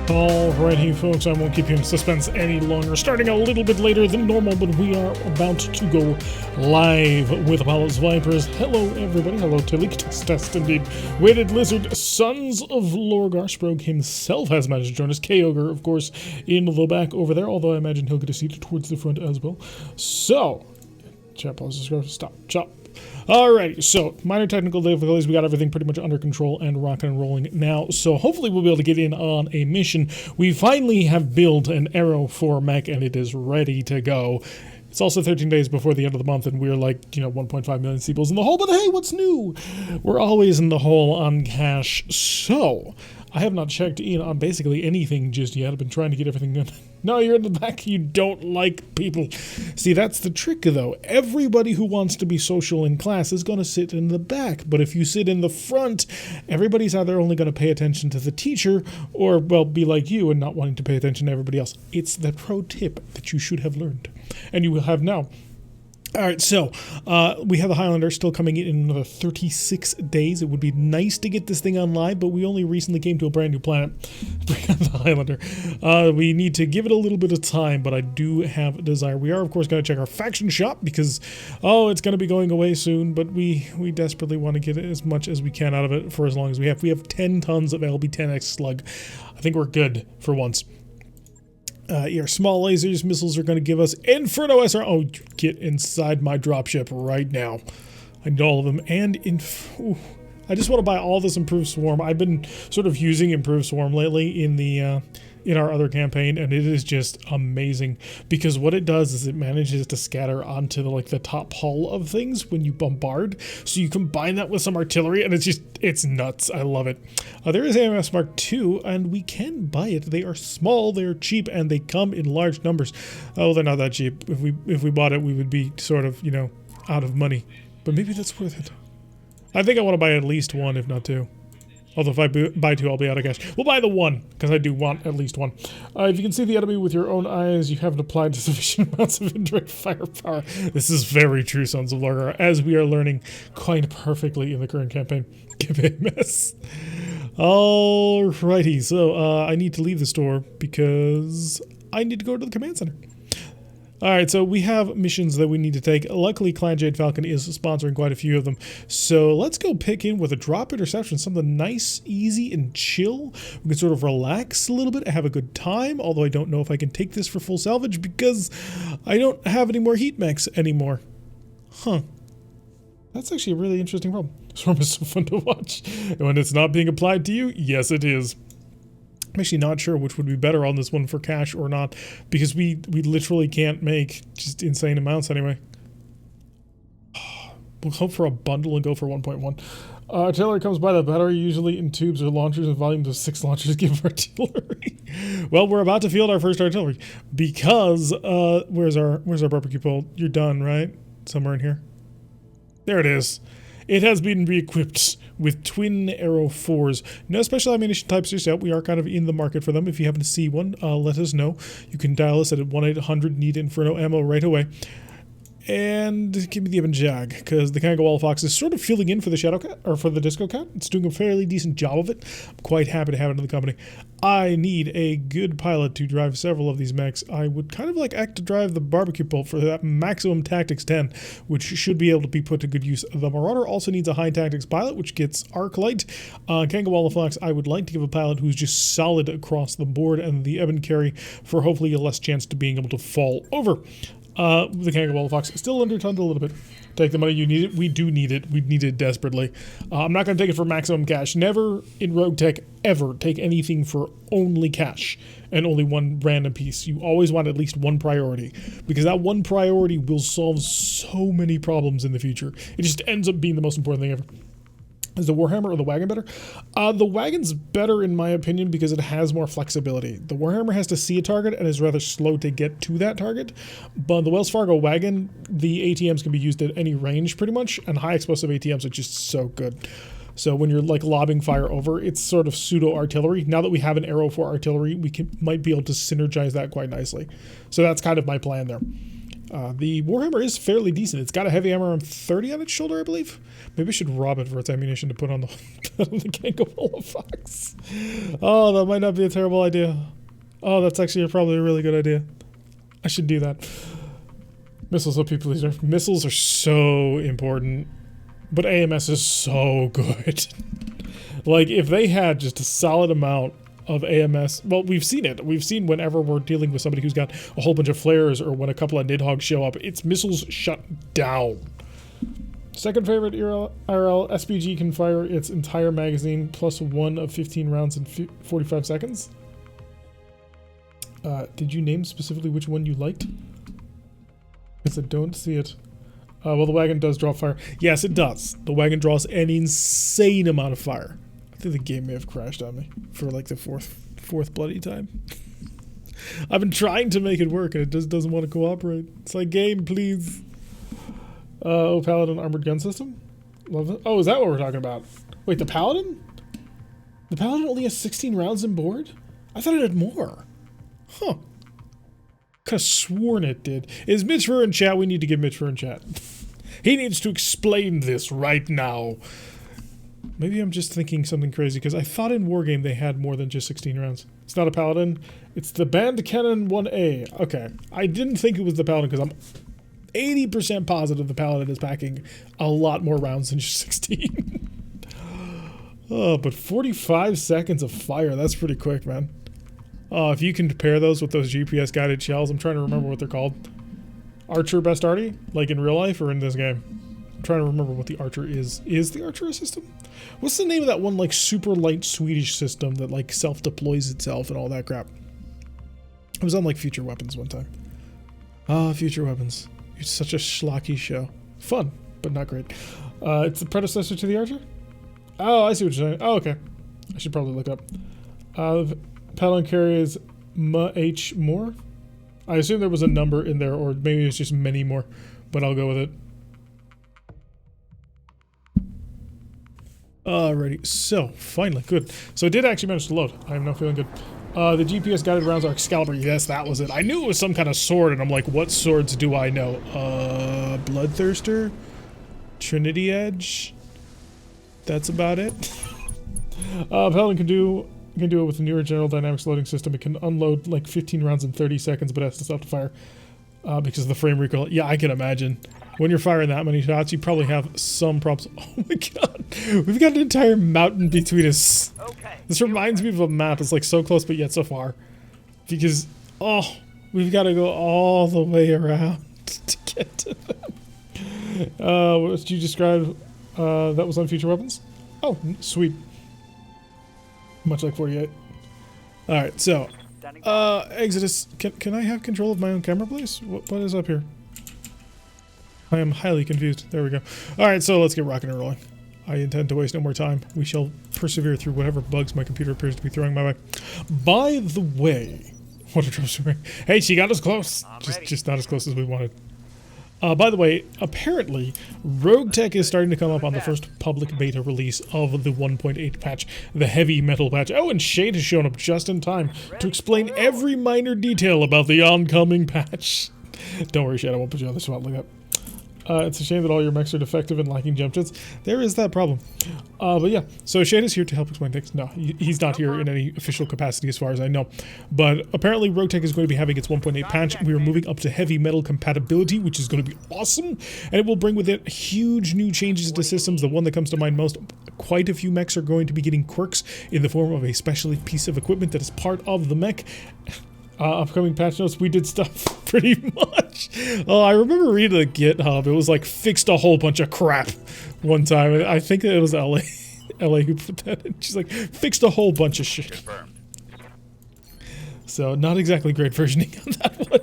Alrighty, folks, I won't keep you in suspense any longer. Starting a little bit later than normal, but we are about to go live with Apollo's Vipers. Hello, everybody. Hello, Tilly. Test indeed. Weighted Lizard, Sons of Lorgar. Sprogue himself has managed to join us. K-Ogre, of course, in the back over there, although I imagine he'll get a seat towards the front as well. So, chat, pause, subscribe, stop, chop. Alrighty, so minor technical difficulties. We got everything pretty much under control and rocking and rolling now. So hopefully we'll be able to get in on a mission. We finally have built an Arrow 4 mech and it is ready to go. It's also 13 days before the end of the month and we're like, 1.5 million sequels in the hole. But hey, what's new? We're always in the hole on cash. So I have not checked in on basically anything just yet. I've been trying to get everything done. No, you're in the back. You don't like people. See, that's the trick, though. Everybody who wants to be social in class is going to sit in the back. But if you sit in the front, everybody's either only going to pay attention to the teacher or, well, be like you and not wanting to pay attention to everybody else. It's the pro tip that you should have learned. And you will have now. All right, so we have the Highlander still coming in another 36 days. It would be nice to get this thing on live, but we only recently came to a brand new planet. The Highlander. We need to give it a little bit of time, but I do have a desire. We are, of course, going to check our faction shop because, it's going to be going away soon, but we desperately want to get as much as we can out of it for as long as we have. We have 10 tons of LB-10X slug. I think we're good for once. Your small lasers missiles are going to give us Inferno SR. Oh, get inside my dropship right now. I need all of them. And I just want to buy all this Improved Swarm. I've been sort of using Improved Swarm lately in the in our other campaign, and it is just amazing because what it does is it manages to scatter onto the top hull of things when you bombard. So you combine that with some artillery, and it's nuts. I love it. There is AMS Mark II, and we can buy it. They are small, they're cheap, and they come in large numbers. Oh, they're not that cheap. If we bought it, we would be sort of out of money. But maybe that's worth it. I think I want to buy at least one, if not two. Although if I buy two, I'll be out of cash. We'll buy the one, because I do want at least one. If you can see the enemy with your own eyes, you haven't applied sufficient amounts of indirect firepower. This is very true, Sons of Lorgar, as we are learning quite perfectly in the current campaign. Give a mess. Alrighty, so I need to leave the store because I need to go to the command center. Alright, so we have missions that we need to take. Luckily, Clan Jade Falcon is sponsoring quite a few of them. So let's go pick in with a drop interception, something nice, easy, and chill. We can sort of relax a little bit, have a good time, although I don't know if I can take this for full salvage because I don't have any more heat mechs anymore. Huh. That's actually a really interesting problem. Swarm is so fun to watch. And when it's not being applied to you, yes it is. I'm actually not sure which would be better on this one for cash or not, because we literally can't make just insane amounts anyway. We'll hope for a bundle and go for 1.1. Artillery comes by the battery, usually in tubes or launchers, and volumes of 6 launchers give artillery. Well, we're about to field our first artillery, because, where's our barbecue pole? You're done, right? Somewhere in here. There it is. It has been re-equipped with twin Arrow 4s. No special ammunition types just yet. We are kind of in the market for them. If you happen to see one, let us know. You can dial us at 1-800-NEED-INFERNO ammo right away. And give me the Ebon Jag, because the Kangawalla Fox is sort of filling in for the Shadow Cat, or for the Disco Cat. It's doing a fairly decent job of it. I'm quite happy to have it in the company. I need a good pilot to drive several of these mechs. I would kind of like Act to drive the barbecue pole for that maximum tactics 10, which should be able to be put to good use. The Marauder also needs a high tactics pilot, which gets Arc Light. Kangawalla Fox, I would like to give a pilot who's just solid across the board, and the Ebon Carry for hopefully a less chance to being able to fall over. The Kangawalla Fox still undertonned a little bit. Take the money, you need it. We do need it. We need it desperately. I'm not going to take it for maximum cash. Never in RogueTech ever take anything for only cash and only one random piece. You always want at least one priority, because that one priority will solve so many problems in the future. It just ends up being the most important thing ever. Is the Warhammer or the Wagon better? The Wagon's better in my opinion because it has more flexibility. The Warhammer has to see a target and is rather slow to get to that target. But the Wells Fargo Wagon, the ATMs can be used at any range pretty much, and high explosive ATMs are just so good. So when you're like lobbing fire over, it's sort of pseudo artillery. Now that we have an Arrow for artillery, we might be able to synergize that quite nicely. So that's kind of my plan there. The Warhammer is fairly decent. It's got a heavy armor 30 on its shoulder, I believe. Maybe I should rob it for its ammunition to put on the, the Gangobola Fox. Oh, that might not be a terrible idea. Oh, that's actually probably a really good idea. I should do that. Missiles, OP, please. Missiles are so important. But AMS is so good. Like, if they had just a solid amount of AMS, well, we've seen it. We've seen whenever we're dealing with somebody who's got a whole bunch of flares or when a couple of Nidhogs show up, it's missiles shut down. Second favorite IRL, SPG can fire its entire magazine plus 1 of 15 rounds in 45 seconds. Did you name specifically which one you liked? Because I don't see it. Well, the wagon does draw fire. Yes, it does. The wagon draws an insane amount of fire. I think the game may have crashed on me for like the fourth bloody time. I've been trying to make it work and it just doesn't want to cooperate. It's like, game, please. Oh, Paladin armored gun system. Love it. Oh, is that what we're talking about? Wait, the Paladin? The Paladin only has 16 rounds on board? I thought it had more. Huh. Could have sworn it did. Is Mitch Fur in chat? We need to get Mitch Fur in chat. He needs to explain this right now. Maybe I'm just thinking something crazy, because I thought in Wargame they had more than just 16 rounds. It's not a Paladin. It's the Band Cannon 1A. Okay. I didn't think it was the Paladin, because I'm 80% positive the Paladin is packing a lot more rounds than just 16. Oh, but 45 seconds of fire. That's pretty quick, man. If you can compare those with those GPS guided shells, I'm trying to remember what they're called. Archer Best Arty? Like in real life or in this game? I'm trying to remember what the Archer is. Is the Archer a system? What's the name of that one like super light Swedish system that like self-deploys itself and all that crap? It was on like Future Weapons one time. Future Weapons. It's such a schlocky show. Fun, but not great. It's the predecessor to the Archer? Oh, I see what you're saying. Oh, okay. I should probably look up. Paladin carries H more? I assume there was a number in there, or maybe it's just many more, but I'll go with it. Alrighty, so, finally, good. So it did actually manage to load. I am now feeling good. The GPS guided rounds are Excalibur. Yes, that was it. I knew it was some kind of sword, and I'm like, what swords do I know? Bloodthirster? Trinity Edge? That's about it. Paladin can do it with the newer General Dynamics loading system. It can unload like 15 rounds in 30 seconds, but it has to stop to fire because of the frame recoil. Yeah, I can imagine. When you're firing that many shots, you probably have some problems. Oh my god. We've got an entire mountain between us. Okay, this reminds me of a map. It's like so close, but yet so far. Because, oh, we've got to go all the way around to get to them. What did you describe? That was on Future Weapons? Oh, sweet. Much like 48. Alright, so, Exodus, can I have control of my own camera, please? What is up here? I am highly confused. There we go. Alright, so let's get rocking and rolling. I intend to waste no more time. We shall persevere through whatever bugs my computer appears to be throwing my way. By the way, what a trouble. Hey, she got us close. Just not as close as we wanted. By the way, apparently, RogueTech is starting to come up on the first public beta release of the 1.8 patch, the heavy metal patch. Oh, and Shade has shown up just in time to explain every minor detail about the oncoming patch. Don't worry, Shade, I won't put you on the spot like that. It's a shame that all your mechs are defective and lacking jump jets. There is that problem. But yeah, so Shade is here to help explain things. No, he's not here in any official capacity as far as I know. But apparently RogueTech is going to be having its 1.8 patch. We are moving up to heavy metal compatibility, which is going to be awesome. And it will bring with it huge new changes to systems. The one that comes to mind most, quite a few mechs are going to be getting quirks in the form of a special piece of equipment that is part of the mech. Upcoming patch notes, we did stuff pretty much. Oh, I remember reading the GitHub. It was like fixed a whole bunch of crap one time. I think it was LA who put that in. She's like, fixed a whole bunch of shit. Confirmed. So not exactly great versioning on that one.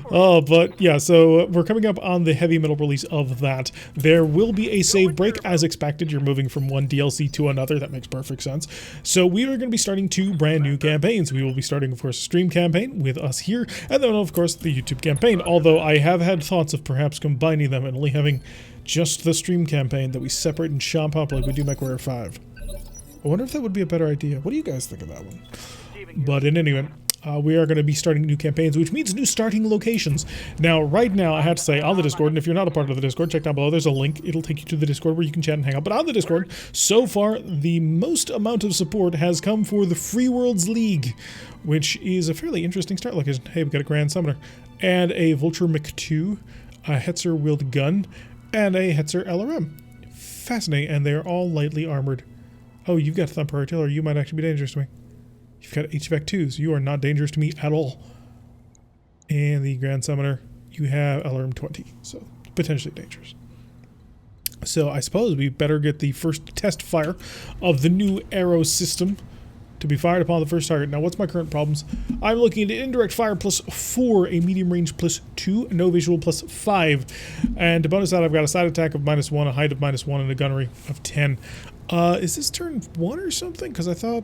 Oh, but yeah, so we're coming up on the heavy metal release of that. There will be a save break as expected. You're moving from one DLC to another. That makes perfect sense. So we are going to be starting 2 brand new campaigns. We will be starting, of course, a stream campaign with us here, and then, of course, the YouTube campaign. Although I have had thoughts of perhaps combining them and only having just the stream campaign that we separate and chop up like we do MechWarrior 5. I wonder if that would be a better idea. What do you guys think of that one? But in any event, we are going to be starting new campaigns, which means new starting locations. Now, right now, I have to say, on the Discord, and if you're not a part of the Discord, check down below. There's a link. It'll take you to the Discord where you can chat and hang out. But on the Discord, so far, the most amount of support has come for the Free Worlds League, which is a fairly interesting start location. Hey, we got a Grand Summoner, and a Vulture Mach-2, a Hetzer Wheeled Gun, and a Hetzer LRM. Fascinating, and they're all lightly armored. Oh, you've got Thumper Artillery. You might actually be dangerous to me. You've got HVAC 2s. You are not dangerous to me at all. And the Grand Summoner, you have LRM 20, so potentially dangerous. So I suppose we better get the first test fire of the new arrow system to be fired upon the first target. Now, what's my current problems? I'm looking at indirect fire +4, a medium range +2, no visual +5. And to bonus that, I've got a side attack of -1, a height of -1, and a gunnery of 10. Is this turn 1 or something? Because I thought...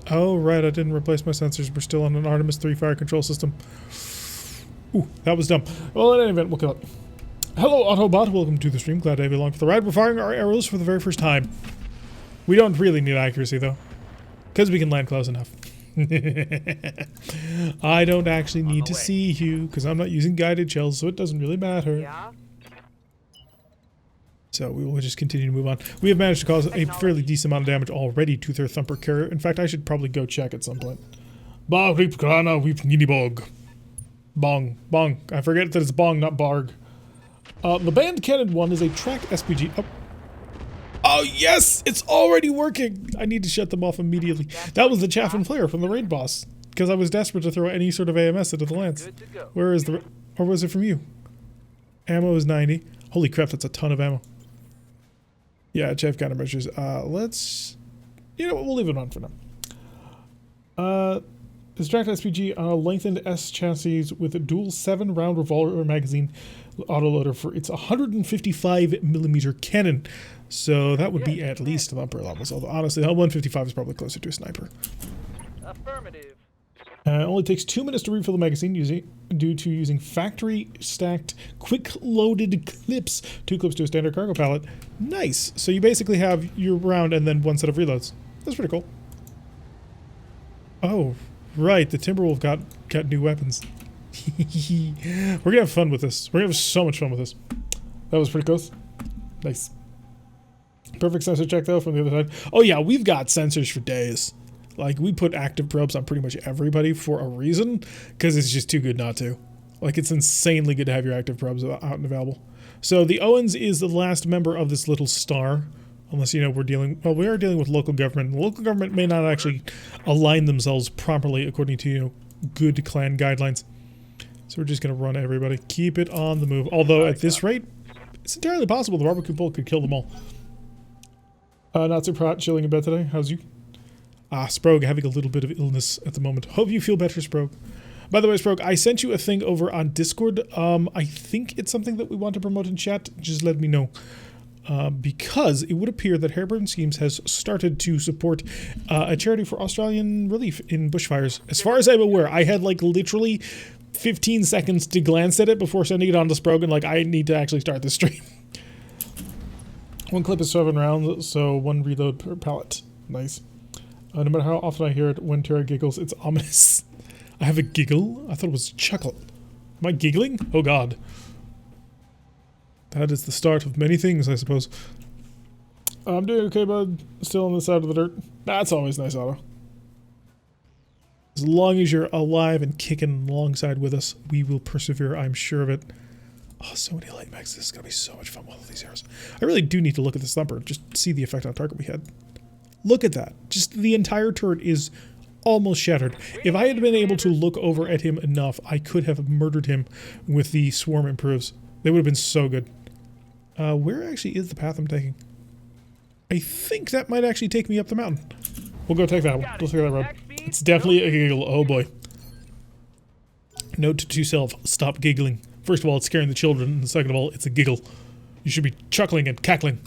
Oh, right, I didn't replace my sensors. We're still on an Artemis 3 fire control system. Ooh, that was dumb. Well, in any event, we'll kill it. Hello, Autobot. Welcome to the stream. Glad to have you along for the ride. We're firing our arrows for the very first time. We don't really need accuracy, though, because we can land close enough. I don't actually need to see you, because I'm not using guided shells, so it doesn't really matter. Yeah. So we will just continue to move on. We have managed to cause a fairly decent amount of damage already to their Thumper carrier. In fact, I should probably go check at some point. Bong, reap, krana, weep, nidibog. Bong. Bong. I forget that it's bong, not barg. The Band Cannon 1 is a tracked SPG. Oh, yes! It's already working! I need to shut them off immediately. That was the chaff and flare from the raid boss, because I was desperate to throw any sort of AMS into the lance. Where is the... Or was it from you? Ammo is 90. Holy crap, that's a ton of ammo. Yeah, chaff countermeasures. Let's... You know what, we'll leave it on for now. This tracked SPG lengthened S chassis with a dual 7-round revolver magazine autoloader for its 155mm cannon. So that would be at least Thumper levels, although honestly, the 155 is probably closer to a sniper. Affirmative. Only takes 2 minutes to refill the magazine due to using factory-stacked, quick-loaded clips. 2 clips to a standard cargo pallet. Nice! So you basically have your round and then 1 set of reloads. That's pretty cool. Oh, right, the Timberwolf got new weapons. We're gonna have fun with this. We're gonna have so much fun with this. That was pretty close. Nice. Perfect sensor check, though, from the other side. Oh, yeah, we've got sensors for days. Like, we put active probes on pretty much everybody for a reason, because it's just too good not to. Like, it's insanely good to have your active probes out and available. So, the Owens is the last member of this little star, unless, you know, we are dealing with local government. The local government may not actually align themselves properly according to, you know, good clan guidelines. So, we're just going to run everybody. Keep it on the move. Although, at this rate, it's entirely possible the barbecue pole could kill them all. Not super hot, chilling in bed today. How's you? Sprogue, having a little bit of illness at the moment. Hope you feel better, Sprogue. By the way, Sprogue, I sent you a thing over on Discord. I think it's something that we want to promote in chat. Just let me know. Because it would appear that Hareburn Schemes has started to support a charity for Australian relief in bushfires. As far as I'm aware, I had like literally 15 seconds to glance at it before sending it on to Sprogue, and like I need to actually start this stream. 1 clip is 7 rounds, so 1 reload per pallet. Nice. No matter how often I hear it, when Tara giggles, it's ominous. I have a giggle? I thought it was chuckle. Am I giggling? Oh god. That is the start of many things, I suppose. I'm doing okay, bud. Still on the side of the dirt. That's always nice, Otto. As long as you're alive and kicking alongside with us, we will persevere, I'm sure of it. Oh, so many light mags. This is going to be so much fun with all these arrows. I really do need to look at this Thumper, just see the effect on target we had. Look at that. Just the entire turret is almost shattered. If I had been able to look over at him enough, I could have murdered him with the swarm improves. They would have been so good. Where actually is the path I'm taking? I think that might actually take me up the mountain. We'll go take that one. We'll take that road. It's definitely a giggle. Oh boy. Note to self, stop giggling. First of all, it's scaring the children, and second of all, it's a giggle. You should be chuckling and cackling.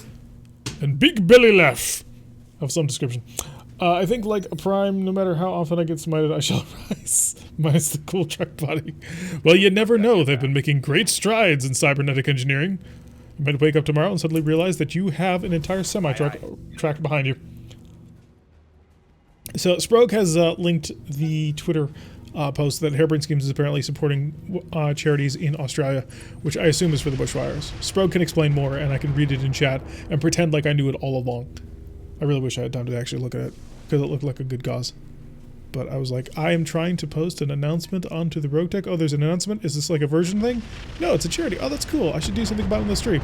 And big belly laugh of some description. I think like a prime, no matter how often I get smited, I shall rise. Minus the cool truck body. Well, you never know. They've been making great strides in cybernetic engineering. You might wake up tomorrow and suddenly realize that you have an entire semi-truck track behind you. So Sprogue has linked the Twitter post that Harebrained Schemes is apparently supporting charities in Australia, which I assume is for the bushfires. Sprout can explain more, and I can read it in chat and pretend like I knew it all along. I really wish I had time to actually look at it, because it looked like a good cause. But I was like, I am trying to post an announcement onto the RogueTech. Oh, there's an announcement? Is this like a version thing? No, it's a charity. Oh, that's cool. I should do something about it on the stream.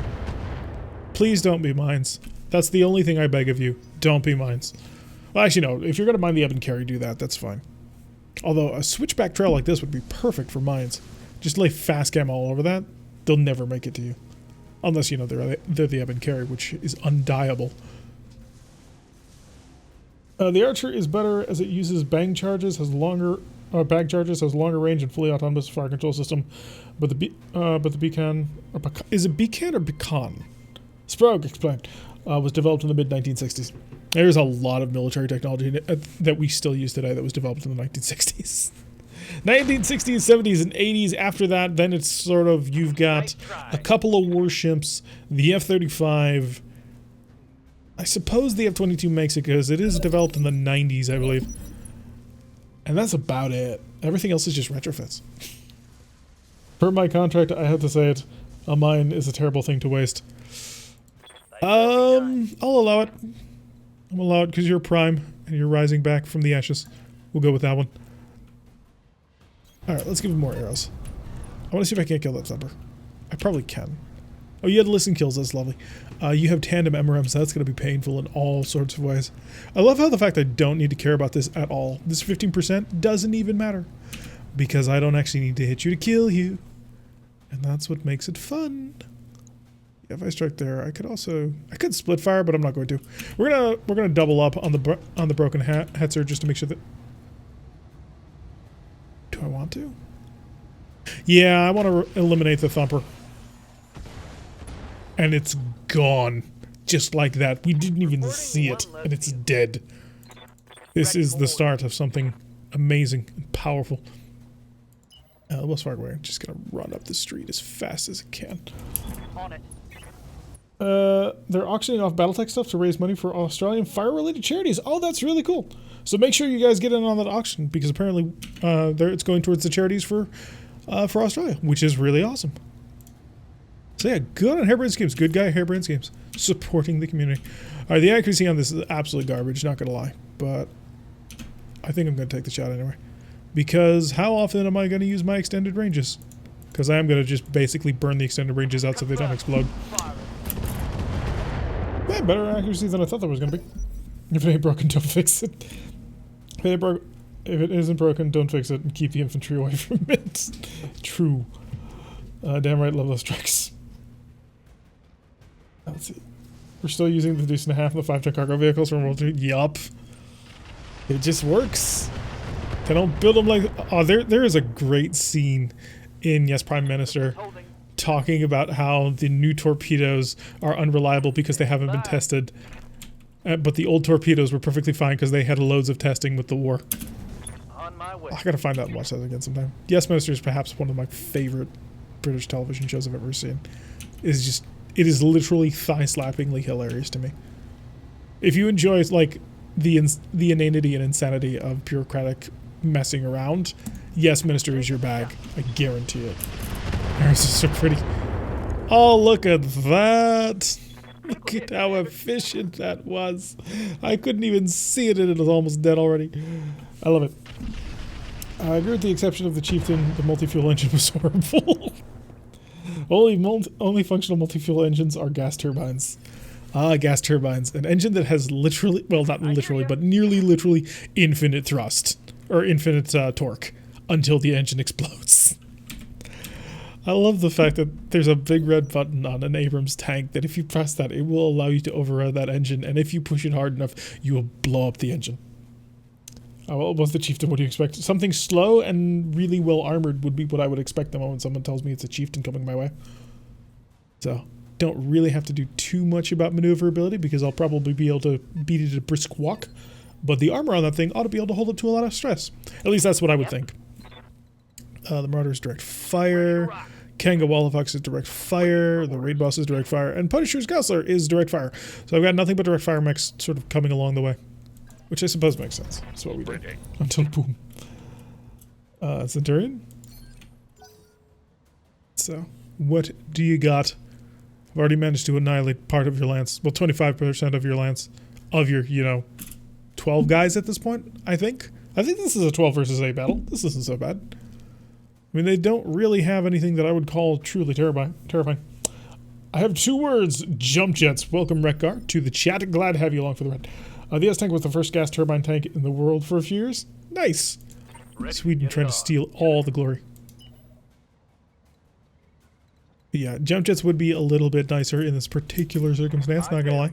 Please don't be mines. That's the only thing I beg of you. Don't be mines. Well, actually, no. If you're going to mine the ebb and carry, do that. That's fine. Although a switchback trail like this would be perfect for mines. Just lay fast cam all over that. They'll never make it to you. Unless, you know, they're the ebb and carry, which is undiable. The Archer is better as it uses bang charges, has longer bag charges, has longer range, and fully autonomous fire control system. But the Beacon, is it Beacon or Beacon? Sprague explained. Was developed in the mid 1960s. There's a lot of military technology that we still use today that was developed in the 1960s. 1960s, 70s, and 80s. After that, then it's sort of, you've got a couple of warships, the F-35. I suppose the F-22 makes it because it is developed in the 90s, I believe. And that's about it. Everything else is just retrofits. Per my contract, I have to say it. A mine is a terrible thing to waste. I'll allow it. I'm allow it because you're prime and you're rising back from the ashes. We'll go with that one. Alright, let's give him more arrows. I want to see if I can't kill that thumper. I probably can. Oh, you had listen kills, that's lovely. You have tandem MRMs, that's going to be painful in all sorts of ways. I love how the fact I don't need to care about this at all. This 15% doesn't even matter. Because I don't actually need to hit you to kill you. And that's what makes it fun. Yeah, if I strike there, I could split fire, but I'm not going to. We're gonna double up on the broken Hetzer just to make sure that. Do I want to? Yeah, I want to eliminate the thumper. And it's gone. Just like that. We didn't even see it, and it's dead. This is the start of something amazing and powerful. Let's fire away. Just gonna run up the street as fast as it can. On it. They're auctioning off Battletech stuff to raise money for Australian fire-related charities. Oh, that's really cool. So make sure you guys get in on that auction, because apparently it's going towards the charities for Australia, which is really awesome. So yeah, good on Harebrained Schemes. Good guy, Harebrained Schemes. Supporting the community. Alright, the accuracy on this is absolute garbage, not gonna lie. But I think I'm gonna take the shot anyway. Because how often am I gonna use my extended ranges? Because I am gonna just basically burn the extended ranges out so they don't explode. Man, better accuracy than I thought there was gonna be. If it ain't broken, don't fix it. If it isn't broken, don't fix it and keep the infantry away from it. True. Damn right, love those strikes. Let's see. We're still using the Deuce and a half of the 5-ton cargo vehicles from World 2. Yup. It just works. They don't build them like... Oh, there is a great scene in Yes, Prime Minister talking about how the new torpedoes are unreliable because they haven't been tested. But the old torpedoes were perfectly fine because they had loads of testing with the war. On my way. I gotta find out and watch that again sometime. Yes, Minister is perhaps one of my favorite British television shows I've ever seen. It is literally thigh-slappingly hilarious to me. If you enjoy like the inanity and insanity of bureaucratic messing around, Yes, Minister is your bag. I guarantee it. This is so pretty. Oh, look at that! Look at how efficient that was. I couldn't even see it and it was almost dead already. I love it. I agree with the exception of the Chieftain. The multi-fuel engine was horrible. Only functional multi-fuel engines are gas turbines. Ah, gas turbines. An engine that has literally, well, not literally, but nearly literally infinite thrust. Or infinite torque. Until the engine explodes. I love the fact that there's a big red button on an Abrams tank that if you press that, it will allow you to override that engine. And if you push it hard enough, you will blow up the engine. Well, what's the Chieftain? What do you expect? Something slow and really well armored would be what I would expect the moment someone tells me it's a Chieftain coming my way. So, don't really have to do too much about maneuverability because I'll probably be able to beat it at a brisk walk. But the armor on that thing ought to be able to hold it to a lot of stress. At least that's what I would think. The Marauder is direct fire. Kanga Wallafox is direct fire. The Raid Boss is direct fire. And Punisher's Gosler is direct fire. So I've got nothing but direct fire mechs sort of coming along the way. Which I suppose makes sense. That's what we do. Until boom. Centurion. So, what do you got? I've already managed to annihilate part of your lance. Well, 25% of your lance. Of your, 12 guys at this point, I think. I think this is a 12 versus 8 battle. This isn't so bad. I mean, they don't really have anything that I would call truly terrifying. I have 2 words. Jump jets. Welcome, Rekgar, to the chat. Glad to have you along for the ride. The S-Tank was the first gas turbine tank in the world for a few years. Nice. Sweden trying to steal all the glory. Yeah, jump jets would be a little bit nicer in this particular circumstance, not gonna lie.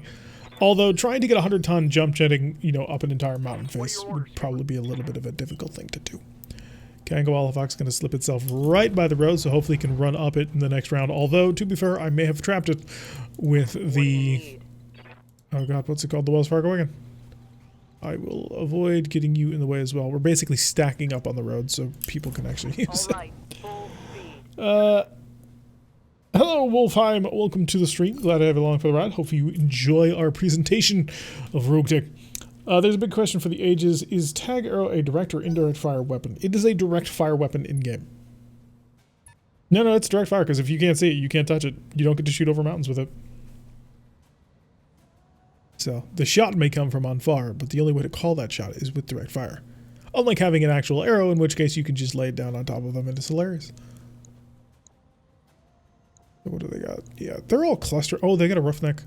Although trying to get 100-ton jump jetting, up an entire mountain face would probably be a little bit of a difficult thing to do. Kango Olifox going to slip itself right by the road, so hopefully it can run up it in the next round. Although, to be fair, I may have trapped it with the... Oh god, what's it called? The Wells Fargo again? I will avoid getting you in the way as well. We're basically stacking up on the road so people can actually use it. Hello, Wolfheim. Welcome to the stream. Glad to have you along for the ride. Hope you enjoy our presentation of RogueTech. There's a big question for the ages. Is Tag Arrow a direct or indirect fire weapon? It is a direct fire weapon in-game. No, it's direct fire, because if you can't see it, you can't touch it. You don't get to shoot over mountains with it. So, the shot may come from on far, but the only way to call that shot is with direct fire. Unlike having an actual arrow, in which case you can just lay it down on top of them, and it's hilarious. What do they got? Yeah, they're all clustered. Oh, they got a roughneck.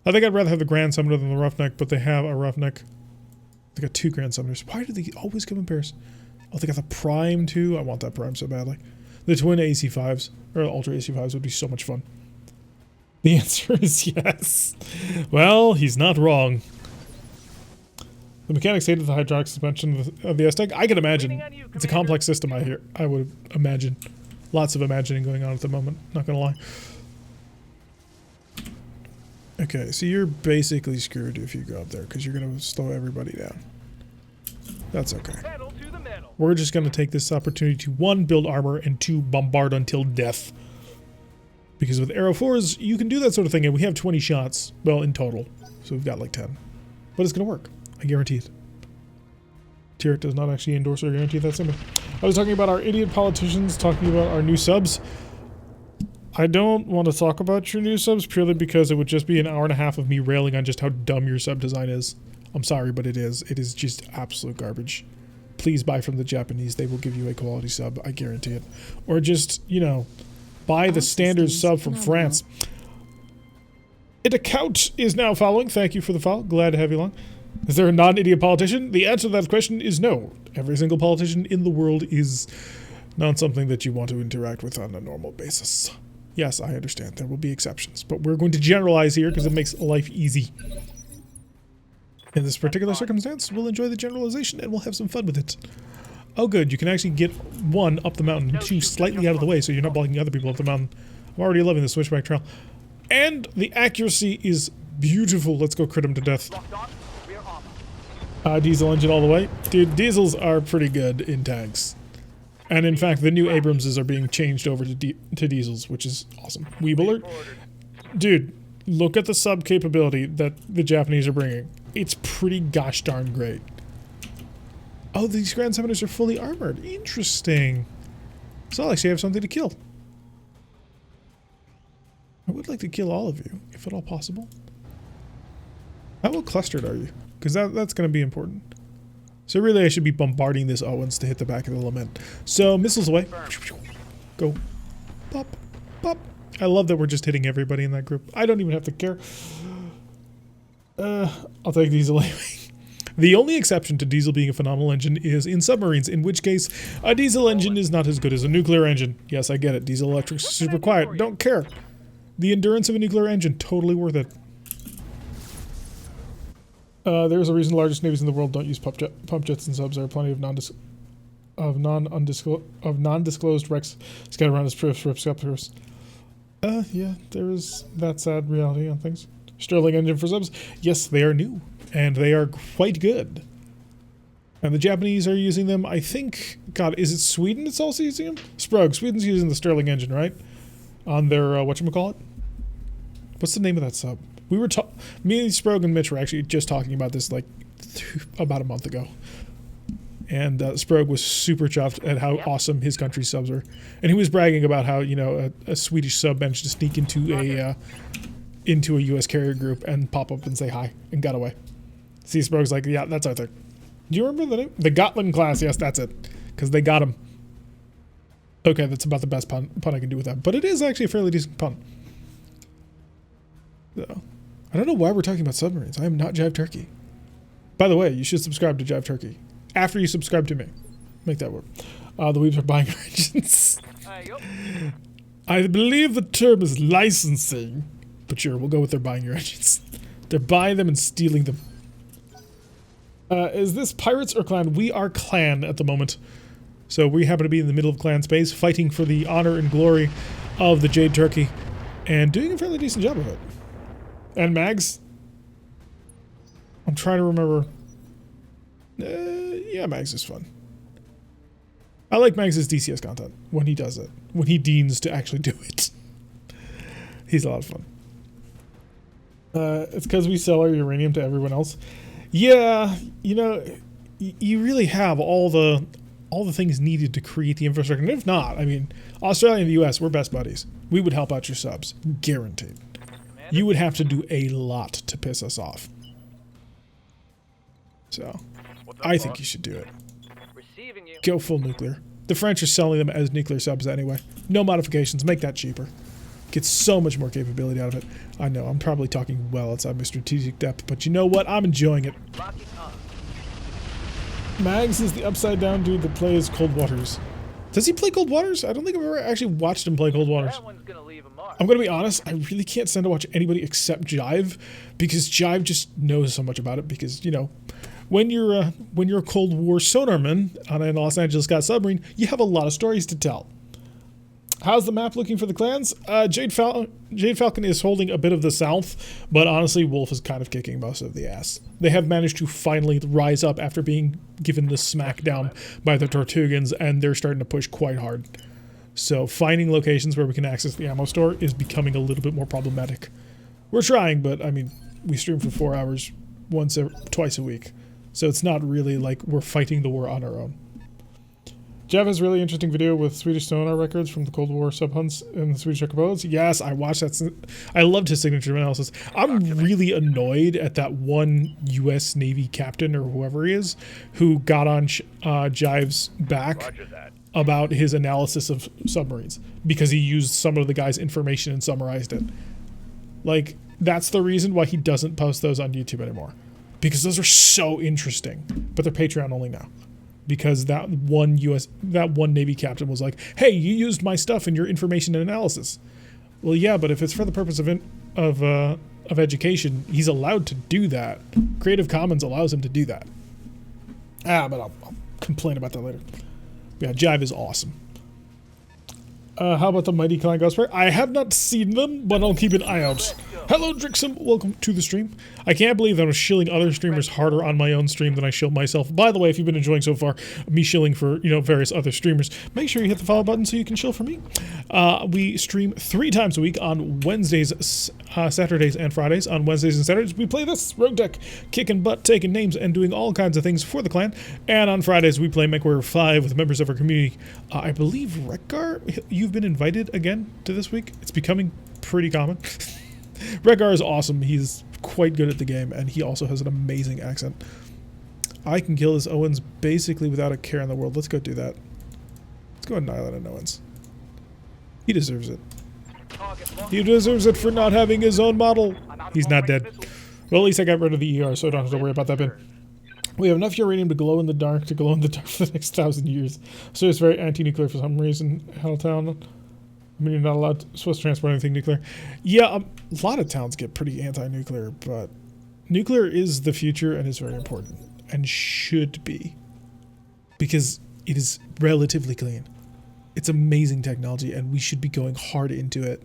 I think I'd rather have the Grand Summoner than the roughneck, but they have a roughneck. They got 2 Grand Summoners. Why do they always come in pairs? Oh, they got the Prime too. I want that Prime so badly. The twin AC5s, or Ultra AC5s, would be so much fun. The answer is yes. Well, he's not wrong. The mechanics hated the hydraulic suspension of the S-Tank. I can imagine. It's a complex system, I would imagine. Lots of imagining going on at the moment, not gonna lie. Okay, so you're basically screwed if you go up there, because you're gonna slow everybody down. That's okay. We're just gonna take this opportunity to 1, build armor, and 2, bombard until death. Because with Arrow 4s, you can do that sort of thing, and we have 20 shots, well, in total. So we've got like 10. But it's gonna work, I guarantee it. Tiert does not actually endorse or guarantee that statement. I was talking about our idiot politicians, talking about our new subs. I don't want to talk about your new subs purely because it would just be an hour and a half of me railing on just how dumb your sub design is. I'm sorry, but it is. It is just absolute garbage. Please buy from the Japanese. They will give you a quality sub. I guarantee it. Or just, buy the standard sub from France. It account is now following. Thank you for the follow. Glad to have you along. Is there a non-idiot politician? The answer to that question is no. Every single politician in the world is not something that you want to interact with on a normal basis. Yes, I understand. There will be exceptions. But we're going to generalize here because it makes life easy. In this particular circumstance, we'll enjoy the generalization and we'll have some fun with it. Oh good, you can actually get 1 up the mountain and 2 slightly out of the way so you're not blocking other people up the mountain. I'm already loving the switchback trail. And the accuracy is beautiful. Let's go crit him to death. Diesel engine all the way. Dude, diesels are pretty good in tanks. And in fact, the new Abramses are being changed over to diesels, which is awesome. Weebuller. Dude, look at the sub capability that the Japanese are bringing. It's pretty gosh darn great. Oh, these Grand Summoners are fully armored. Interesting. So I'll actually have something to kill. I would like to kill all of you, if at all possible. How well clustered are you? Because that's going to be important. So really I should be bombarding this Owens to hit the back of the lament. So missiles away. Go. Pop. Pop. I love that we're just hitting everybody in that group. I don't even have to care. I'll take diesel anyway. The only exception to diesel being a phenomenal engine is in submarines, in which case a diesel engine is not as good as a nuclear engine. Yes, I get it. Diesel electric's super quiet. Don't care. The endurance of a nuclear engine, totally worth it. There's a reason the largest navies in the world don't use pump jets and subs. There are plenty of non-disclosed wrecks scattered around as proofs for skeptics. Yeah, there is that sad reality on things. Sterling engine for subs. Yes, they are new, and they are quite good. And the Japanese are using them, I think, God, is it Sweden that's also using them? Sprog, Sweden's using the Sterling engine, right? On their, whatchamacallit? What's the name of that sub? We were me and Sprog and Mitch were actually just talking about this like about a month ago. And Sprague was super chuffed at how awesome his country's subs were. And he was bragging about how, you know, a Swedish sub managed to sneak into a U.S. carrier group and pop up and say hi and got away. See, Sprague's like, yeah, that's our thing. Do you remember the name? The Gotland class, yes, that's it. Because they got him. Okay, that's about the best pun I can do with that. But it is actually a fairly decent pun. So, I don't know why we're talking about submarines. I am not Jive Turkey. By the way, you should subscribe to Jive Turkey. After you subscribe to me. Make that work. The Weebs are buying engines. I believe the term is licensing. But sure, we'll go with they're buying your engines. They're buying them and stealing them. Is this pirates or clan? We are clan at the moment. So we happen to be in the middle of clan space, fighting for the honor and glory of the Jade Turkey. And doing a fairly decent job of it. And Mags? I'm trying to remember. Yeah, Mags is fun. I like Mags' DCS content when he does it. When he deigns to actually do it. He's a lot of fun. It's because we sell our uranium to everyone else. Yeah, you know, you really have all the things needed to create the infrastructure. And if not, I mean, Australia and the US, we're best buddies. We would help out your subs. Guaranteed. You would have to do a lot to piss us off. So, I think you should do it. Go full nuclear. The French are selling them as nuclear subs anyway. No modifications. Make that cheaper. Get so much more capability out of it. I know, I'm probably talking well outside my strategic depth, but you know what? I'm enjoying it. Mags is the upside down dude that plays Cold Waters. Does he play Cold Waters? I don't think I've ever actually watched him play Cold Waters. I'm going to be honest, I really can't stand to watch anybody except Jive, because Jive just knows so much about it, because, you know, when you're a Cold War sonarman on a Los Angeles class submarine, you have a lot of stories to tell. How's the map looking for the clans? Jade Falcon is holding a bit of the south, but honestly, Wolf is kind of kicking most of the ass. They have managed to finally rise up after being given the smackdown by the Tortugans, and they're starting to push quite hard. So finding locations where we can access the ammo store is becoming a little bit more problematic. We're trying, but I mean, we stream for 4 hours twice a week. So it's not really like we're fighting the war on our own. Jeff has a really interesting video with Swedish sonar records from the Cold War sub-hunts in the Swedish archipelagos. Yes, I watched that. I loved his signature analysis. I'm really annoyed at that one U.S. Navy captain or whoever he is who got on Jive's back about his analysis of submarines because he used some of the guy's information and summarized it. Like, that's the reason why he doesn't post those on YouTube anymore. Because those are so interesting. But they're Patreon only now. Because that one Navy captain was like, hey, you used my stuff in your information and analysis. Well, yeah, but if it's for the purpose of education, he's allowed to do that. Creative Commons allows him to do that. But I'll complain about that later. Yeah, Jive is awesome. How about the Mighty Clan Ghost? I have not seen them, but I'll keep an eye out. Hello, Drixum. Welcome to the stream. I can't believe that I'm shilling other streamers harder on my own stream than I shill myself. By the way, if you've been enjoying so far me shilling for, you know, various other streamers, make sure you hit the follow button so you can shill for me. We stream 3 times a week on Wednesdays, Saturdays, and Fridays. On Wednesdays and Saturdays, we play this RogueTech, kicking butt, taking names, and doing all kinds of things for the clan. And on Fridays, we play MechWarrior 5 with members of our community. I believe Rekgar, you've been invited again to this week. It's becoming pretty common. Rekgar is awesome. He's quite good at the game, and he also has an amazing accent. I can kill this Owens basically without a care in the world. Let's go do that. Let's go annihilate an Owens. He deserves it. He deserves it for not having his own model. He's not dead. Well, at least I got rid of the ER, so I don't have to worry about that bin. We have enough uranium to glow in the dark for the next 1,000 years. So it's very anti-nuclear for some reason. Helltown. I mean, you're not allowed supposed to transport anything nuclear. Yeah, a lot of towns get pretty anti-nuclear, but nuclear is the future and is very important and should be because it is relatively clean. It's amazing technology and we should be going hard into it.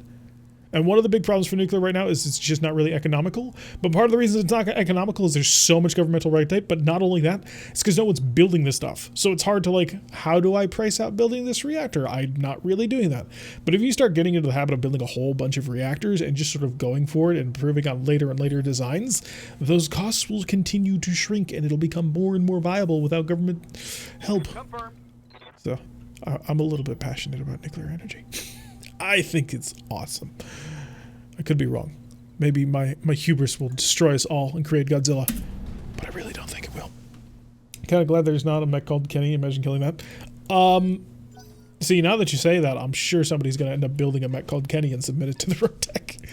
And one of the big problems for nuclear right now is it's just not really economical. But part of the reason it's not economical is there's so much governmental red tape. But not only that, it's because no one's building this stuff. So it's hard to like, how do I price out building this reactor? I'm not really doing that. But if you start getting into the habit of building a whole bunch of reactors and just sort of going for it and improving on later and later designs, those costs will continue to shrink and it'll become more and more viable without government help. Confirmed. So I'm a little bit passionate about nuclear energy. I think it's awesome. I could be wrong. Maybe my hubris will destroy us all and create Godzilla. But I really don't think it will. Kind of glad there's not a mech called Kenny. Imagine killing that. See, now that you say that, I'm sure somebody's going to end up building a mech called Kenny and submit it to the RogueTech.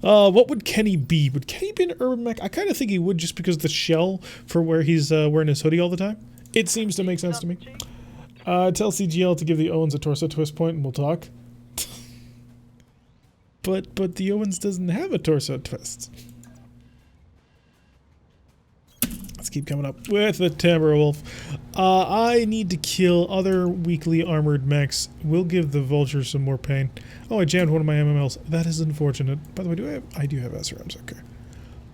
What would Kenny be? Would Kenny be an urban mech? I kind of think he would just because the shell for where he's wearing his hoodie all the time. It seems to make sense to me. Tell CGL to give the Owens a torso twist point and we'll talk. But the Owens doesn't have a torso twist. Let's keep coming up with the Timberwolf. I need to kill other weakly armored mechs. We'll give the Vulture some more pain. Oh, I jammed one of my MMLs. That is unfortunate. By the way, I do have SRMs. Okay.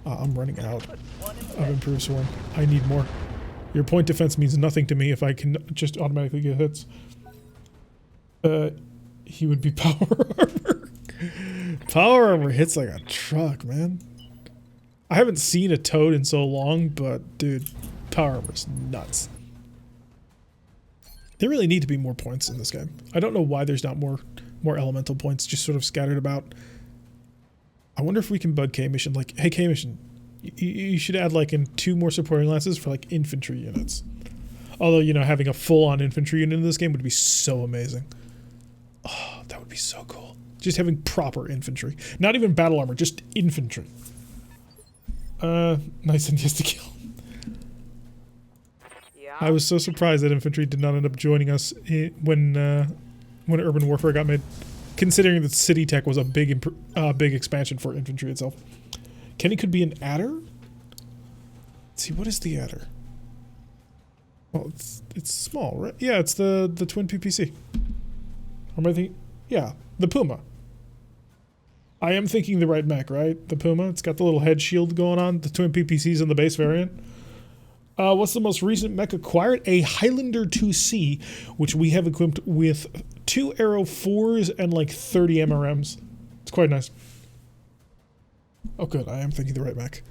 I'm running out of improved swarm. I need more. Your point defense means nothing to me if I can just automatically get hits. He would be power armor. Power armor hits like a truck, man. I haven't seen a toad in so long, but dude, power armor's nuts. There really need to be more points in this game. I don't know why there's not more elemental points just sort of scattered about. I wonder if we can bug K-Mission, like, hey K-Mission, you should add like in 2 more supporting lances for like infantry units. Although, you know, having a full-on infantry unit in this game would be so amazing. Oh, that would be so cool. Just having proper infantry. Not even battle armor, just infantry. Nice and yes to kill. Yeah. I was so surprised that infantry did not end up joining us when Urban Warfare got made, considering that City Tech was a big expansion for infantry itself. Kenny could be an adder? Let's see, what is the adder? Well, it's small, right? Yeah, it's the twin PPC. Or am I thinking? Yeah, the Puma. I am thinking the right mech, right? The Puma. It's got the little head shield going on. The twin PPCs in the base variant. What's the most recent mech acquired? A Highlander IIC, which we have equipped with 2 Arrow 4s and like 30 MRMs. It's quite nice. Oh good, I am thinking the right mech.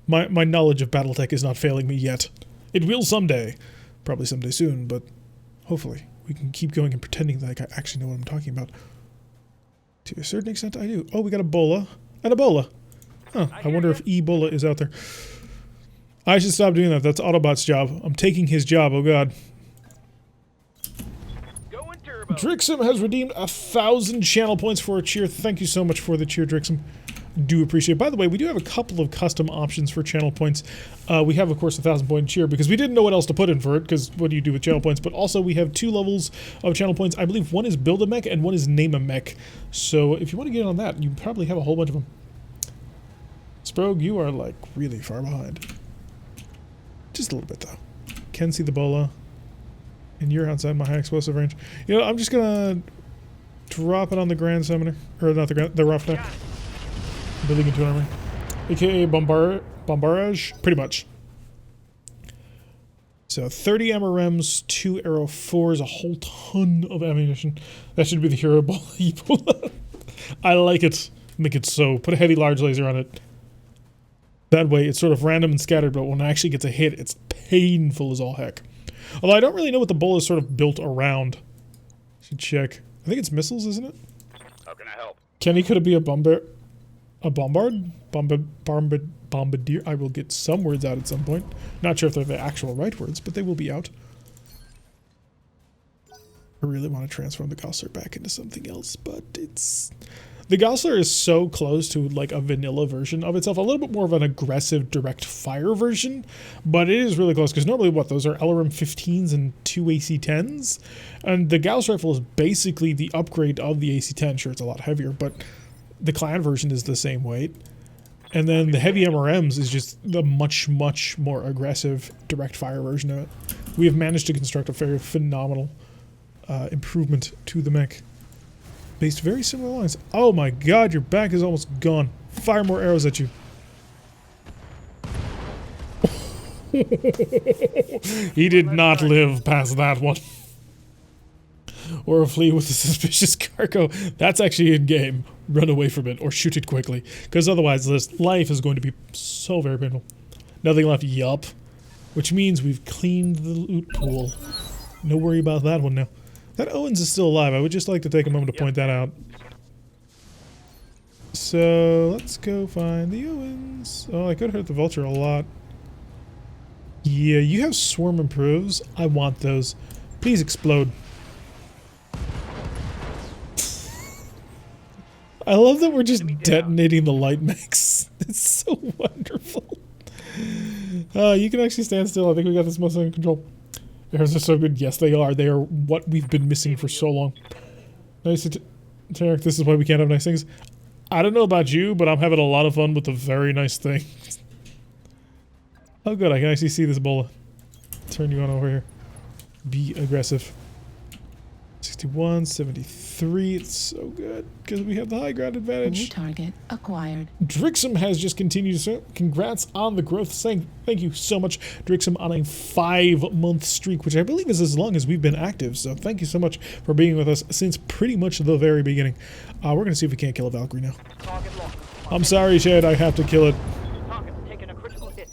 My knowledge of Battletech is not failing me yet. It will someday. Probably someday soon, but hopefully we can keep going and pretending like I actually know what I'm talking about. To a certain extent, I do. Oh, we got a Ebola. An Ebola. Huh, I wonder if Ebola is out there. I should stop doing that. That's Autobot's job. I'm taking his job. Oh, God. Going turbo. Drixum has redeemed 1,000 channel points for a cheer. Thank you so much for the cheer, Drixum. Do appreciate it. By the way, we do have a couple of custom options for channel points. We have, of course, 1,000 point cheer because we didn't know what else to put in for it because what do you do with channel points? But also we have 2 levels of channel points. I believe one is build a mech and one is name a mech. So if you want to get on that, you probably have a whole bunch of them. Sprogue, you are like really far behind. Just a little bit though. Can see the bola. And you're outside my high explosive range. You know, I'm just gonna drop it on the Grand Summoner. Or not the Roughneck. Building into an army. AKA Bombarrage, pretty much. So 30 MRMs, 2 Arrow 4s, a whole ton of ammunition. That should be the hero Ebola. I like it. Make it so. Put a heavy large laser on it. That way it's sort of random and scattered, but when it actually gets a hit, it's painful as all heck. Although I don't really know what the Bola is sort of built around. Should check. I think it's missiles, isn't it? How can I help? Kenny, could it be a bombard? Bombardier? I will get some words out at some point. Not sure if they're the actual right words, but they will be out. I really want to transform the Gaussler back into something else, but it's... The Gaussler is so close to like a vanilla version of itself, a little bit more of an aggressive direct fire version, but it is really close because normally what, those are LRM 15s and 2 AC-10s, and the Gauss rifle is basically the upgrade of the AC-10. Sure, it's a lot heavier, but the clan version is the same weight. And then the heavy MRMs is just the much, much more aggressive direct fire version of it. We have managed to construct a very phenomenal improvement to the mech. based very similar lines. Oh my god, your back is almost gone. Fire more arrows at you. He did not live past that one. Or flee with a suspicious cargo. That's actually in game. Run away from it or shoot it quickly. Because otherwise this life is going to be so very painful. Nothing left, yup. Which means we've cleaned the loot pool. No worry about that one now. That Owens is still alive. I would just like to take a moment to point that out. So let's go find the Owens. Oh, I could hurt the vulture a lot. Yeah, you have swarm improves. I want those. Please explode. I love that we're just detonating the light mechs. It's so wonderful. You can actually stand still. I think we got this mostly in control. Arrows are so good. Yes, they are. They are what we've been missing for so long. Nice, Tarek. This is why we can't have nice things. I don't know about you, but I'm having a lot of fun with the very nice thing. Oh, good. I can actually see this bola. Turn you on over here. Be aggressive. 61, 73. It's so good because we have the high ground advantage. New target acquired. Drixum has just continued. So congrats on the growth. Saying thank you so much, Drixum, on a 5-month streak, which I believe is as long as we've been active. So thank you so much for being with us since pretty much the very beginning. We're going to see if we can't kill a Valkyrie now. I'm sorry, Shade. I have to kill it.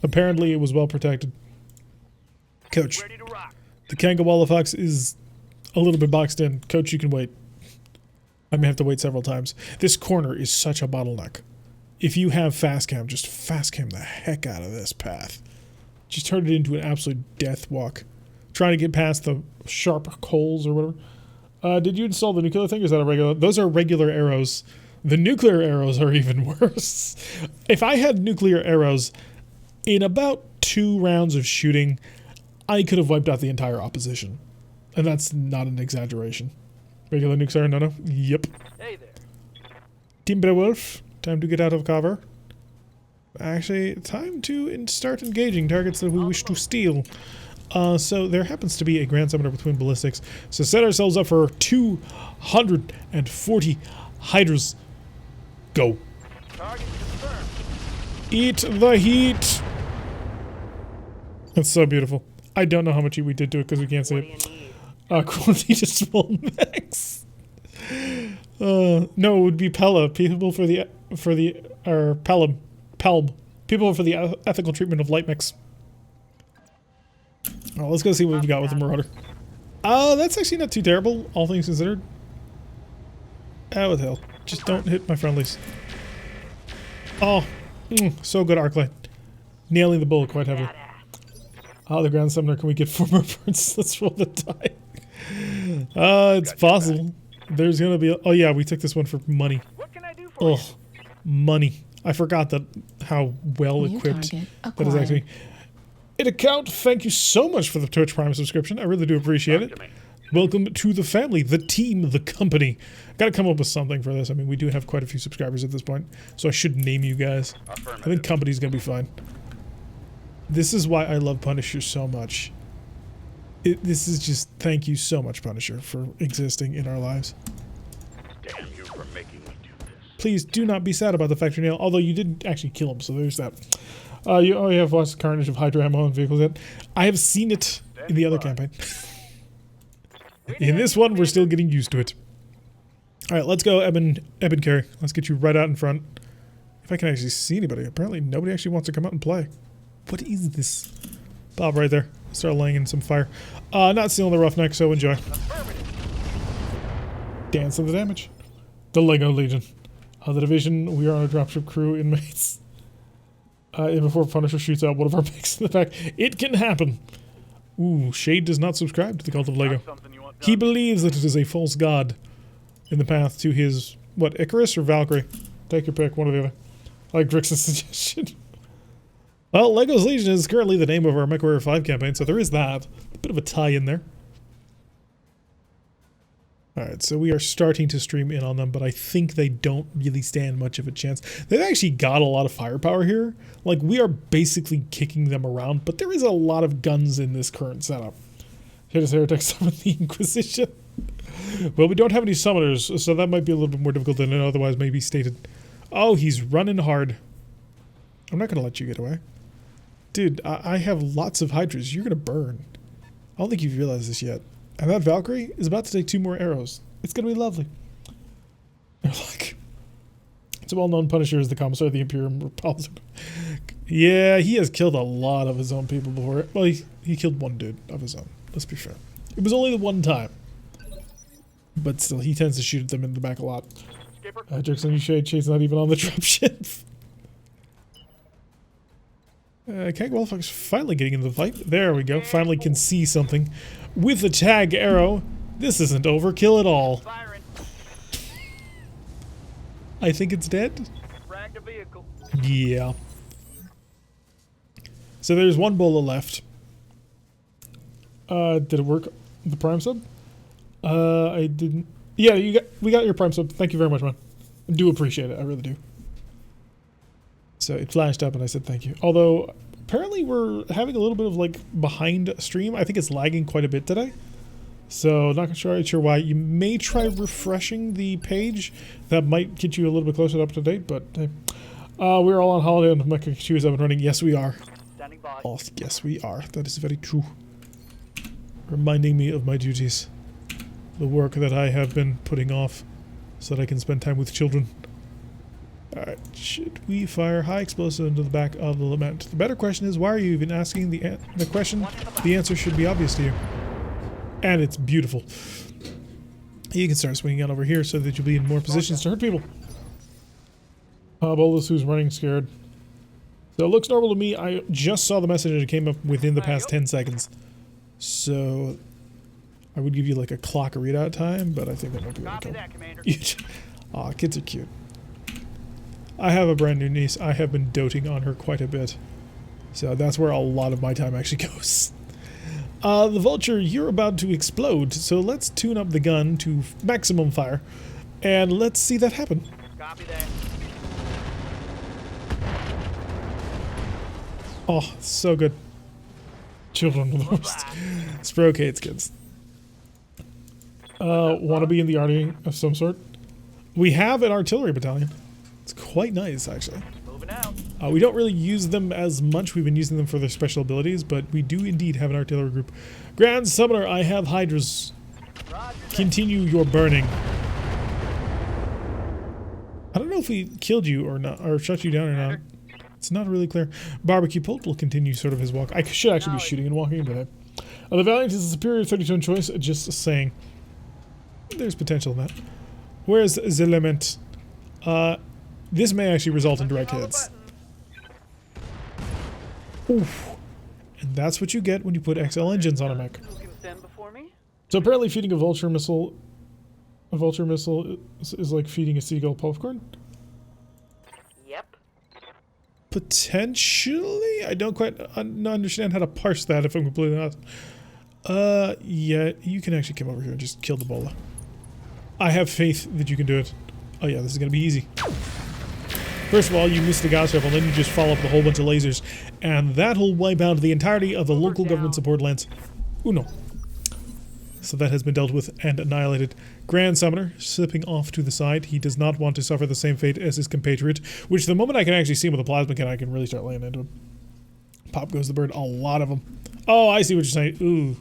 Apparently, it was well protected. Coach, the Kangawalla Fox is a little bit boxed in. Coach, you can wait. I may have to wait several times. This corner is such a bottleneck. If you have fast cam, just fast cam the heck out of this path. Just turn it into an absolute death walk. Trying to get past the sharp coals or whatever. Did you install the nuclear thing? Or is that a regular? Those are regular arrows. The nuclear arrows are even worse. If I had nuclear arrows, in about 2 rounds of shooting, I could have wiped out the entire opposition. And that's not an exaggeration. Regular nukes are no. Yep. Hey there. Timberwolf, time to get out of cover. Actually, time to start engaging targets that we wish to steal. So there happens to be a Grand Summoner between ballistics. So set ourselves up for 240 Hydras. Go. Target confirmed. Eat the heat. That's so beautiful. I don't know how much we did to it because we can't see it. Quality to small mechs. No, it would be Pella. People for the Pelb. People for the ethical treatment of light mechs. Oh, let's go see what we've got with the Marauder. That's actually not too terrible, all things considered. What the hell? Just don't hit my friendlies. Oh, so good arc light. Nailing the bullet quite heavily. The Grand Summoner, can we get 4 more birds? Let's roll the die. It's possible. There's gonna be oh yeah, we took this one for money. What can I do for you? Money. I forgot that how well equipped that is actually. It account, thank you so much for the Twitch Prime subscription. I really do appreciate it. Welcome to the family, the team, the company. Gotta come up with something for this. I mean, we do have quite a few subscribers at this point, so I should name you guys. I think company's gonna be fine. This is why I love Punisher so much. This is just, thank you so much, Punisher, for existing in our lives. Damn you for making me do this. Please do not be sad about the factory nail, although you didn't actually kill him, so there's that. You have watched the carnage of Hydra ammo and vehicles yet? I have seen it in the other campaign. In this one, we're still getting used to it. Alright, let's go, Eben Carey. Let's get you right out in front. If I can actually see anybody. Apparently, nobody actually wants to come out and play. What is this? Bob right there. Start laying in some fire. Not stealing the roughneck, so enjoy. Dance of the damage. The Lego Legion. The division, we are on a dropship crew inmates. Before Punisher shoots out one of our mechs in the back. It can happen. Ooh, Shade does not subscribe to the cult of Lego. He believes that it is a false god in the path to his, what, Icarus or Valkyrie? Take your pick, one or the other. I like Drix's suggestion. Well, Lego's Legion is currently the name of our MechWarrior 5 campaign, so there is that. A bit of a tie in there. Alright, so we are starting to stream in on them, but I think they don't really stand much of a chance. They've actually got a lot of firepower here. Like, we are basically kicking them around, but there is a lot of guns in this current setup. Here's Heretic summon the Inquisition. Well, we don't have any summoners, so that might be a little bit more difficult than it otherwise may be stated. Oh, he's running hard. I'm not going to let you get away. Dude, I have lots of Hydras. You're going to burn. I don't think you've realized this yet. And that Valkyrie is about to take 2 more arrows. It's going to be lovely. Like, it's a well-known Punisher as the Commissar of the Imperial Republic. Yeah, he has killed a lot of his own people before. Well, he killed one dude of his own. Let's be fair. It was only the one time. But still, he tends to shoot them in the back a lot. Jackson, you shade Chase not even on the dropship. Keg Wallfuck's finally getting into the fight. There we go. Finally can see something. With the tag arrow. This isn't overkill at all. Firing. I think it's dead. Fragged a vehicle. Yeah. So there's one bola left. Did it work? The prime sub? I didn't. Yeah, we got your prime sub. Thank you very much, man. I do appreciate it. I really do. So it flashed up and I said thank you. Although apparently we're having a little bit of like behind stream. I think it's lagging quite a bit today. So not sure why. You may try refreshing the page. That might get you a little bit closer up to date. But hey, we're all on holiday and my computer is up and running. Yes, we are. Standing by. Oh, yes, we are. That is very true. Reminding me of my duties. The work that I have been putting off so that I can spend time with children. Alright, should we fire high explosive into the back of the lament? The better question is, why are you even asking the question? The answer should be obvious to you. And it's beautiful. You can start swinging out over here so that you'll be in more positions to hurt people. Bolus, who's running scared. So it looks normal to me. I just saw the message and it came up within the past 10 seconds. So I would give you like a clock readout time, but I think that might be Copy overkill. that, Commander. Aw, kids are cute. I have a brand new niece. I have been doting on her quite a bit. So that's where a lot of my time actually goes. The Vulture, you're about to explode, so let's tune up the gun to maximum fire, and let's see that happen. Copy that. Oh, so good. Children are the worst. Sprocades, kids. Want to be in the army of some sort? We have an artillery battalion. It's quite nice, actually. Moving out. We don't really use them as much. We've been using them for their special abilities, but we do indeed have an artillery group. Grand Summoner, I have Hydras. Roger that. Continue your burning. I don't know if we killed you or not, or shut you down or not. It's not really clear. Barbecue Pult will continue sort of his walk. I should actually be shooting and walking, but the Valiant is a superior 32 choice. Just saying. There's potential in that. Where's the Lament? This may actually result in direct hits. Oof. And that's what you get when you put XL engines on a mech. Who can send before me? So apparently feeding a vulture missile is like feeding a seagull popcorn. Yep. Potentially? I don't quite understand how to parse that, if I'm completely honest. Yeah, you can actually come over here and just kill the bola. I have faith that you can do it. Oh yeah, this is gonna be easy. First of all, you miss the gas rifle, then you just follow up with a whole bunch of lasers, and that'll wipe out the entirety of the local government support lands. Uno. So that has been dealt with and annihilated. Grand Summoner, slipping off to the side. He does not want to suffer the same fate as his compatriot, which the moment I can actually see him with a plasma cannon, I can really start laying into him. Pop goes the bird. A lot of them. Oh, I see what you're saying. Ooh.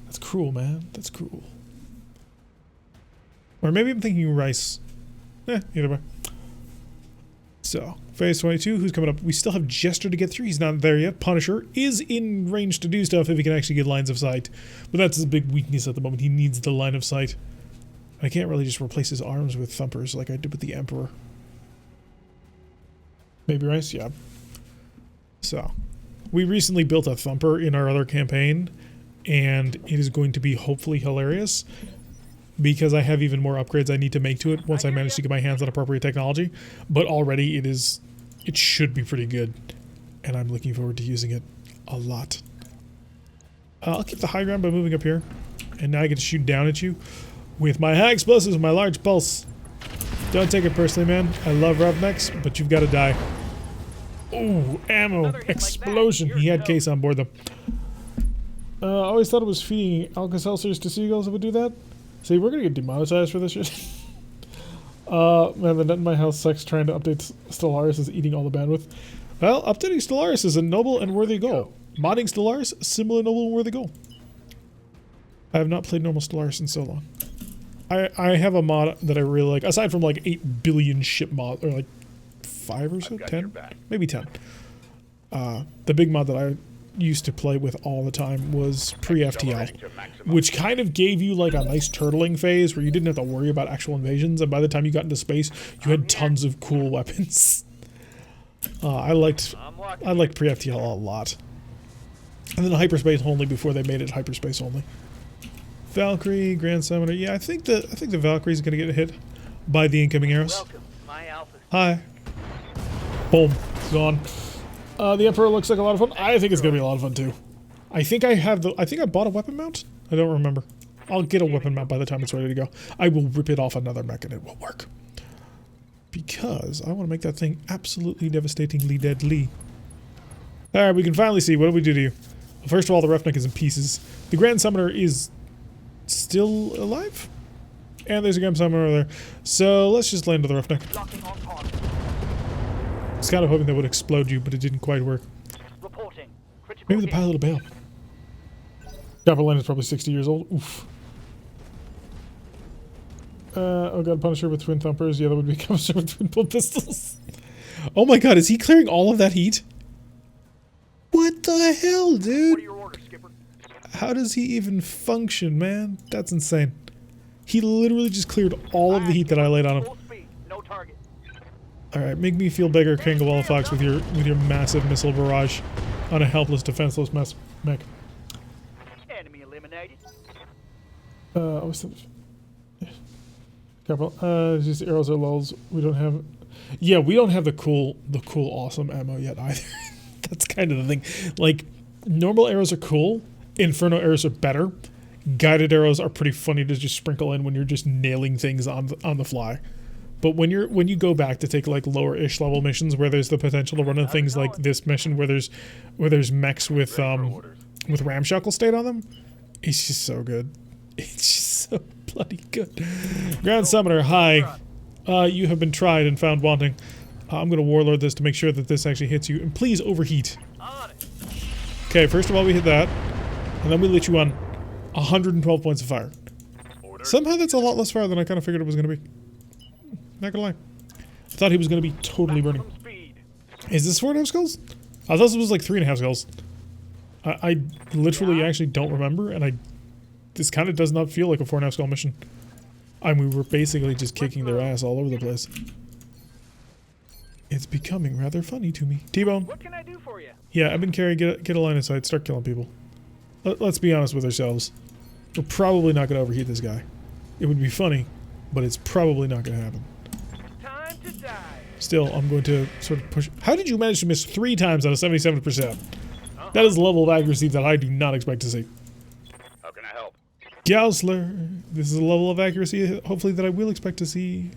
That's cruel, man. That's cruel. Or maybe I'm thinking Rice. Either way. So, phase 22, who's coming up? We still have Jester to get through. He's not there yet. Punisher is in range to do stuff if he can actually get lines of sight. But that's his big weakness at the moment. He needs the line of sight. I can't really just replace his arms with thumpers like I did with the Emperor. Maybe Rice? Yeah. So, we recently built a thumper in our other campaign, and it is going to be hopefully hilarious. Because I have even more upgrades I need to make to it once I manage to get my hands on appropriate technology. But already it should be pretty good. And I'm looking forward to using it a lot. I'll keep the high ground by moving up here. And now I get to shoot down at you with my high explosives and my large pulse. Don't take it personally, man. I love roughnecks, but you've got to die. Ooh, ammo. Explosion. He had case on board, though. I always thought it was feeding Alka-Seltzers to seagulls that would do that. See, we're gonna get demonetized for this shit. Man, the net in my house sucks. Trying to update Stellaris is eating all the bandwidth. Well, updating Stellaris is a noble and worthy goal. Modding Stellaris, similar noble and worthy goal. I have not played normal Stellaris in so long. I have a mod that I really like, aside from like 8 billion ship mod, or like 5 or so, 10? Maybe 10. The big mod that I used to play with all the time was pre-FTL, which kind of gave you like a nice turtling phase where you didn't have to worry about actual invasions, and by the time you got into space, you had tons of cool weapons. I liked pre-FTL a lot. And then hyperspace only before they made it hyperspace only. Valkyrie, Grand Summoner. Yeah, I think the Valkyrie's gonna get hit by the incoming arrows. Welcome, my alpha. Hi. Boom. Gone. The Emperor looks like a lot of fun. I think it's gonna be a lot of fun too. I think I bought a weapon mount. I don't remember. I'll get a weapon mount by the time it's ready to go. I will rip it off another mech and it will work. Because I want to make that thing absolutely devastatingly deadly. Alright, we can finally see. What do we do to you? Well, first of all, the Roughneck is in pieces. The Grand Summoner is still alive? And there's a Grand Summoner over there. So let's just land to the Roughneck. I was kind of hoping that would explode you, but it didn't quite work. Maybe the pilot will bail. Land is probably 60 years old. Oof. Oh god, Punisher with twin thumpers. Yeah, that would be Punisher with twin pull pistols. Oh my god, is he clearing all of that heat? What the hell, dude? What are your orders, Skipper? How does he even function, man? That's insane. He literally just cleared all of the heat that I laid on him. No target. Alright, make me feel bigger, Kangawalla Fox, with your massive missile barrage on a helpless, defenseless mech. Enemy eliminated. Careful. These arrows are lulls. We don't have... Yeah, we don't have the cool, awesome ammo yet either. That's kind of the thing. Like, normal arrows are cool. Inferno arrows are better. Guided arrows are pretty funny to just sprinkle in when you're just nailing things on the fly. But when you go back to take like lower-ish level missions where there's the potential to run into things like this mission where there's mechs with ramshackle state on them, it's just so good. It's just so bloody good. Grand Summoner, hi. You have been tried and found wanting. I'm gonna warlord this to make sure that this actually hits you, and please overheat. Okay, first of all we hit that, and then we let you on 112 points of fire. Somehow that's a lot less fire than I kind of figured it was gonna be. Not gonna lie. I thought he was gonna be totally burning. Is this 4.5 skulls? I thought this was like 3.5 skulls. I literally actually don't remember, and this kind of does not feel like a 4.5 skull mission. I mean, we were basically just kicking their ass all over the place. It's becoming rather funny to me. T-Bone. What can I do for you? Yeah, I've been carrying. Get a line of sight. Start killing people. Let's be honest with ourselves. We're probably not going to overheat this guy. It would be funny, but it's probably not going to happen. Time to die. Still, I'm going to sort of push. How did you manage to miss 3 times out of 77%? That is a level of accuracy that I do not expect to see. How can I help? Gaussler. This is a level of accuracy, hopefully, that I will expect to see.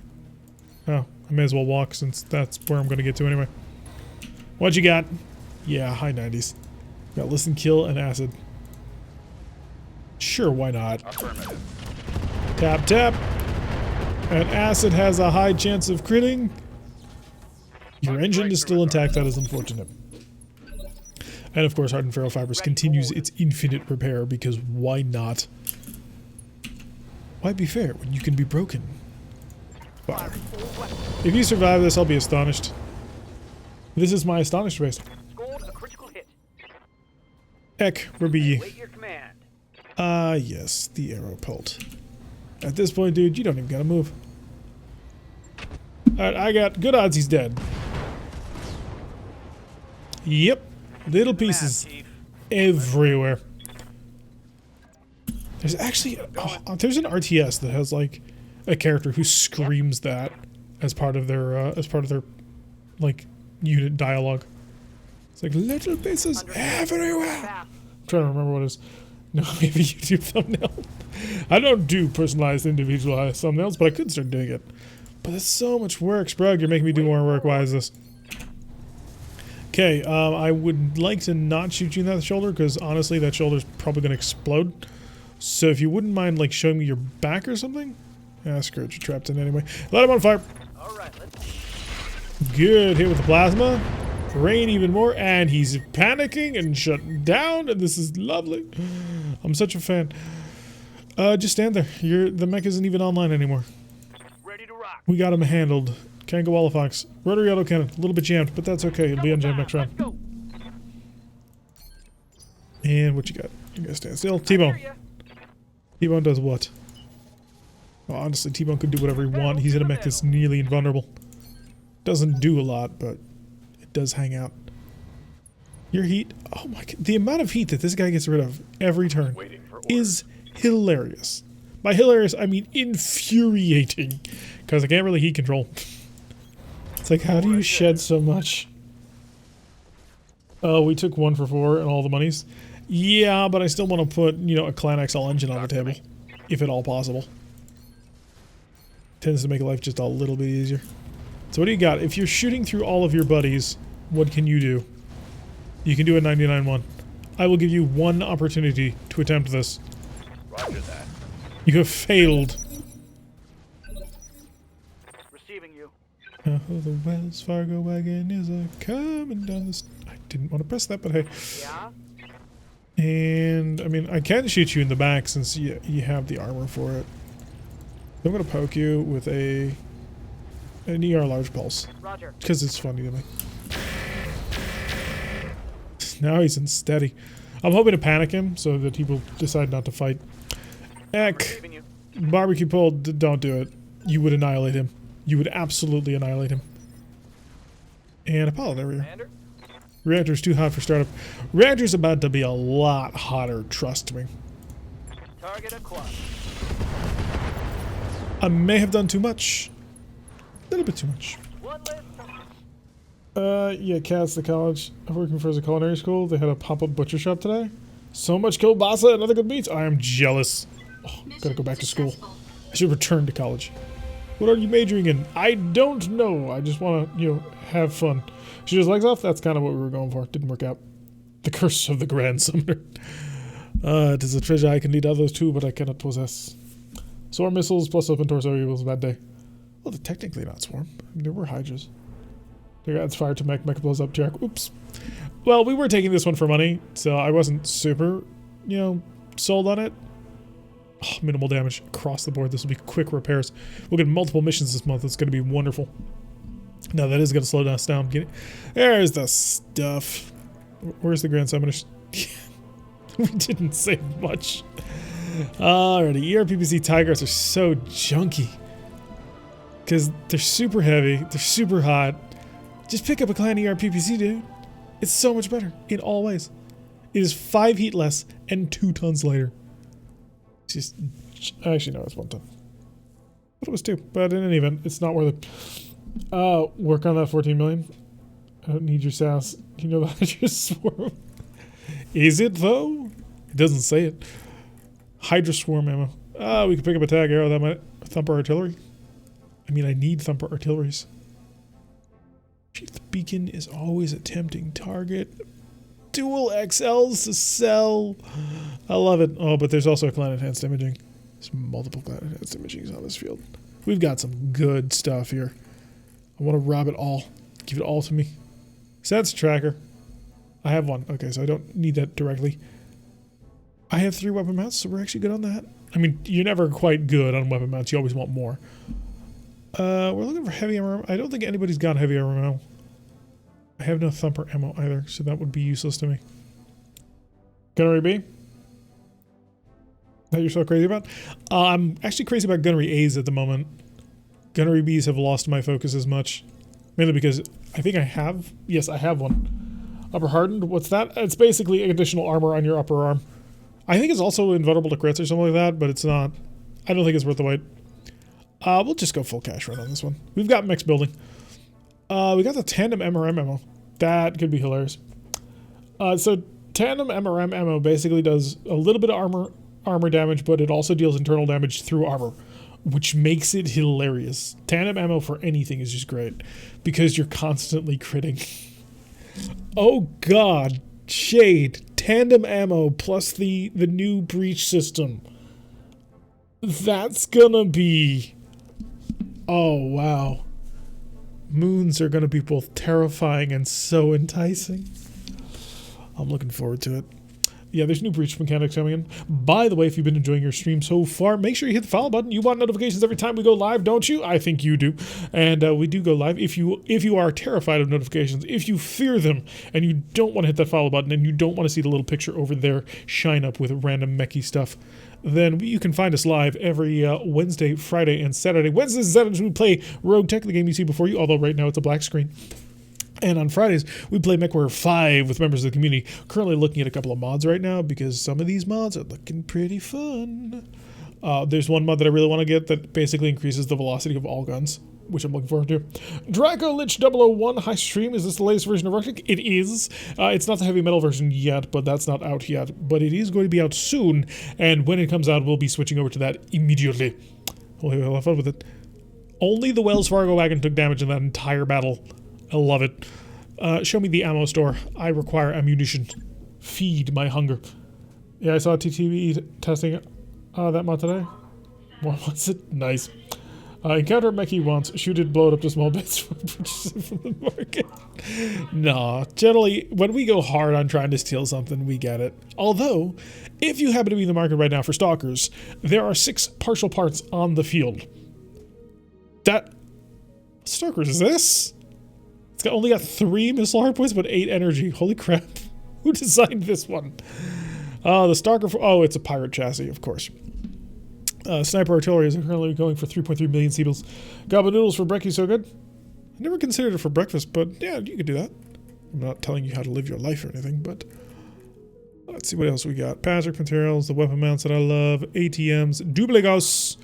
Oh, I may as well walk since that's where I'm going to get to anyway. What you got? Yeah, high 90s. Got listen, kill, and acid. Sure, why not? Tap, tap. And acid has a high chance of critting. Your engine is still intact. That is unfortunate. And of course, Hardened Ferrofibers continues its infinite repair because why not? Why be fair when you can be broken? Fire. If you survive this, I'll be astonished. This is my astonished race. Scored a critical hit. Heck, where be ye? Wait your command. Yes, the arrow pult. At this point, dude, you don't even gotta move. Alright, I got good odds he's dead. Yep. Little pieces everywhere. There's actually there's an RTS that has like a character who screams that as part of their like unit dialogue. It's like little pieces everywhere. I'm trying to remember what it is. No, maybe YouTube thumbnail. I don't do personalized individualized thumbnails, but I could start doing it. But it's so much work, Sprug. You're making me do more work. Why is this? Okay, I would like to not shoot you in that shoulder, because honestly, that shoulder's probably going to explode. So if you wouldn't mind, like, showing me your back or something? Ah, screw it, you're trapped in anyway. Let him on fire! Alright, let's... Good, hit with the plasma. Rain even more, and he's panicking and shut down, and this is lovely. I'm such a fan. Just stand there. The mech isn't even online anymore. Ready to rock. We got him handled. Can't go Fox. Rotary autocannon. A little bit jammed, but that's okay. It'll be unjammed next round. Let's go. And what you got? You gotta stand still. I hear T-Bone. ya. T-Bone does what? Well, honestly, T-Bone could do whatever he wants. He's in a mech that's nearly invulnerable. Doesn't do a lot, but it does hang out. Your heat. Oh my god. The amount of heat that this guy gets rid of every turn is hilarious. By hilarious, I mean infuriating. Because I can't really heat control. It's like, how do you shed so much? Oh, we took 1 for 4 and all the monies. Yeah, but I still want to put, you know, a Clan XL engine on the table. If at all possible. Tends to make life just a little bit easier. So what do you got? If you're shooting through all of your buddies, what can you do? You can do a 99-1. I will give you 1 opportunity to attempt this. Roger that. You have failed. Receiving you. Oh, the Wells Fargo wagon is coming down this. I didn't want to press that, but hey. Yeah? And, I mean, I can shoot you in the back since you have the armor for it. I'm going to poke you with an ER large pulse. Roger. Because it's funny to me. Now he's unsteady. I'm hoping to panic him so that he will decide not to fight. Eck. Receiving you. Barbecue pole, don't do it. You would annihilate him. You would absolutely annihilate him. And Apollo, there we are. Commander? Reactor's too hot for startup. Reactor's about to be a lot hotter, trust me. Target acquired. I may have done too much. A little bit too much. One less. Yeah, Cats, the college. I'm working for as a culinary school. They had a pop-up butcher shop today. So much kielbasa and other good meats. I am jealous. Oh, gotta go back to school. I should return to college. What are you majoring in? I don't know. I just want to, you know, have fun. She just legs off? That's kind of what we were going for. Didn't work out. The curse of the Grand Summoner. It is a treasure I can lead others to, but I cannot possess. Swarm missiles plus open torso equals a bad day. Well, they're technically not swarm. I mean, there were hydras. There adds fire to mech blows up Jack. Oops. Well, we were taking this one for money, so I wasn't super, you know, sold on it. Oh, minimal damage across the board. This will be quick repairs. We'll get multiple missions this month. It's going to be wonderful. Now that is going to slow us down. Get it. There's the stuff. Where's the Grand Summoners? We didn't save much. Alrighty, ERPPC Tigers are so junky. Because they're super heavy, they're super hot. Just pick up a Clan ERPPC, dude. It's so much better in all ways. It is 5 heat less and 2 tons lighter. Just, actually no, it's 1 ton. But it was 2. But in any event, it's not worth it. Work on that 14 million. I don't need your sass. You know that your swarm. Is it though? It doesn't say it. Hydra swarm ammo. We can pick up a tag arrow. That might thumper artillery. I mean, I need thumper artilleries. Sheath beacon is always a tempting target. Dual XLs to sell. I love it. Oh, but there's also a clan enhanced imaging. There's multiple clan enhanced imagings on this field. We've got some good stuff here. I want to rob it all. Give it all to me. Stats tracker. I have 1. Okay, so I don't need that directly. I have 3 weapon mounts, so we're actually good on that. I mean, you're never quite good on weapon mounts. You always want more. We're looking for heavy ammo. I don't think anybody's got heavy ammo. I have no thumper ammo either, so that would be useless to me. Gunnery B? That you're so crazy about? I'm actually crazy about gunnery A's at the moment. Gunnery B's have lost my focus as much. Mainly because I think I have... Yes, I have one. Upper hardened? What's that? It's basically additional armor on your upper arm. I think it's also invulnerable to crits or something like that, but it's not. I don't think it's worth the wait. We'll just go full cash run on this one. We've got mix building. We got the tandem MRM ammo. That could be hilarious. So tandem MRM ammo basically does a little bit of armor damage, but it also deals internal damage through armor, which makes it hilarious. Tandem ammo for anything is just great because you're constantly critting. Oh god, Shade. Tandem ammo plus the new breach system. That's gonna be... Oh, wow. Moons are gonna be both terrifying and so enticing. I'm looking forward to it. Yeah, there's new breach mechanics coming in. By the way, if you've been enjoying your stream so far, make sure you hit the follow button. You want notifications every time we go live, don't you? I think you do. And we do go live. If you are terrified of notifications, if you fear them, and you don't want to hit that follow button, and you don't want to see the little picture over there shine up with random mechy stuff, then you can find us live every Wednesday, Friday, and Saturday. Wednesdays and Saturdays we play RogueTech, the game you see before you, although right now it's a black screen. And on Fridays, we play MechWarrior 5 with members of the community. Currently looking at a couple of mods right now because some of these mods are looking pretty fun. There's one mod that I really want to get that basically increases the velocity of all guns, which I'm looking forward to. Draco Lich 001 High Stream. Is this the latest version of RogueTech? It is. It's not the heavy metal version yet, but that's not out yet. But it is going to be out soon, and when it comes out, we'll be switching over to that immediately. We'll have fun with it. Only the Wells Fargo wagon took damage in that entire battle. I love it. Show me the ammo store. I require ammunition. Feed my hunger. Yeah, I saw TTV testing that mod today. What was it? Nice. Encounter mechy once. Shoot it, blow it up to small bits for purchasing from the market. Nah, generally, when we go hard on trying to steal something, we get it. Although, if you happen to be in the market right now for stalkers, there are 6 partial parts on the field. What stalkers is this? It's only got 3 missile hard points, but 8 energy. Holy crap. Who designed this one? The Stalker... it's a pirate chassis, of course. Sniper artillery is currently going for 3.3 million seables. Goblin noodles for breakfast, so good. I never considered it for breakfast, but yeah, you could do that. I'm not telling you how to live your life or anything, but... Let's see what else we got. Patrick materials, the weapon mounts that I love, ATMs, double gauss.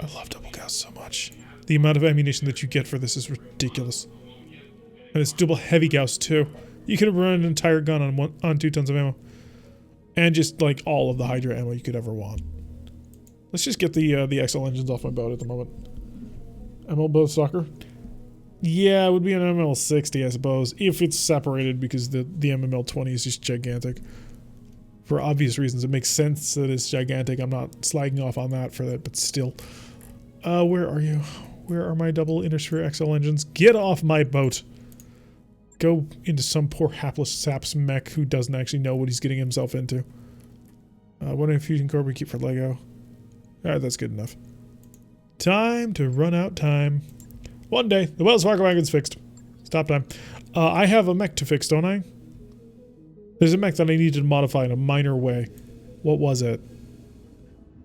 I love double gauss so much. The amount of ammunition that you get for this is ridiculous. And it's double heavy gauss too. You could have run an entire gun on 2 tons of ammo. And just like all of the Hydra ammo you could ever want. Let's just get the XL engines off my boat at the moment. ML boat soccer? Yeah, it would be an ML 60, I suppose, if it's separated, because the MML 20 is just gigantic. For obvious reasons, it makes sense that it's gigantic. I'm not slagging off on that for that, but still. Where are you? Where are my double Intersphere XL engines? Get off my boat! Go into some poor hapless sap's mech who doesn't actually know what he's getting himself into. One infusion core we keep for Lego. Alright, that's good enough. Time to run out time. One day, the Wells Fargo wagon's fixed. Stop time. I have a mech to fix, don't I? There's a mech that I needed to modify in a minor way. What was it?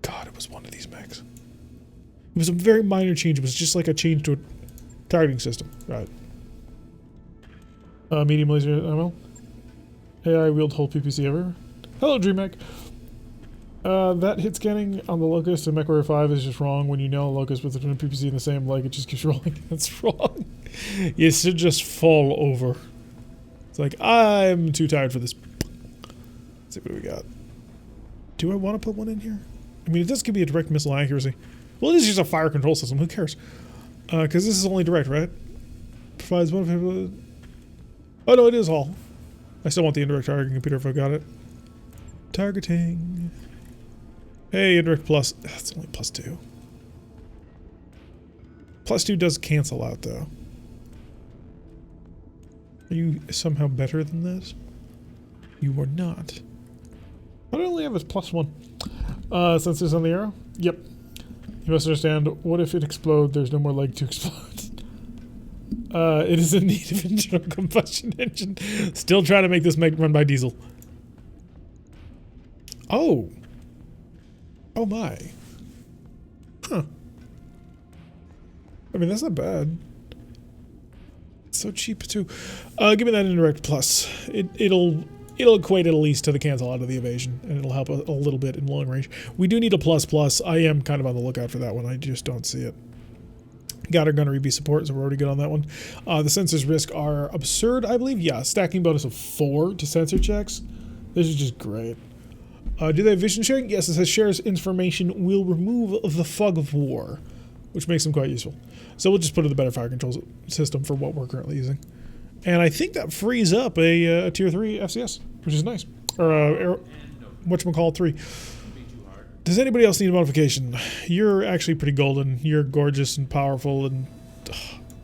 God, it was one of these mechs. It was a very minor change. It was just like a change to a targeting system. Right. Medium laser ammo. AI wield whole PPC ever. Hello, DreamHack. That hit scanning on the Locust and MechWarrior 5 is just wrong. When you nail a Locust with a PPC in the same leg, it just keeps rolling. That's wrong. You should just fall over. It's like, I'm too tired for this. Let's see what we got. Do I want to put one in here? I mean, it does give me a direct missile accuracy. Well, it is just a fire control system. Who cares? Because this is only direct, right? Provides one. Oh no, it is all. I still want the indirect targeting computer if I got it. Targeting. Hey, indirect plus. That's only +2. +2 does cancel out though. Are you somehow better than this? You are not. I only have a +1. Sensors on the arrow? Yep. You must understand, what if it explodes? There's no more leg to explode. It is in need of internal combustion engine. Still trying to make this run by diesel. Oh. Oh my. Huh. I mean, that's not bad. It's so cheap too. Give me that indirect plus. It'll equate at least to the cancel out of the evasion, and it'll help a little bit in long range. We do need a plus. I am kind of on the lookout for that one. I just don't see it. Got our gunnery B support, so we're already good on that one. The sensors risk are absurd, I believe. Yeah, stacking bonus of 4 to sensor checks. This is just great. Do they have vision sharing? Yes, it says shares information will remove the fog of war, which makes them quite useful. So we'll just put in the better fire control system for what we're currently using. And I think that frees up a tier 3 FCS, which is nice. Or whatchamacallit 3. Does anybody else need a modification? You're actually pretty golden. You're gorgeous and powerful, and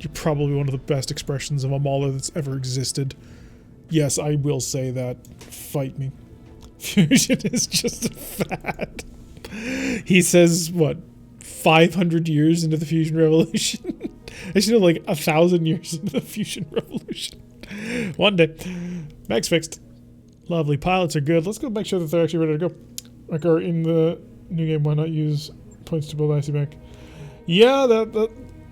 you're probably one of the best expressions of a mauler that's ever existed. Yes, I will say that. Fight me. Fusion is just a fad. He says, what, 500 years into the Fusion Revolution? Actually, no, like 1,000 years into the Fusion Revolution. One day. Mech's fixed. Lovely. Pilots are good. Let's go make sure that they're actually ready to go. Like, or in the new game, why not use points to build IC mech? Yeah,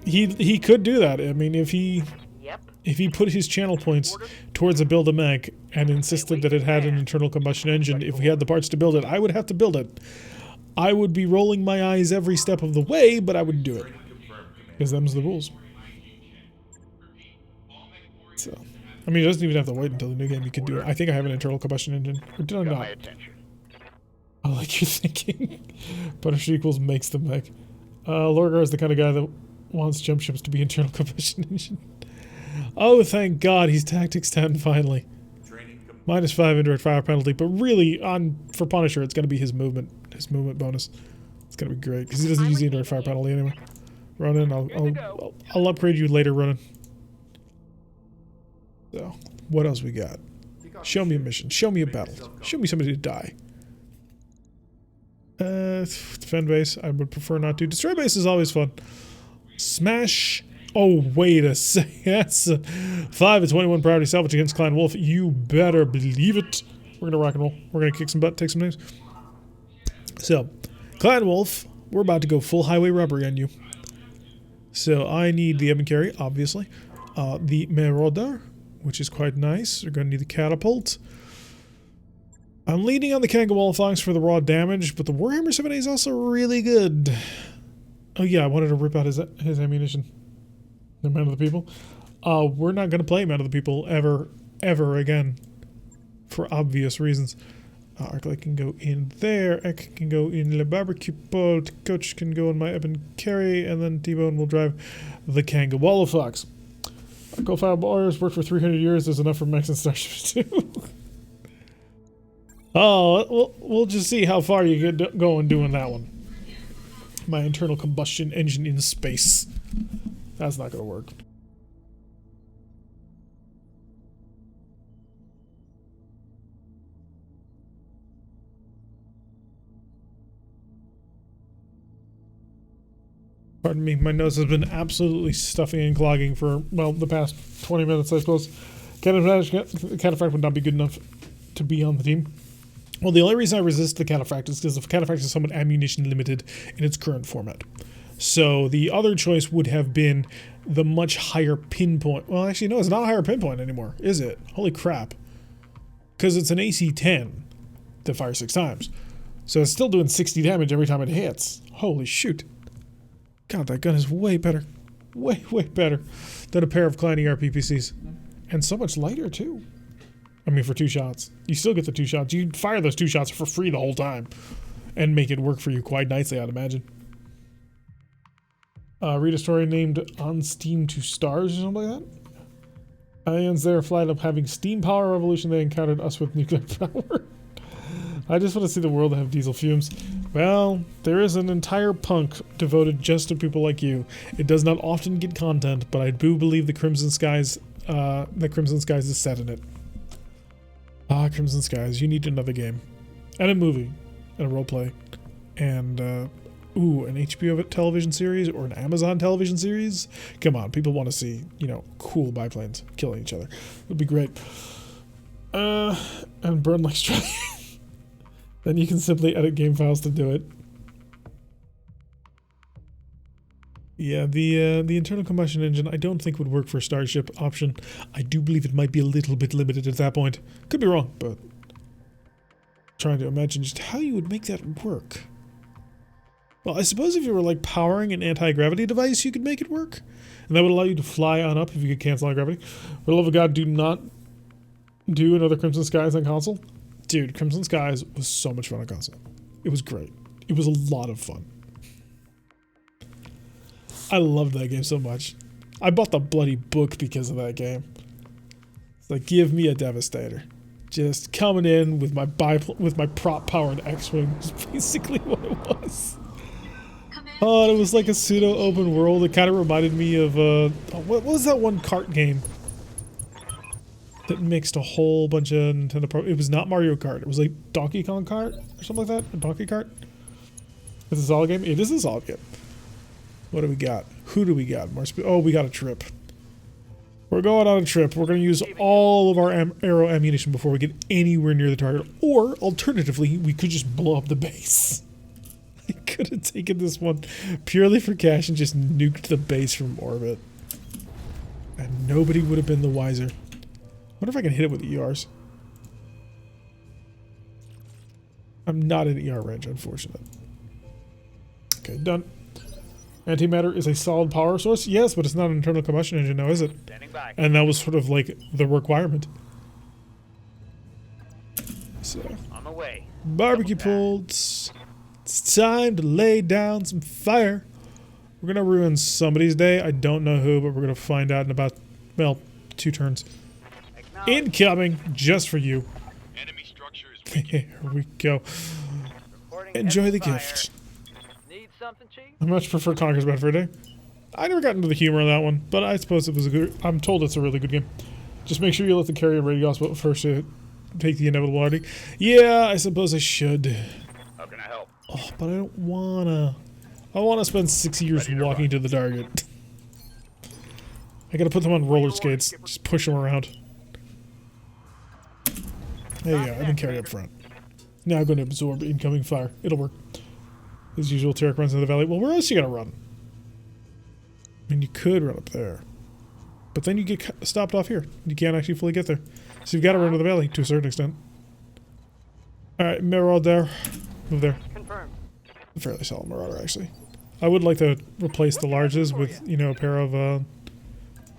he could do that. I mean, if he put his channel points towards a build a mech and insisted that it had an internal combustion engine, if we had the parts to build it, I would have to build it. I would be rolling my eyes every step of the way, but I would do it. Because them's the rules. So, I mean, it doesn't even have to wait until the new game. You can do it. I think I have an internal combustion engine. Or did I not? I like your thinking. Punisher equals makes the mech. Lorgar is the kind of guy that wants jump ships to be internal combustion engine. Oh, thank God, he's Tactics 10 finally. -5 indirect fire penalty, but really, for Punisher, it's going to be his movement bonus. It's going to be great, because he doesn't use the indirect fire penalty anyway. Ronan, I'll upgrade you later, Ronan. So, what else we got? Show me a mission. Show me a battle. Show me somebody to die. Defend base, I would prefer not to. Destroy base is always fun. Smash. Oh, wait a second. That's 5 of 21 priority salvage against Clan Wolf. You better believe it. We're going to rock and roll. We're going to kick some butt, take some names. So, Clan Wolf, we're about to go full highway robbery on you. So, I need the Ebon Carry, obviously. The Marauder, which is quite nice. We're going to need the Catapult. I'm leaning on the Kanga Wall flanks for the raw damage, but the Warhammer 7A is also really good. Oh yeah, I wanted to rip out his ammunition. The Man of the People. We're not going to play Man of the People ever again. For obvious reasons. Arclight can go in there. Ek can go in Le Barbecue Boat. Coach can go in my Ebon Carry. And then T-Bone will drive the Kanga Wall of Fox. Coal-fired boilers worked for 300 years. There's enough for mechs and starships too. Oh, we'll just see how far you get going doing that one. My internal combustion engine in space. That's not going to work. Pardon me, my nose has been absolutely stuffing and clogging for, well, the past 20 minutes, I suppose. Cataphract would not be good enough to be on the team. Well, the only reason I resist the Cataphract is because the Cataphract is somewhat ammunition limited in its current format. So the other choice would have been the much higher pinpoint. Well, actually, no, it's not a higher pinpoint anymore, is it? Holy crap. Because it's an AC-10 to fire 6 times. So it's still doing 60 damage every time it hits. Holy shoot. God, that gun is way better. Way, way better than a pair of Klein ER PPCs. And so much lighter, too. I mean, for 2 shots. You still get the 2 shots. You fire those 2 shots for free the whole time. And make it work for you quite nicely, I'd imagine. Read a story named On Steam to Stars or something like that. Aliens there flight up having steam power revolution. They encountered us with nuclear power. I just want to see the world have diesel fumes. Well, there is an entire punk devoted just to people like you. It does not often get content, but I do believe the Crimson Skies is set in it. Ah, Crimson Skies, you need another game. And a movie. And a roleplay. And, an HBO television series or an Amazon television series. Come on, people want to see, cool biplanes killing each other. It would be great. And burn like Australia. Then you can simply edit game files to do it. Yeah, the internal combustion engine I don't think would work for a Starship option. I do believe it might be a little bit limited at that point. Could be wrong, but trying to imagine just how you would make that work. Well, I suppose if you were like powering an anti-gravity device, you could make it work. And that would allow you to fly on up if you could cancel on gravity. For the love of God, do not do another Crimson Skies on console. Dude, Crimson Skies was so much fun on console. It was great. It was a lot of fun. I loved that game so much. I bought the bloody book because of that game. It's like, give me a Devastator. Just coming in with my prop-powered X-Wing is basically what it was. Oh, it was like a pseudo-open world. It kind of reminded me of, what was that one kart game? That mixed a whole bunch of Nintendo Pro. It was not Mario Kart. It was like Donkey Kong Kart or something like that. A Donkey Kart. Is this a solid game? It is a solid game. What do we got? Who do we got? More oh, we got a trip. We're going on a trip. We're going to use all of our arrow ammunition before we get anywhere near the target. Or alternatively, we could just blow up the base. I could have taken this one purely for cash and just nuked the base from orbit. And nobody would have been the wiser. I wonder if I can hit it with ERs. I'm not in ER range, unfortunately. Okay, done. Antimatter is a solid power source? Yes, but it's not an internal combustion engine now, is it? And that was sort of like the requirement. So, On the way. barbecue pulled. It's time to lay down some fire. We're gonna ruin somebody's day. I don't know who, but we're gonna find out in about, well, 2 turns. Incoming, just for you. Enemy structures. Here we go. Enjoy the gift. Need something, Chief? I much prefer Conker's Bad Fur Day. I never got into the humor of that one, but I suppose it was a good. I'm told it's a really good game. Just make sure you let the carrier radio spot first to take the inevitable RD. Yeah, I suppose I should. How can I help? Oh, but I don't wanna. I wanna spend 6 years walking to the target. I gotta put them on roller skates. Just push them around. There you go. I've been carried up front. Now I'm going to absorb incoming fire. It'll work. As usual, Tarek runs into the valley. Well, where else are you going to run? I mean, you could run up there. But then you get stopped off here. You can't actually fully get there. So you've got to run to the valley to a certain extent. Alright, Marauder there. Move there. Confirmed. A fairly solid Marauder, actually. I would like to replace the larges with, you know, a pair of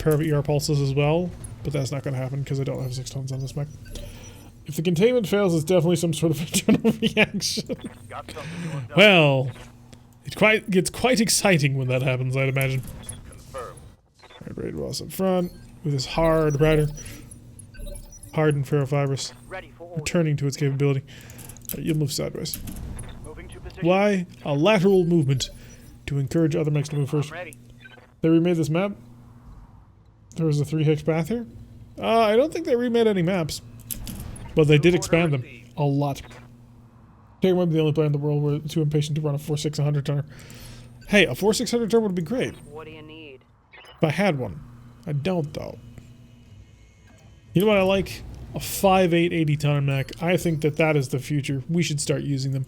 ER pulses as well. But that's not going to happen because I don't have 6 tons on this mech. If the containment fails, it's definitely some sort of internal reaction. Well, it gets quite exciting when that happens, I'd imagine. Confirmed. Alright, Raid Boss up front with his hard rider. Hardened ferrofibrous. Ready for order. Returning to its capability. Right, you'll move sideways. Moving to position. Why? A lateral movement to encourage other mechs to move first. Ready. They remade this map. There was a 3-hex path here. I don't think they remade any maps. But they did expand them a lot. They might be the only player in the world where too impatient to run a 4.600 tonner. Hey, a 4.600 tonner would be great. What do you need? If I had one. I don't, though. You know what I like? A 5.8 80 tonner mech. I think that that is the future. We should start using them.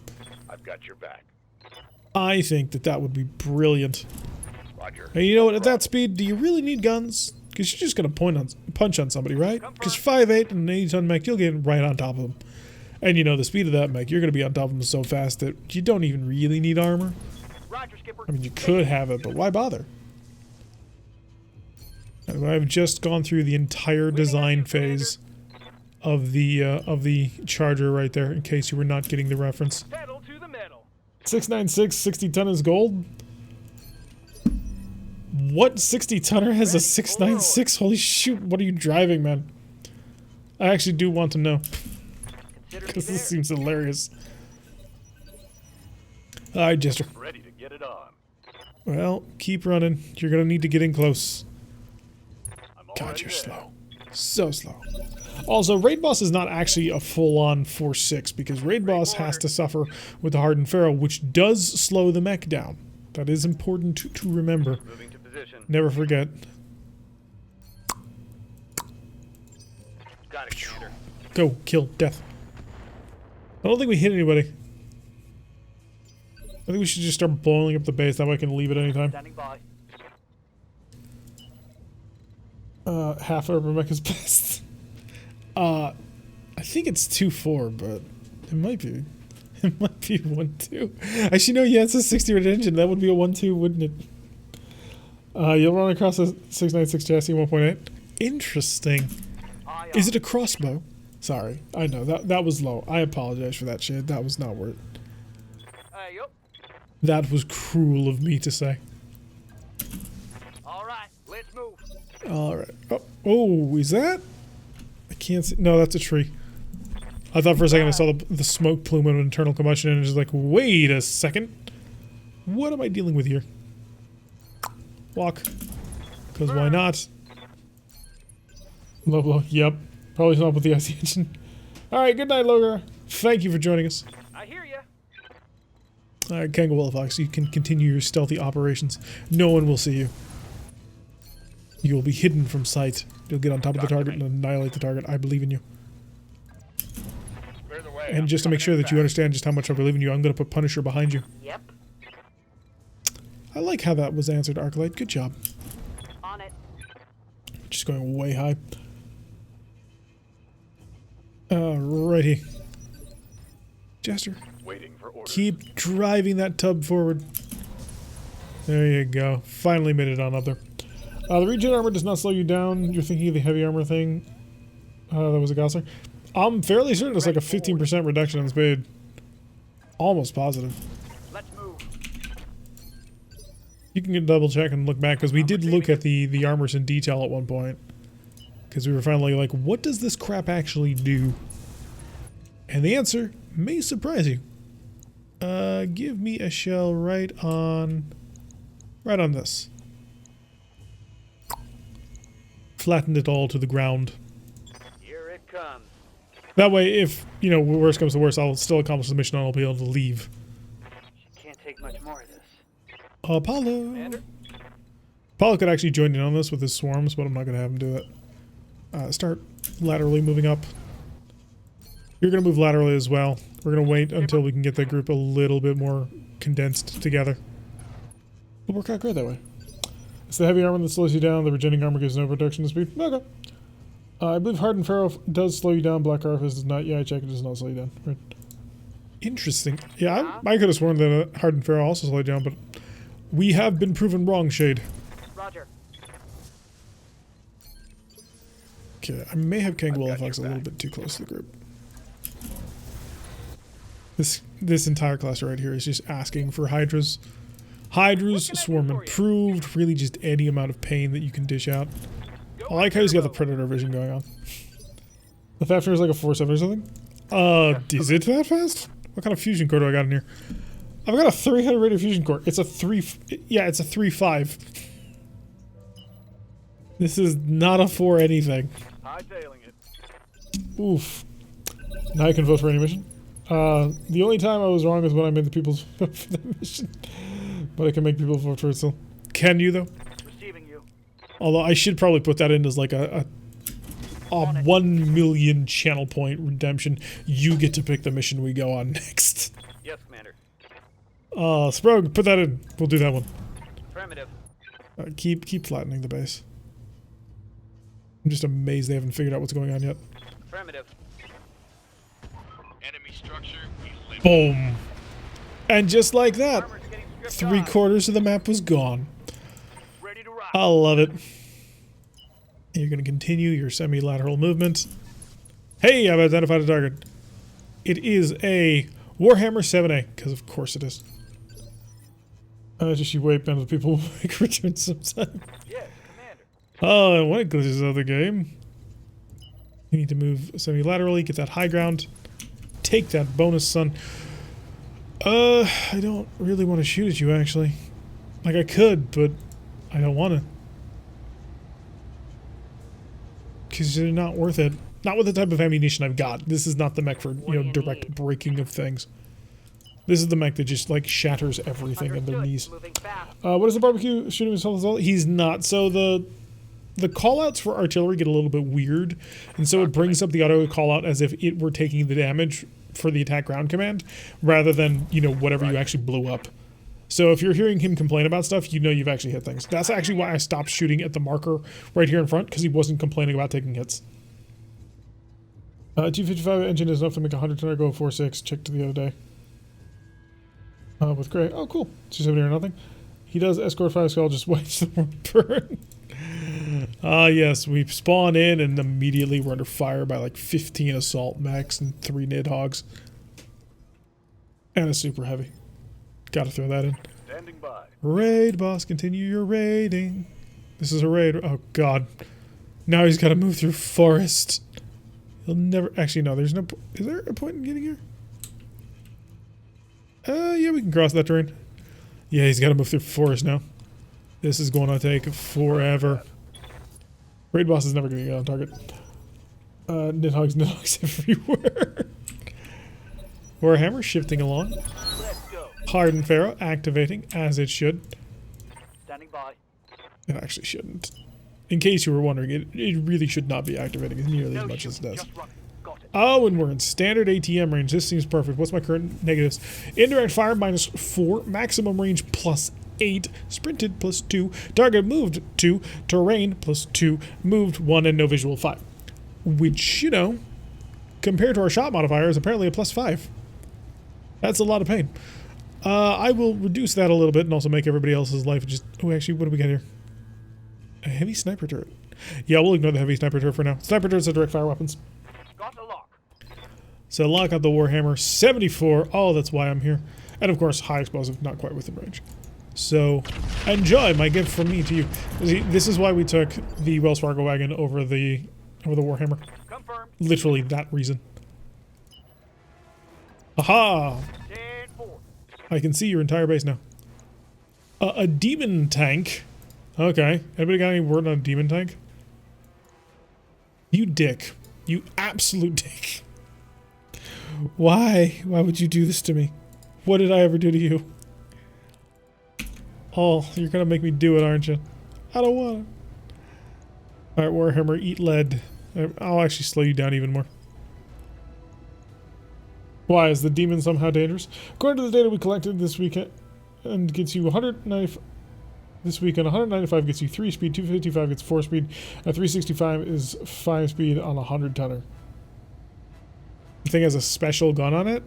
I've got your back. I think that that would be brilliant. Roger. And you know what? At that speed, do you really need guns? Because you're just going to punch on somebody, right? Because 5.8 and an 80 ton mech, you'll get right on top of them. And you know, the speed of that mech, you're going to be on top of them so fast that you don't even really need armor. Roger, Skipper. I mean, you could have it, but why bother? And I've just gone through the entire design phase of the Charger right there, in case you were not getting the reference. Pedal to the metal. 696, 60 ton is gold. What 60 tonner has a 696? Holy shoot, what are you driving, man? I actually do want to know. Because this seems hilarious. Alright, Jester. Ready to get it on. Well, keep running. You're gonna need to get in close. I'm God, already you're there. slow. So slow. Also, Raid Boss is not actually a full-on 4.6 because Raid Boss has to suffer with the Hardened Pharaoh, which does slow the mech down. That is important to remember. Moving to position. Never forget. Got it, Commander. Go, kill, death. I don't think we hit anybody. I think we should just start blowing up the base, that way I can leave at any time. Standing by. Half Urban Mech is best. I think it's 2-4, but it might be. It might be 1-2. Actually, no, yeah, it's a 60-rated engine. That would be a 1-2, wouldn't it? You'll run across a 696 chassis 1.8. Interesting. Is it a crossbow? Sorry, I know, that was low. I apologize for that shit. That was not worth it. Yup. That was cruel of me to say. All right, let's move. Alright. Oh, is that? I can't see. No, that's a tree. I thought for a second I saw the smoke plume of internal combustion and was like, wait a second. What am I dealing with here? Walk. Because why not? Low blow. Yep. Probably not with the IC engine. Alright, good night, Logar. Thank you for joining us. I hear ya. Alright, Kango Willifox, you can continue your stealthy operations. No one will see you. You will be hidden from sight. You'll get on top of the target and annihilate the target. I believe in you. Clear the way. And just to make sure that you understand just how much I believe in you, I'm going to put Punisher behind you. Yep. I like how that was answered, Arclight. Good job. On it. Just going way high. Alrighty. Jester, Waiting for orders. keep driving that tub forward. There you go. Finally made it on up there. The regen armor does not slow you down. You're thinking of the heavy armor thing. That was a Gosler. I'm fairly certain it's like a 15% reduction in speed. Almost positive. Let's move. You can double check and look back, because we did look at the armors in detail at one point. Because we were finally like, what does this crap actually do? And the answer may surprise you. Give me a shell right on this. Flattened it all to the ground. Here it comes. That way, if, you know, worst comes to worst, I'll still accomplish the mission and I'll be able to leave. She can't take much more of this. Apollo! Commander? Apollo could actually join in on this with his swarms, but I'm not going to have him do it. Start laterally moving up. You're going to move laterally as well. We're going to wait until we can get the group a little bit more condensed together. It'll work out great that way. It's the heavy armor that slows you down. The regenerating armor gives no reduction in speed. Okay. I believe Hardened Pharaoh does slow you down. Black Arthas does not. Yeah, I checked. It does not slow you down. Right. Interesting. Yeah, I could have sworn that Hardened Pharaoh also slowed you down, but we have been proven wrong, Shade. Roger. Okay, I may have Kang Willifox a little bit too close to the group. This entire class right here is just asking for Hydras. Hydras, Swarm improved, really just any amount of pain that you can dish out. I like how he's got the Predator vision going on. The Fafnir is like a 4-7 or something? Is it that fast? What kind of fusion core do I got in here? I've got a 300 rated fusion core. It's a 3.5. This is not a 4 anything. Hightailing it. Oof. Now I can vote for any mission. The only time I was wrong was when I made the people vote for the mission. But I can make people vote for it still. Can you, though? Receiving you. Although I should probably put that in as like a 1 million channel point redemption. You get to pick the mission we go on next. Yes, Commander. Sprog, put that in. We'll do that one. Affirmative. Keep flattening the base. I'm just amazed they haven't figured out what's going on yet. Affirmative. Enemy structure eliminated. Boom. And just like that, Armor's getting stripped 3/4 of the map was gone. Ready to rock. I love it. You're going to continue your semi-lateral movement. Hey, I've identified a target. It is a Warhammer 7A, because of course it is. Just you wait, and the people will make return sometime. Yes, Commander. Oh, and what glitches out of the game? You need to move semi-laterally, get that high ground. Take that bonus, son. I don't really want to shoot at you, actually. Like, I could, but I don't want to. Because they're not worth it. Not with the type of ammunition I've got. This is not the mech for, you know, direct breaking of things. This is the mech that just, like, shatters everything in their knees. Moving fast. What is the barbecue shooting himself as well? He's not. So the callouts for artillery get a little bit weird. And so it brings up the auto callout as if it were taking the damage for the attack ground command, rather than, you know, whatever you actually blew up. So if you're hearing him complain about stuff, you know you've actually hit things. That's actually why I stopped shooting at the marker right here in front, because he wasn't complaining about taking hits. 255 engine is enough to make a 100 go 4.6. Checked the other day. With Gray. Oh, cool. 270 or nothing. He does escort 5 skull, just waits the world burn. Yes, we spawn in and immediately we're under fire by like 15 assault mechs and 3 Nidhogs. And a super heavy. Gotta throw that in. Standing by. Raid, boss, continue your raiding. This is a raid. Oh, God. Now he's gotta move through forest. He'll never... Actually, no, there's no... Is there a point in getting here? Yeah, we can cross that terrain. Yeah, he's got to move through forest now. This is going to take forever. Raid boss is never going to get on target. Nidhogg's everywhere. Warhammer shifting along. Let's go. Hardened Pharaoh activating, as it should. Standing by. It actually shouldn't. In case you were wondering, it really should not be activating as nearly as much as it does. Just run. Got it. Oh, and we're in standard ATM range. This seems perfect. What's my current negatives? Indirect fire -4, maximum range +8, sprinted +2, target moved 2, terrain +2, moved 1, and no visual 5. Which, you know, compared to our shot modifier is apparently a +5. That's a lot of pain. I will reduce that a little bit and also make everybody else's life just... Oh, actually, what do we got here? A heavy sniper turret. Yeah, we'll ignore the heavy sniper turret for now. Sniper turrets are direct fire weapons. Got the lock. So lock out the Warhammer. 74. Oh, that's why I'm here. And of course, high explosive, not quite within range. So, enjoy my gift from me to you. See, this is why we took the Wells Fargo wagon over the Warhammer. Confirmed. Literally that reason. Aha! 10-4. I can see your entire base now. A demon tank. Okay. Anybody got any word on a demon tank? You dick. You absolute dick. Why? Why would you do this to me? What did I ever do to you? Oh, you're gonna make me do it, aren't you? I don't want to. Alright, Warhammer, eat lead. I'll actually slow you down even more. Why? Is the demon somehow dangerous? According to the data we collected this weekend, and gets you 195... This weekend, 195 gets you 3 speed, 255 gets 4 speed, and 365 is 5 speed on a 100-tonner. The thing has a special gun on it.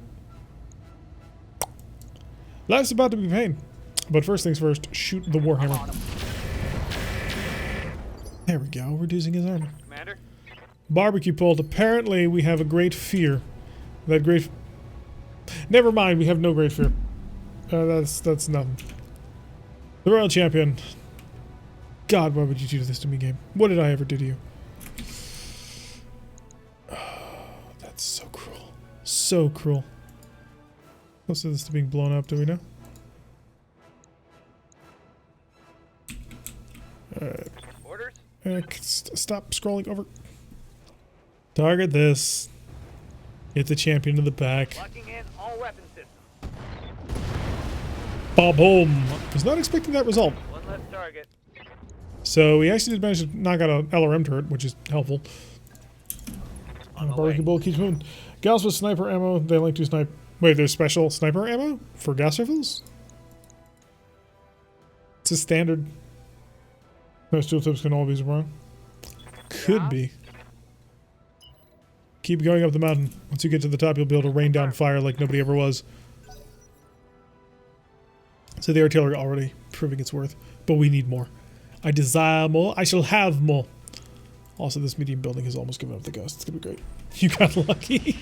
Life's about to be pain. But first things first, shoot the Warhammer. There we go, reducing his armor. Commander. Barbecue pulled. Apparently we have a great fear. That great... Never mind, we have no great fear. That's nothing. The Royal Champion. God, why would you do this to me, game? What did I ever do to you? Oh, that's so cruel. So cruel. Close to this to being blown up, do we know? Alright. Orders. Stop scrolling over. Target this. Get the champion in the back. Locking in all weapon systems. Ba-boom! Was not expecting that result. One less target. So we actually did manage to knock out an LRM turret, which is helpful. Barbecue bullet keeps moving. Gauss with sniper ammo. They like to snipe. Wait, there's special sniper ammo for gas rifles? It's a standard. Those tooltips can always be wrong. Could be. Keep going up the mountain. Once you get to the top, you'll be able to rain down fire like nobody ever was. So the artillery already proving its worth. But we need more. I desire more. I shall have more. Also, this medium building has almost given up the ghost. It's gonna be great. You got lucky.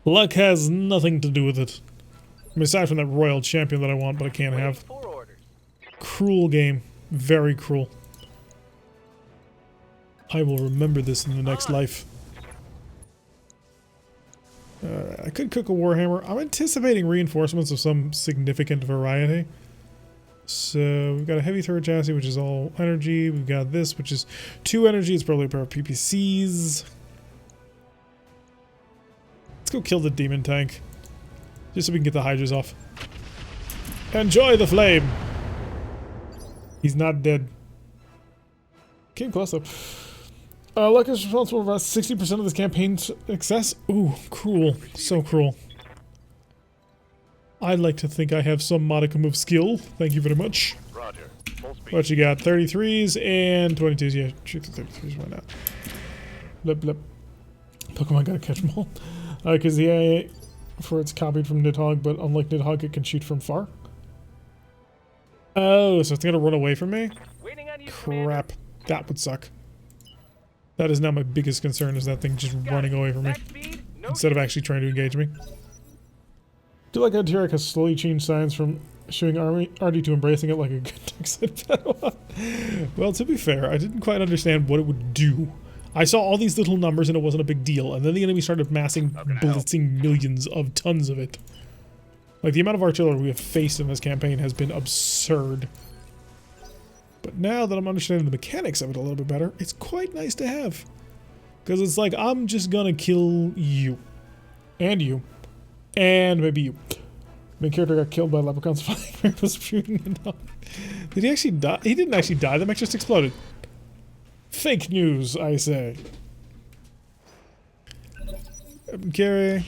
Luck has nothing to do with it. I mean, aside from that royal champion that I want, but I can't have. 4 orders. Cruel game. Very cruel. I will remember this in the next life. I could cook a Warhammer. I'm anticipating reinforcements of some significant variety. So we've got a heavy turret chassis, which is all energy. We've got this, which is 2 energy. It's probably a pair of PPCs. Let's go kill the demon tank. Just so we can get the Hydras off. Enjoy the flame! He's not dead. Came close though. Luck is responsible for about 60% of this campaign's success. Ooh, cruel. So cruel. I'd like to think I have some modicum of skill. Thank you very much. Roger. Full speed. What you got? 33s and 22s. Yeah, shoot the 33s. Why not? Blip, blip. Pokemon gotta catch them all. Because the AI for it's copied from Nidhogg, but unlike Nidhogg, it can shoot from far. Oh, so it's gonna run away from me? Waiting on you, Commander. Crap. That would suck. That is now my biggest concern, is that thing just running away from me. Back speed, no Instead of actually trying to engage me. Do like how Tyrek has slowly changed signs from showing Artie to embracing it like a good Texan Padawan. Well, to be fair, I didn't quite understand what it would do. I saw all these little numbers and it wasn't a big deal. And then the enemy started massing, blitzing millions of tons of it. Like, the amount of artillery we have faced in this campaign has been absurd. But now that I'm understanding the mechanics of it a little bit better, it's quite nice to have. Because it's like, I'm just gonna kill you. And you. And maybe you. Main character got killed by leprechauns. Viper was shooting enough. Did he actually die? He didn't actually die. The mech just exploded. Fake news, I say. Carry.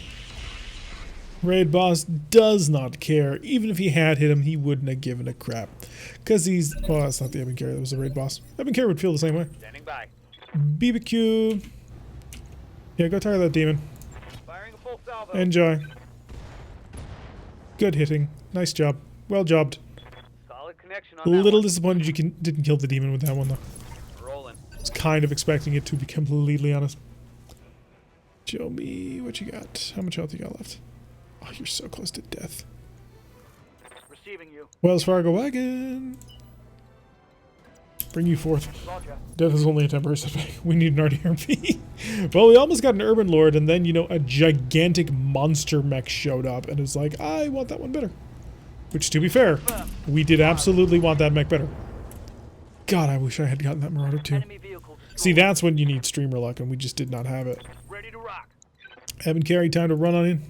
Raid boss does not care. Even if he had hit him, he wouldn't have given a crap. Because he's... Well, that's not the Ebon Carrier. That was the raid boss. Ebon Carrier would feel the same way. Standing by. BBQ. Yeah, go target that demon. Firing a full salvo. Enjoy. Good hitting. Nice job. Well jobbed. Solid connection A on that little one. disappointed you didn't kill the demon with that one, though. Rolling. I was kind of expecting it, to be completely honest. Show me what you got. How much health you got left? Oh, you're so close to death. Receiving you. Wells Fargo wagon. Bring you forth. Roger. Death is only a temporary setback. We need an RDRP. Well, we almost got an Urban Lord, and then, you know, a gigantic monster mech showed up, and it was like, I want that one better. Which, to be fair, we did absolutely want that mech better. God, I wish I had gotten that Marauder too. Enemy vehicle destroyed. See, that's when you need streamer luck, and we just did not have it. Ready to rock. Haven't carried time to run on in.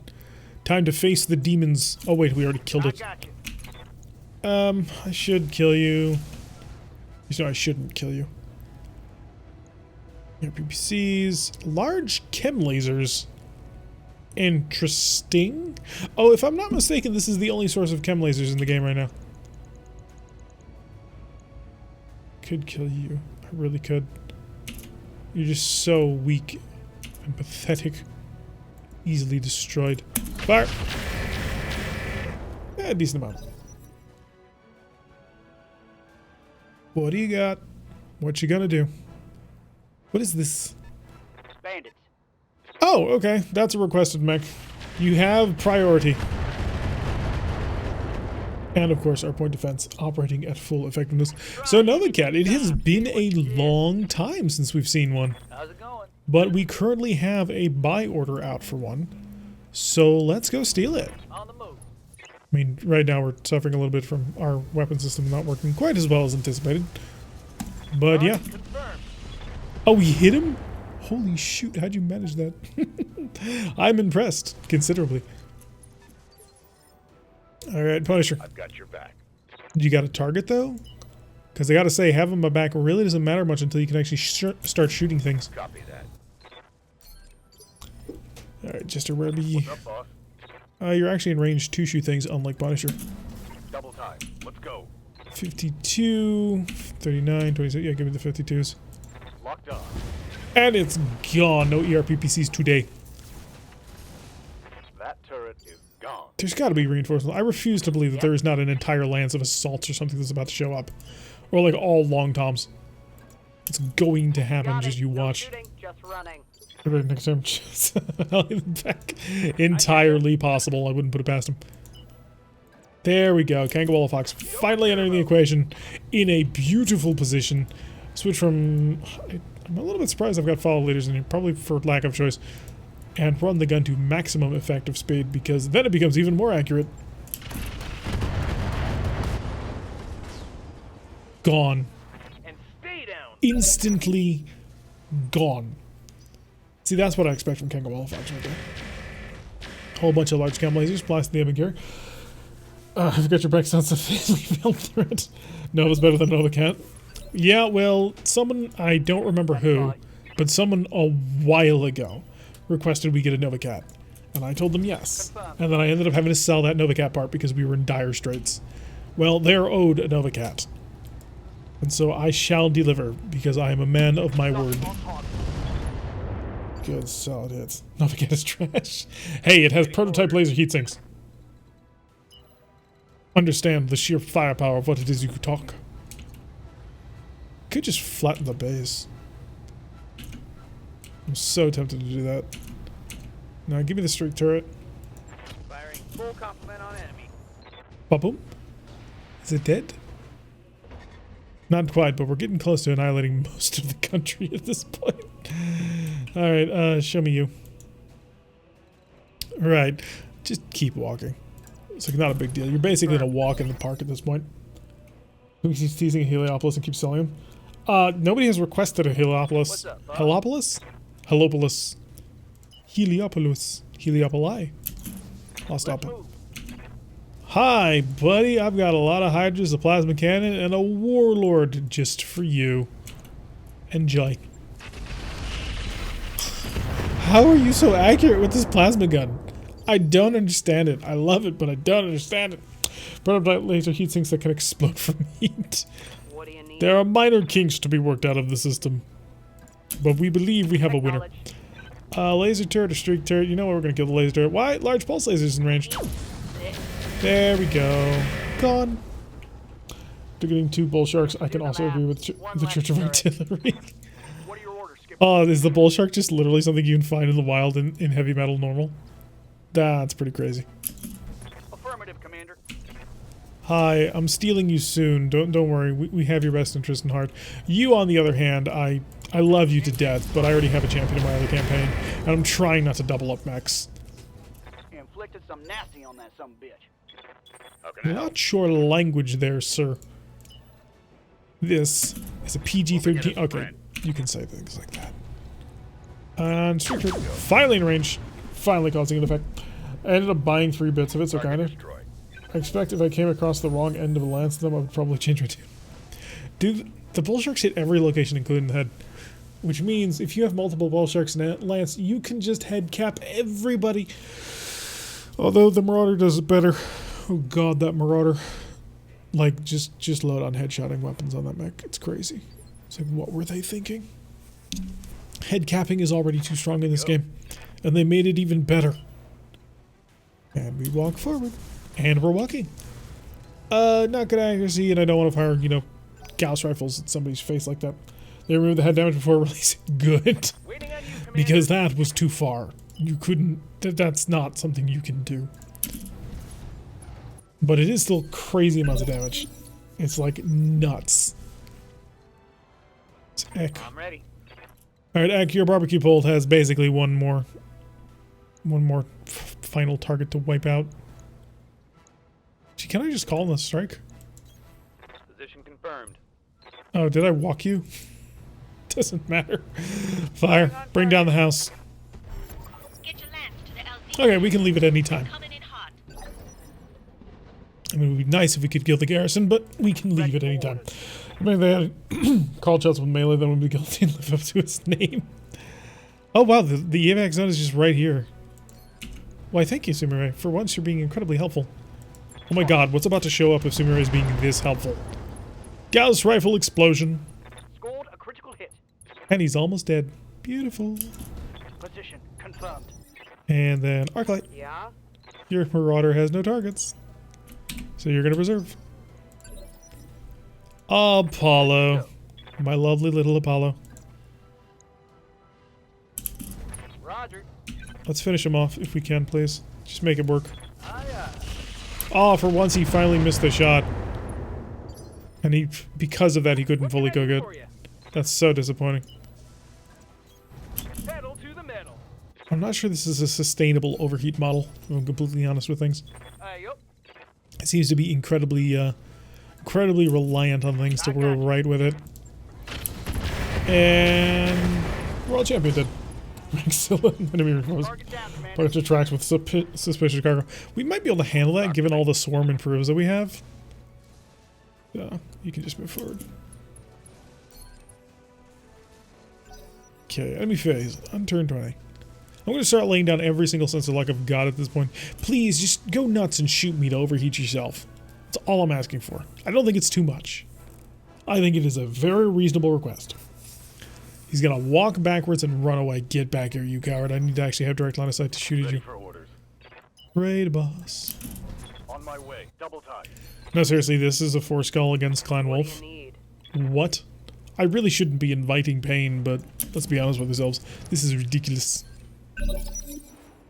Time to face the demons. Oh wait, we already killed I it. got you. I should kill you. You know, I shouldn't kill you. Yeah, PPCs. Large chem lasers. Interesting. Oh, if I'm not mistaken, this is the only source of chem lasers in the game right now. Could kill you. I really could. You're just so weak and pathetic. Easily destroyed. Fire! Yeah, a decent amount. What do you got? What you gonna do? What is this? Bandits. Oh, okay. That's a requested mech. You have priority. And of course, our point defense operating at full effectiveness. So Novacat, it has been a long time since we've seen one. How's it going? But we currently have a buy order out for one. So let's go steal it. On the move. I mean, right now we're suffering a little bit from our weapon system not working quite as well as anticipated. But yeah. Confirmed. Oh, we hit him? Holy shoot, how'd you manage that? I'm impressed, considerably. Alright, Punisher. I've got your back. You got a target, though? Because I gotta say, having my back really doesn't matter much until you can actually start shooting things. Copy that. Alright, just a Rebby. What's up, boss? You're actually in range to shoot things, unlike Punisher. Double time. Let's go. 52, 39, 26. Yeah, give me the 52s. Locked on. And it's gone. No ERPPCs today. That turret is gone. There's got to be reinforcements. I refuse to believe that there is not an entire lance of assaults or something that's about to show up. Or like all long toms. It's going to happen, Got just it. you No watch. shooting, just running. Right, next time, just back. Entirely possible. I wouldn't put it past him. There we go. Kangawalla Fox finally entering the equation in a beautiful position. Switch from... I'm a little bit surprised I've got follow leaders in here, probably for lack of choice. And run the gun to maximum effective speed, because then it becomes even more accurate. Gone. And stay down. Instantly gone. See, that's what I expect from Kangawalla Fox right there. Whole bunch of large cam lasers, blasting the Ebon Gear. I forgot your break sounds fell through it. No, it was better than Nova Cat. Yeah, well, someone, I don't remember who, but someone a while ago requested we get a Nova Cat. And I told them yes. And then I ended up having to sell that Nova Cat part because we were in dire straits. Well, they're owed a Nova Cat. And so I shall deliver because I am a man of my word. Good, solid hits. Nova Cat is trash. Hey, it has prototype laser heat sinks. Understand the sheer firepower of what it is you could talk. Could just flatten the base. I'm so tempted to do that. Now give me the streak turret. Firing full complement on enemy. Ba-boom. Is it dead? Not quite, but we're getting close to annihilating most of the country at this point. Alright, show me you. Alright, just keep walking. It's like not a big deal. You're basically gonna walk in the park at this point. He's teasing a Heliopolis and keeps selling him. Nobody has requested a Heliopolis. What's up, bud? Heliopolis? Heliopolis. Heliopolis. Heliopoli. I'll stop it. Move. Hi, buddy. I've got a lot of Hydras, a plasma cannon, and a warlord just for you. Enjoy. How are you so accurate with this plasma gun? I don't understand it. I love it, but I don't understand it. Prototype laser heat sinks that can explode from heat. What do you need? There are minor kinks to be worked out of the system. But we believe we have a winner. Laser turret or streak turret. You know what? We're going to kill the laser turret. Why? Large pulse lasers in range. There we go. Gone. They're getting 2 bull sharks. I can also agree with the Church of Artillery. What are your orders, Skipper? Oh, is the bull shark just literally something you can find in the wild in heavy metal normal? That's pretty crazy. Affirmative, Commander. Hi, I'm stealing you soon. Don't worry. We have your best interest in heart. You, on the other hand, I love you to death, but I already have a champion in my other campaign, and I'm trying not to double up mechs. Inflicted some nasty on that some bitch. Watch your language there, sir. This is a PG-13. Okay, you can say things like that. And Striker finally in range, finally causing an effect. I ended up buying 3 bits of it, so kinda. I expect if I came across the wrong end of a lance, then I would probably change my tune. Dude, the bull sharks hit every location, including the head. Which means if you have multiple bull sharks and lance, you can just head cap everybody. Although the Marauder does it better. Oh god, that Marauder. Like, just load on headshotting weapons on that mech. It's crazy. It's like, what were they thinking? Head capping is already too strong in this game. And they made it even better. And we walk forward. And we're walking. Not good accuracy, and I don't want to fire, you know, Gauss rifles at somebody's face like that. They removed the head damage before releasing. Good. Waiting on you, Commander. Because that was too far. You couldn't... That's not something you can do. But it is still crazy amounts of damage. It's like nuts. It's Eck. I'm ready. Alright, Eck, your barbecue pole has basically one more final target to wipe out. Gee, can I just call in a strike? Position confirmed. Oh, did I walk you? Doesn't matter. Fire. Bring down the house. Get your lance to the LZ. Okay, we can leave at any time. Coming in hot. I mean, it would be nice if we could kill the garrison, but we can leave at any time. I mean, they had called shots with melee, then would be guilty and live up to its name. Oh wow, the evac zone is just right here. Why, thank you, Sumire. For once, you're being incredibly helpful. Oh my god, what's about to show up if Sumire is being this helpful? Gauss rifle explosion. Scored a critical hit. And he's almost dead. Beautiful. Position confirmed. And then Arclight. Yeah? Your Marauder has no targets. So you're gonna preserve. Apollo. My lovely little Apollo. Roger. Let's finish him off if we can, please. Just make it work. Aye. Oh, for once he finally missed the shot. And because of that, he couldn't fully cook it. That's so disappointing. Pedal to the metal. I'm not sure this is a sustainable overheat model, if I'm completely honest with things. Yup. It seems to be incredibly reliant on things to go right with it. And World Champion did. Excellent. Enemy reinforced. Target down, Commander. Bunch of tracks with suspicious cargo. We might be able to handle that given all the swarm improves that we have. Yeah, you can just move forward. Okay, enemy phase. On turn 20. I'm going to start laying down every single sensor like I've got at this point. Please, just go nuts and shoot me to overheat yourself. That's all I'm asking for. I don't think it's too much. I think it is a very reasonable request. He's going to walk backwards and run away. Get back here, you coward. I need to actually have direct line of sight to shoot at Ready you. for orders. Raid boss. On my way. Double time. No, seriously, this is a 4-skull against Clan What Wolf. do you need? What? I really shouldn't be inviting pain, but let's be honest with ourselves. This is ridiculous.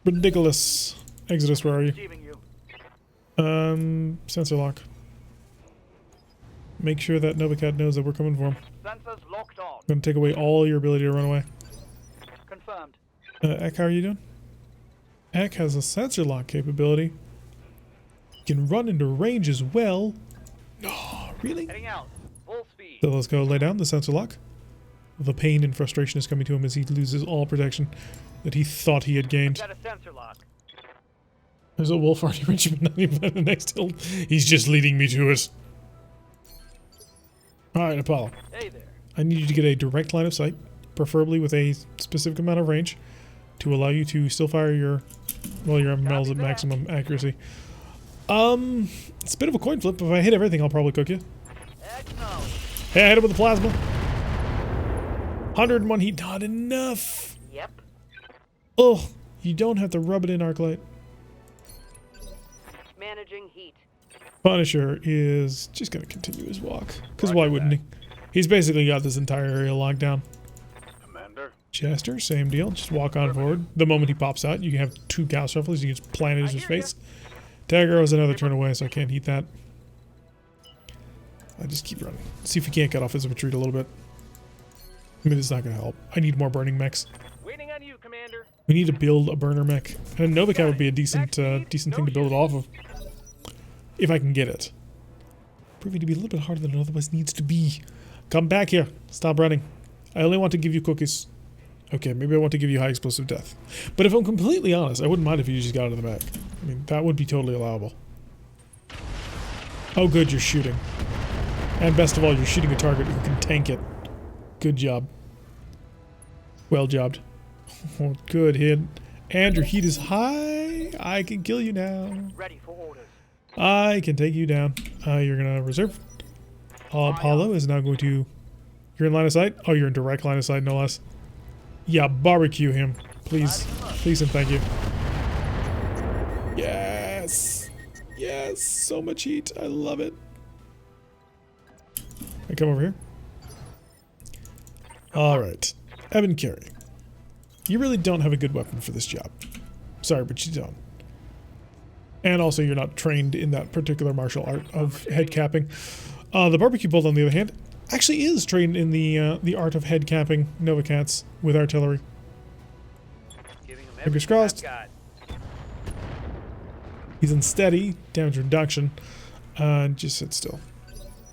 Ridiculous. Exodus, where are you? Receiving you. Sensor lock. Make sure that Novacat knows that we're coming for him. Sensors locked on. I'm gonna take away all your ability to run away. Ek, how are you doing? Ek has a sensor lock capability. Can run into range as well. No, really? Heading out. Full speed. So let's go lay down the sensor lock. The pain and frustration is coming to him as he loses all protection that he thought he had gained. Got a sensor lock. There's a wolf army regiment not even on the next hill. He's just leading me to it. Alright, Apollo. Hey there. I need you to get a direct line of sight, preferably with a specific amount of range, to allow you to still fire your MMLs at maximum accuracy. It's a bit of a coin flip. If I hit everything, I'll probably cook you. Acknowledge. Hey, I hit him with the plasma. 101 heat, not enough. Yep. Oh, you don't have to rub it in Arclight. Managing heat. Punisher is just going to continue his walk. Because why wouldn't he? He's basically got this entire area locked down. Commander. Chester, same deal. Just walk on forward. The moment he pops out, you can have 2 gas rifles. You can just plant it in his face. Tag arrow is another turn away, so I can't heat that. I just keep running. See if we can't cut off his retreat a little bit. I mean, it's not going to help. I need more burning mechs. Waiting on you, Commander. We need to build a burner mech. And Novicat would be a decent decent thing to build it off of. If I can get it. Proving to be a little bit harder than it otherwise needs to be. Come back here. Stop running. I only want to give you cookies. Okay, maybe I want to give you high explosive death. But if I'm completely honest, I wouldn't mind if you just got out of the back. I mean, that would be totally allowable. Oh good, you're shooting. And best of all, you're shooting a target who can tank it. Good job. Well jobbed. Oh, good hit. And your heat is high. I can kill you now. Ready for orders. I can take you down. You're going to reserve. Apollo is now going to... You're in line of sight? Oh, you're in direct line of sight, no less. Yeah, barbecue him. Please. Please and thank you. Yes! Yes! So much heat. I love it. I come over here. Alright. Evan Carey. You really don't have a good weapon for this job. Sorry, but you don't. And also, you're not trained in that particular martial art of head capping. The barbecue bolt, on the other hand, actually is trained in the art of head capping Novacats with artillery. Fingers crossed. He's unsteady, damage reduction. Just sit still.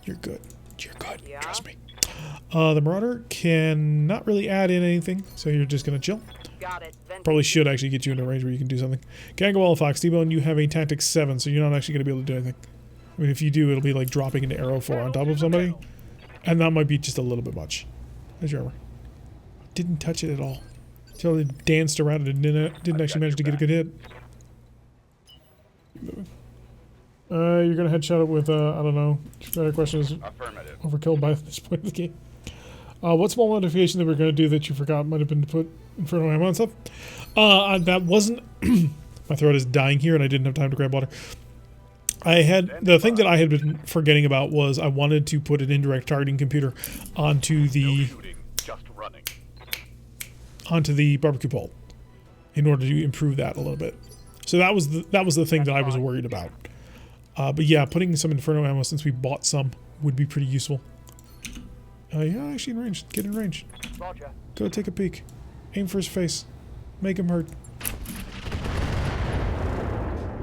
You're good. You're good. Yeah. Trust me. The Marauder cannot really add in anything, so you're just gonna chill. Got it. Probably should actually get you into range where you can do something. Gangawalla Fox, T-Bone, you have a Tactics 7, so you're not actually going to be able to do anything. I mean, if you do, it'll be like dropping into Arrow 4 on top of somebody. And that might be just a little bit much. There's your armor. Didn't touch it at all. Totally danced around it and didn't actually manage to get a good hit. You're going to headshot it with, I don't know. The question is overkill by this point of the game. What small modification that we're going to do that you forgot might have been to put Inferno ammo and stuff? That wasn't... My throat is dying here and I didn't have time to grab water. The thing that I had been forgetting about was I wanted to put an indirect targeting computer onto the... onto the barbecue pole in order to improve that a little bit. So that was the thing that I was worried about. But yeah, putting some Inferno ammo, since we bought some, would be pretty useful. Yeah, actually in range. Get in range. Roger. Go take a peek. Aim for his face. Make him hurt.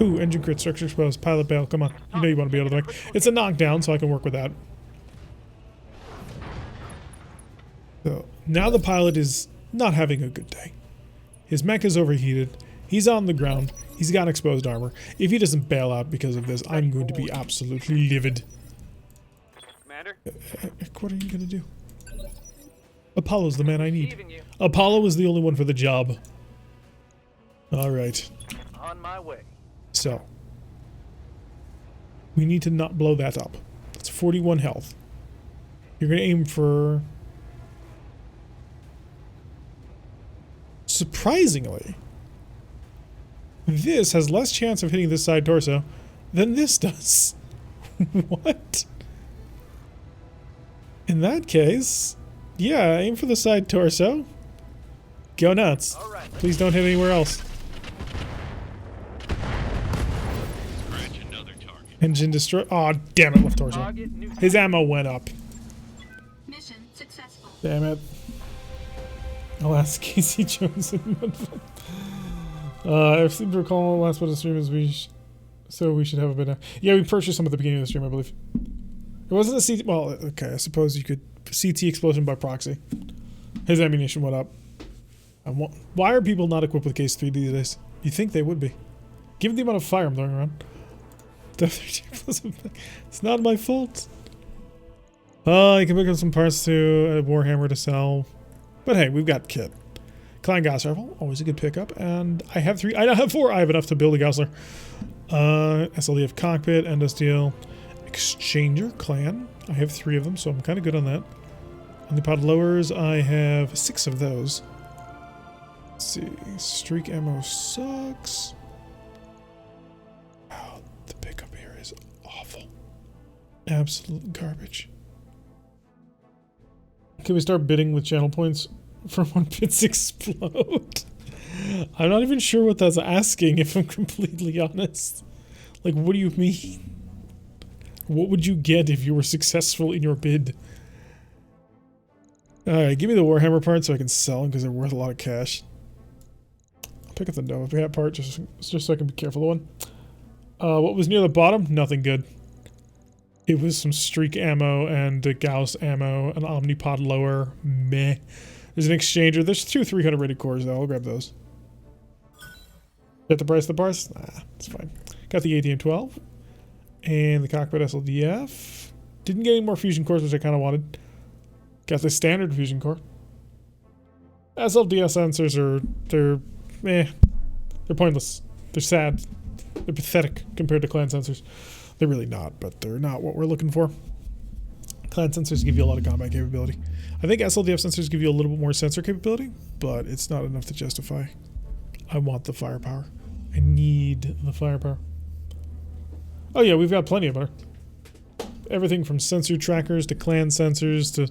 Ooh, engine crit, structure exposed, pilot bail. Come on. You know you want to be able to make. It's a knockdown, so I can work with that. So, now the pilot is not having a good day. His mech is overheated. He's on the ground. He's got exposed armor. If he doesn't bail out because of this, I'm going to be absolutely livid. Commander? What are you going to do? Apollo's the man I need. Apollo is the only one for the job. Alright. On my way. So. We need to not blow that up. That's 41 health. You're going to aim for... Surprisingly, this has less chance of hitting this side torso than this does. What? In that case, yeah, aim for the side torso. Go nuts. Right. Please don't hit anywhere else. Engine destroy. Oh, damn it, left torso. His ammo went up. Mission successful. Damn it. I'll ask Casey Jones in I seem to recall last bit of stream is so we should have a bit of... Yeah, we purchased some at the beginning of the stream, I believe. It wasn't a CT... Well, okay, I suppose you could... CT explosion by proxy. His ammunition went up. Why are people not equipped with Case 3 these days? You think they would be. Given the amount of fire I'm throwing around. It's not my fault. I can pick up some parts to a Warhammer to sell. But hey, we've got kit. Klein gas rifle, always a good pickup. And I have 3. I now have 4. I have enough to build a Gaussler. SLDF cockpit, endosteel, exchanger, clan. I have 3 of them, so I'm kind of good on that. On the pod lowers, I have 6 of those. Let's see. Streak ammo sucks. Wow, the pickup here is awful. Absolute garbage. Can we start bidding with channel points for when bits explode? I'm not even sure what that's asking, if I'm completely honest. Like, what do you mean? What would you get if you were successful in your bid? Alright, give me the Warhammer part so I can sell them because they're worth a lot of cash. I'll pick up the Nova part just so I can be careful of the one. What was near the bottom? Nothing good. It was some streak ammo and Gauss ammo, an Omnipod lower. Meh. There's an exchanger. There's 2 300 rated cores though. I'll grab those. Get the price of the parts? Nah, it's fine. Got the ATM-12 and the cockpit SLDF. Didn't get any more fusion cores, which I kind of wanted. Got the standard fusion core. SLDF sensors they're pointless. They're sad. They're pathetic compared to clan sensors. They're really not, but they're not what we're looking for. Clan sensors give you a lot of combat capability. I think SLDF sensors give you a little bit more sensor capability, but it's not enough to justify. I want the firepower. I need the firepower. Oh yeah, we've got plenty of it. Everything from sensor trackers to clan sensors to...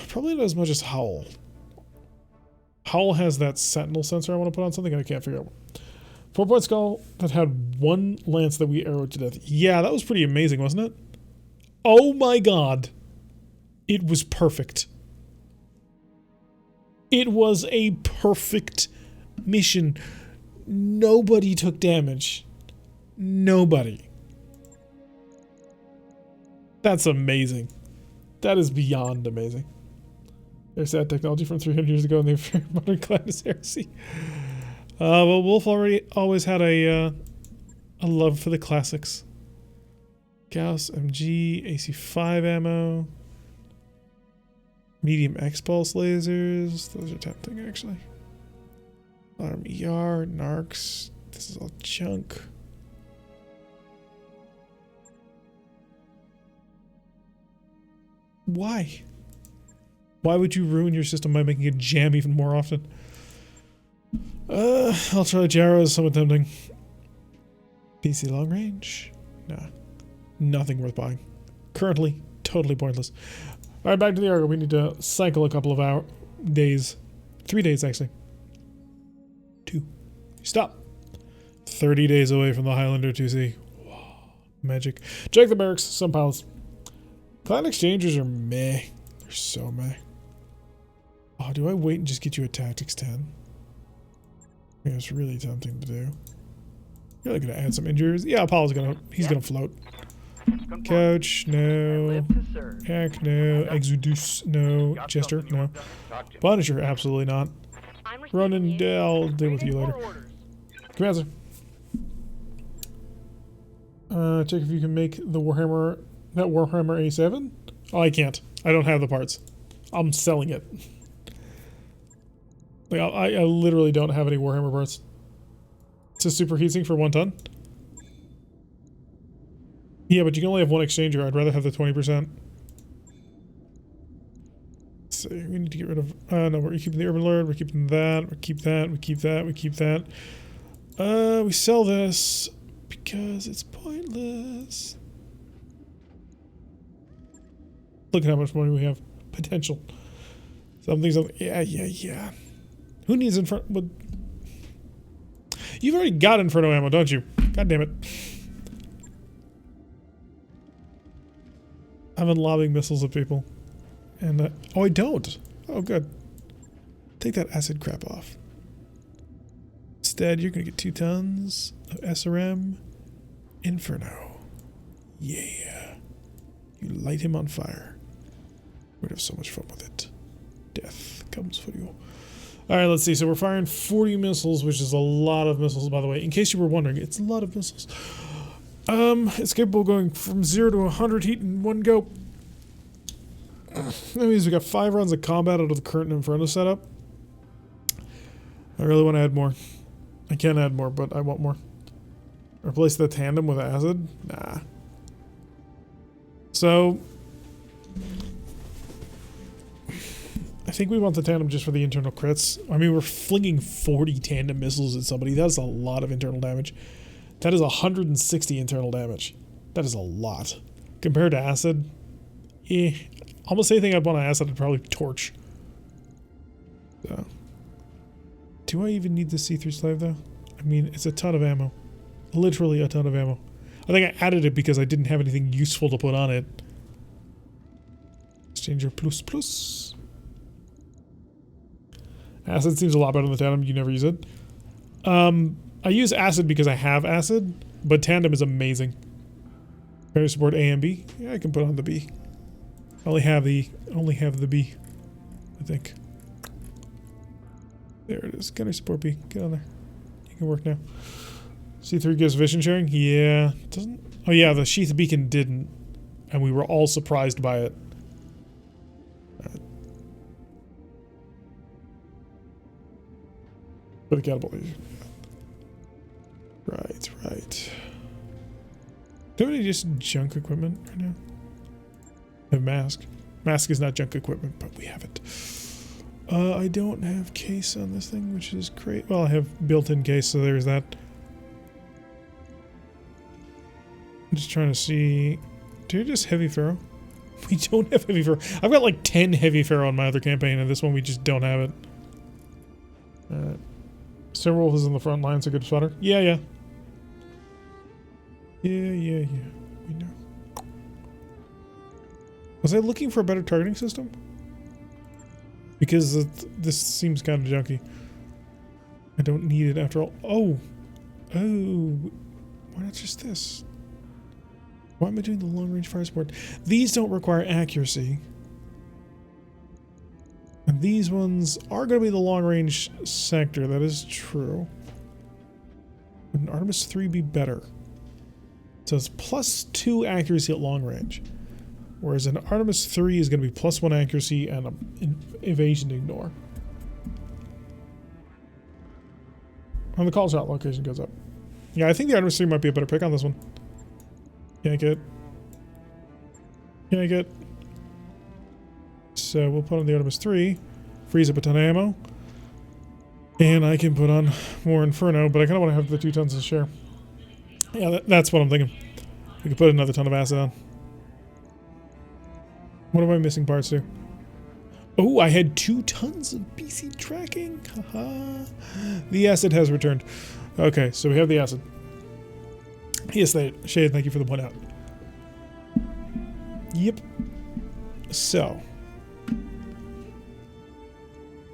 probably not as much as Howl. Howl has that sentinel sensor I want to put on something and I can't figure out. 4-point skull that had 1 lance that we arrowed to death. Yeah, that was pretty amazing, wasn't it? Oh my god. It was perfect. It was a perfect mission. Nobody took damage. Nobody. That's amazing. That is beyond amazing. There's that technology from 300 years ago and they're very modern clan is heresy. Well, Wolf always had a love for the classics. Gauss, MG, AC5 ammo. Medium X-pulse lasers. Those are tempting, actually. Alarm ER, Narcs. This is all junk. Why? Why would you ruin your system by making it jam even more often? I'll try Jarrow, somewhat tempting. PC long range? Nah. Nothing worth buying. Currently, totally pointless. Alright, back to the Argo. We need to cycle a couple of days. 3 days, actually. 2. Stop. 30 days away from the Highlander IIC. Wow. Magic. Check the barracks. Some pilots. Clan exchangers are meh. They're so meh. Oh, do I wait and just get you a Tactics 10? Yeah, it's really tempting to do. Really gonna add some injuries. Yeah, Apollo's he's gonna float. Couch, no. Hack, no. Exodus, no. Jester, no. Punisher, absolutely not. Ronan, I'll deal with you later. Commander. Check if you can make the Warhammer, that Warhammer A7. Oh, I can't. I don't have the parts. I'm selling it. Like, I literally don't have any Warhammer parts. It's a super heatsink for 1 ton. Yeah, but you can only have 1 exchanger. I'd rather have the 20%. So we need to get rid of... no, we're keeping the Urban Lord. We're keeping that. We keep that. We keep that. We keep that. We sell this because it's pointless. Look at how much money we have. Potential. Something's... Yeah. Who needs Inferno? You've already got Inferno ammo, don't you? God damn it. I've been lobbing missiles at people. And, oh, I don't. Oh, good. take that acid crap off. Instead, you're going to get 2 tons of SRM Inferno. Yeah. You light him on fire. We'd have so much fun with it. Death comes for you. Alright, let's see. So we're firing 40 missiles, which is a lot of missiles, by the way. In case you were wondering, it's a lot of missiles. It's capable of going from 0 to 100 heat in one go. That means we got 5 rounds of combat out of the current Inferno setup. I really want to add more. I can add more, but I want more. Replace the tandem with acid? Nah. So I think we want the tandem just for the internal crits. I mean, we're flinging 40 tandem missiles at somebody. That's a lot of internal damage. That is 160 internal damage. That is a lot. Compared to acid, almost anything I'd want on acid I'd probably torch. So. Do I even need the C3 slave though? I mean, it's a ton of ammo. Literally a ton of ammo. I think I added it because I didn't have anything useful to put on it. Exchanger plus plus. Acid seems a lot better than the tandem. You never use it. I use acid because I have acid, but tandem is amazing. Can I support A and B? Yeah, I can put on the B. I only have the B, I think. There it is. Can I support B? Get on there. You can work now. C3 gives vision sharing? Yeah. Doesn't. Oh yeah, the sheath beacon didn't. And we were all surprised by it. For the catapult. Right. Do we just junk equipment right now? I have mask. Mask is not junk equipment, but we have it. I don't have case on this thing, which is great. Well, I have built-in case, so there's that. I'm just trying to see. Do you just heavy ferro? We don't have heavy ferro. I've got like 10 heavy ferro on my other campaign, and this one we just don't have it. Alright. Silverwolf is in the front line, so good spotter. Yeah. We know. Was I looking for a better targeting system? Because this seems kind of junky. I don't need it after all. Oh! Why not just this? Why am I doing the long-range fire support? These don't require accuracy. And these ones are going to be the long-range sector. That is true. Would an Artemis 3 be better? So it's +2 accuracy at long range. Whereas an Artemis 3 is going to be +1 accuracy and an evasion ignore. And the call shot location goes up. Yeah, I think the Artemis 3 might be a better pick on this one. Yank it. So we'll put on the Artemis 3. Freeze up a ton of ammo. And I can put on more Inferno, but I kind of want to have the 2 tons to share. Yeah, that's what I'm thinking. We could put another ton of acid on. What am I missing parts to? Oh, I had 2 tons of BC tracking. Haha. The acid has returned. Okay, so we have the acid. Yes, Shade, thank you for the point out. Yep. So. I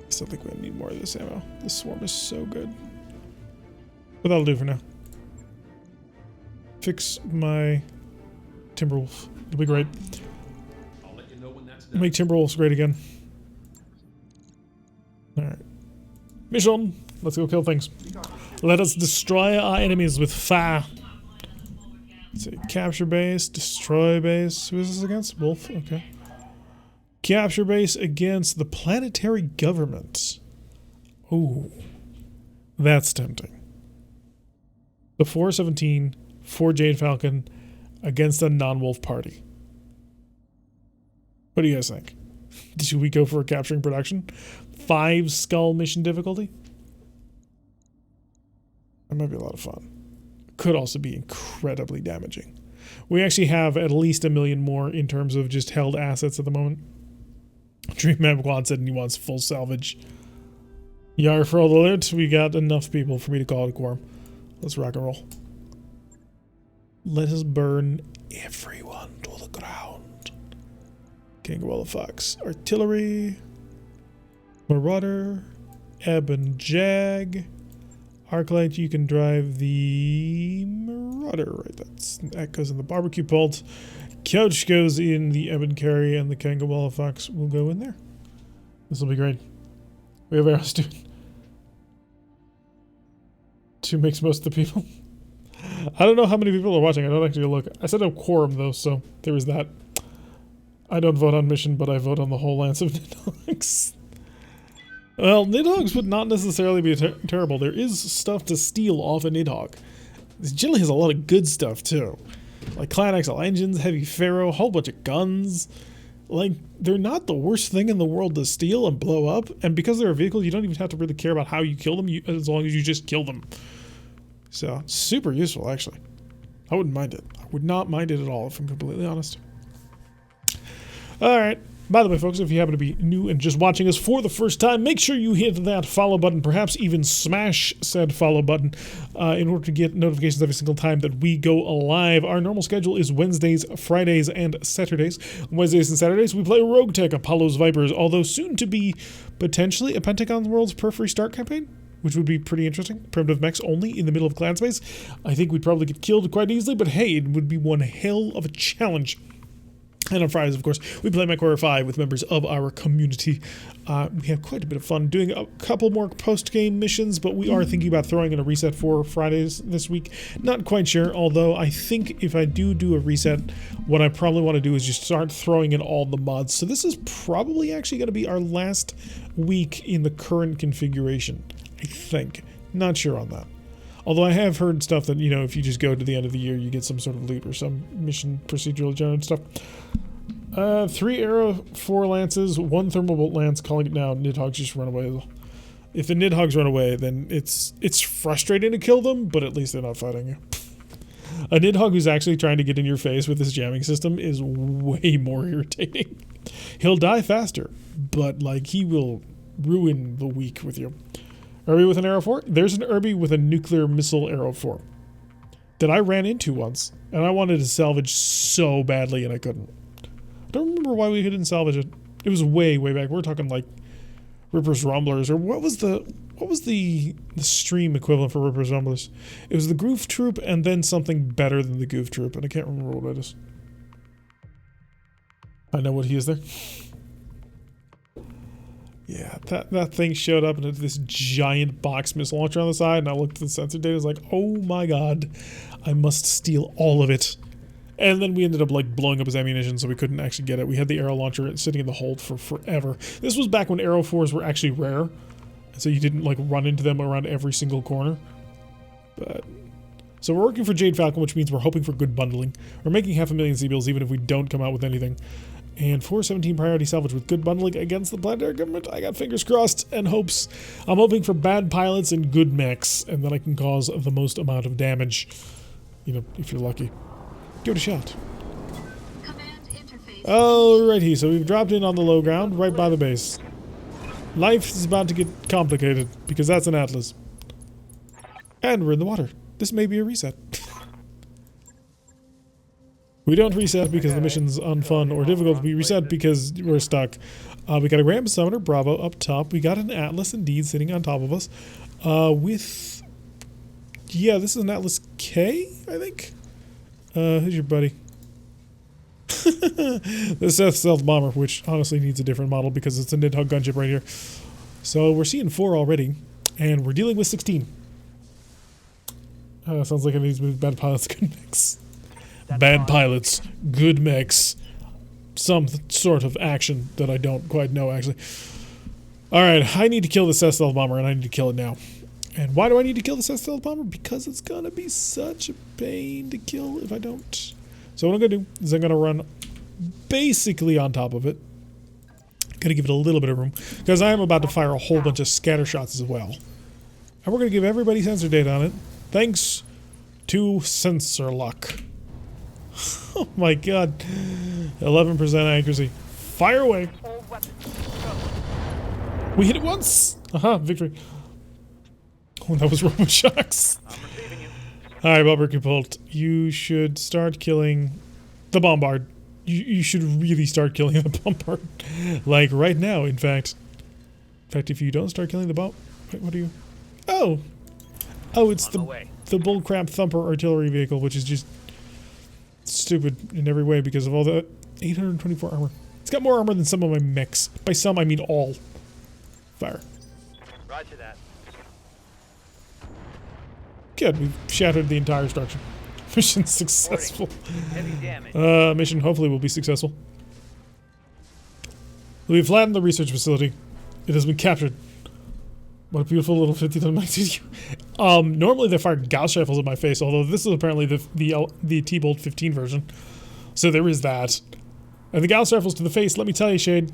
still think we need more of this ammo. This swarm is so good. But that'll do for now. Fix my Timberwolf. It'll be great. I'll let you know when that's done. Make Timberwolves great again. Alright. Mission! Let's go kill things. Let us destroy our enemies with fire. Let's see. Capture base, destroy base. Who is this against? Wolf? Okay. Capture base against the planetary government. Ooh. That's tempting. The 417 for Jade Falcon against a non-wolf party. What do you guys think? Should we go for a capturing production? 5 skull mission difficulty? That might be a lot of fun. Could also be incredibly damaging. We actually have at least 1 million more in terms of just held assets at the moment. Dreammap Quad said he wants full salvage. Yar for all the alert, we got enough people for me to call it a quorum. Let's rock and roll. Let us burn everyone to the ground. King Fox. Artillery. Marauder. Ebon Jag. Arclight, you can drive the Marauder, right? That goes in the barbecue pult. Couch goes in the Ebon Carry, and the Kangawalla Fox will go in there. This will be great. We have arrows to mix most of the people. I don't know how many people are watching. I don't actually look. I set up quorum though, so there is that. I don't vote on mission, but I vote on the whole lance of Nidhogs. Well, Nidhogs would not necessarily be terrible. There is stuff to steal off a Nidhogg. This generally has a lot of good stuff too. Like Clan XL engines, heavy Pharaoh, a whole bunch of guns. Like, they're not the worst thing in the world to steal and blow up. And because they're a vehicle, you don't even have to really care about how you kill them, as long as you just kill them. So, super useful, actually. I wouldn't mind it. I would not mind it at all, if I'm completely honest. Alright. By the way, folks, if you happen to be new and just watching us for the first time, make sure you hit that follow button, perhaps even smash said follow button in order to get notifications every single time that we go live. Our normal schedule is Wednesdays, Fridays, and Saturdays. On Wednesdays and Saturdays, we play RogueTech, Apollo's Vipers, although soon to be potentially a Pentagon World's Periphery Start campaign, which would be pretty interesting. Primitive mechs only in the middle of clan space. I think we'd probably get killed quite easily, but hey, it would be one hell of a challenge. And on Fridays, of course, we play MechWarrior 5 with members of our community. We have quite a bit of fun doing a couple more post-game missions, but we are thinking about throwing in a reset for Fridays this week. Not quite sure, although I think if I do a reset, what I probably want to do is just start throwing in all the mods. So this is probably actually going to be our last week in the current configuration, I think. Not sure on that. Although I have heard stuff that, you know, if you just go to the end of the year, you get some sort of loot or some mission procedural generated stuff. 3 arrow, 4 lances, 1 thermal bolt lance, calling it now. Nidhogs just run away. If the Nidhogs run away, then it's frustrating to kill them, but at least they're not fighting you. A Nidhogg who's actually trying to get in your face with his jamming system is way more irritating. He'll die faster, but like he will ruin the week with you. Irby with an arrow 4? There's an Irby with a nuclear missile arrow 4 that I ran into once, and I wanted to salvage so badly, and I couldn't. I don't remember why we couldn't salvage it. It was way back. We're talking like Ripper's Rumblers, or what was the stream equivalent for Ripper's Rumblers? It was the Goof Troop, and then something better than the Goof Troop, and I can't remember what it is. I know what he is there. Yeah, that thing showed up and it's this giant box missile launcher on the side, and I looked at the sensor data, I was like, oh my god, I must steal all of it. And then we ended up like blowing up his ammunition, so we couldn't actually get it. We had the arrow launcher sitting in the hold for forever. This was back when arrow 4s were actually rare, so you didn't like run into them around every single corner. But so we're working for Jade Falcon, which means we're hoping for good bundling. We're making 500,000 C-bills even if we don't come out with anything. And 417 priority salvage with good bundling against the planetary government. I got fingers crossed and hopes. I'm hoping for bad pilots and good mechs, and then I can cause the most amount of damage. You know, if you're lucky. Give it a shot. Alrighty, so we've dropped in on the low ground, right by the base. Life is about to get complicated, because that's an Atlas. And we're in the water. This may be a reset. We don't reset because the mission's unfun or difficult. We reset because we're stuck. We got a Grand Summoner, Bravo, up top. We got an Atlas, indeed, sitting on top of us. Yeah, this is an Atlas K, I think? Who's your buddy? The Seth Stealth Bomber, which honestly needs a different model because it's a Nidhogg gunship right here. So we're seeing 4 already, and we're dealing with 16. Sounds like it needs to move bad pilots, good mechs. Bad pilots, good mechs. Some sort of action that I don't quite know, actually. Alright, I need to kill the Seth Stealth Bomber, and I need to kill it now. And why do I need to kill the Seth Stealth Bomber? Because it's gonna be such a pain to kill if I don't. So what I'm gonna do is I'm gonna run basically on top of it. Gonna give it a little bit of room, because I am about to fire a whole bunch of scatter shots as well. And we're gonna give everybody sensor data on it, thanks to sensor luck. Oh my god. 11% accuracy. Fire away. We hit it once. Victory. Oh, that was Robo Shocks. Alright, Barbecue Bolt. You should start killing the Bombard. You should really start killing the Bombard. Like right now, in fact. In fact, if you don't start killing the Wait, what are you? Oh! Oh, it's On my way. the bullcrap thumper artillery vehicle, which is just stupid in every way because of all the 824 armor. It's got more armor than some of my mechs. By some, I mean all. Fire. Roger that. Good, we've shattered the entire structure. Mission successful. Heavy damage. Mission hopefully will be successful. We've flattened the research facility. It has been captured. What a beautiful little 50-ton magazine. Normally they fire Gauss rifles at my face, although this is apparently the T-Bolt 15 version. So there is that. And the Gauss rifles to the face, let me tell you, Shade,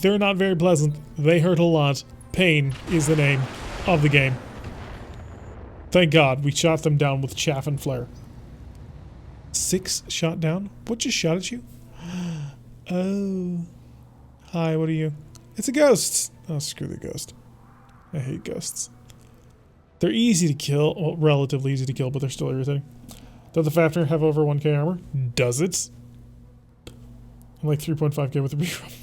they're not very pleasant. They hurt a lot. Pain is the name of the game. Thank God we shot them down with chaff and flare. 6 shot down? What just shot at you? Oh. Hi, what are you? It's a ghost! Oh, screw the ghost. I hate ghosts. They're easy to kill, well, relatively easy to kill, but they're still irritating. Does the Fafnir have over 1k armor? Does it? I'm like 3.5k with the regrow.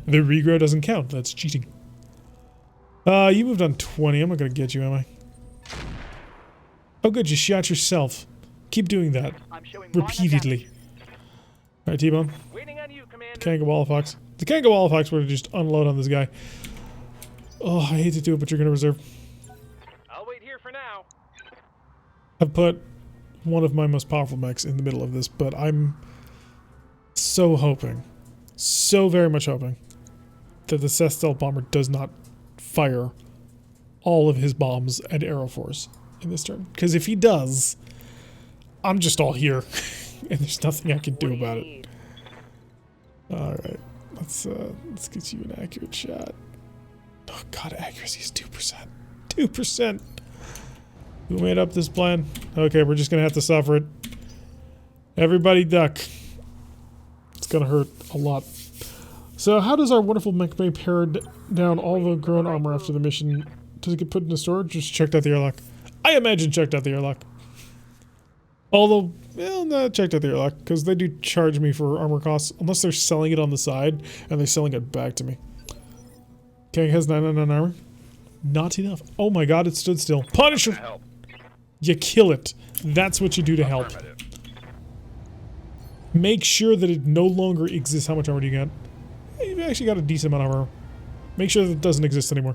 The regrow doesn't count, that's cheating. You moved on 20, I'm not gonna get you, am I? Oh good, you shot yourself. Keep doing that. I'm showing Repeatedly. Alright, T-Bone. Waiting on you, Commander. Kanga Wallafox. The Kanga Wallafox were to just unload on this guy. Oh, I hate to do it, but you're gonna reserve. I'll wait here for now. I've put one of my most powerful mechs in the middle of this, but I'm so hoping, so very much hoping, that the Seth Stealth Bomber does not fire all of his bombs at Aero Force in this turn. Because if he does, I'm just all here, and there's nothing I can do about it. Alright, let's get you an accurate shot. Oh god, accuracy is 2%. 2%! Who made up this plan? Okay, we're just gonna have to suffer it. Everybody duck. It's gonna hurt a lot. So how does our wonderful mech bay pare down all the grown armor after the mission? Does it get put into storage? Just checked out the airlock. I imagine checked out the airlock. Although, well, no, checked out the airlock, because they do charge me for armor costs, unless they're selling it on the side, and they're selling it back to me. Okay, has 999 armor. Not enough. Oh my god, it stood still. Punisher! You kill it. That's what you do to help. Make sure that it no longer exists. How much armor do you got? You've actually got a decent amount of armor. Make sure that it doesn't exist anymore.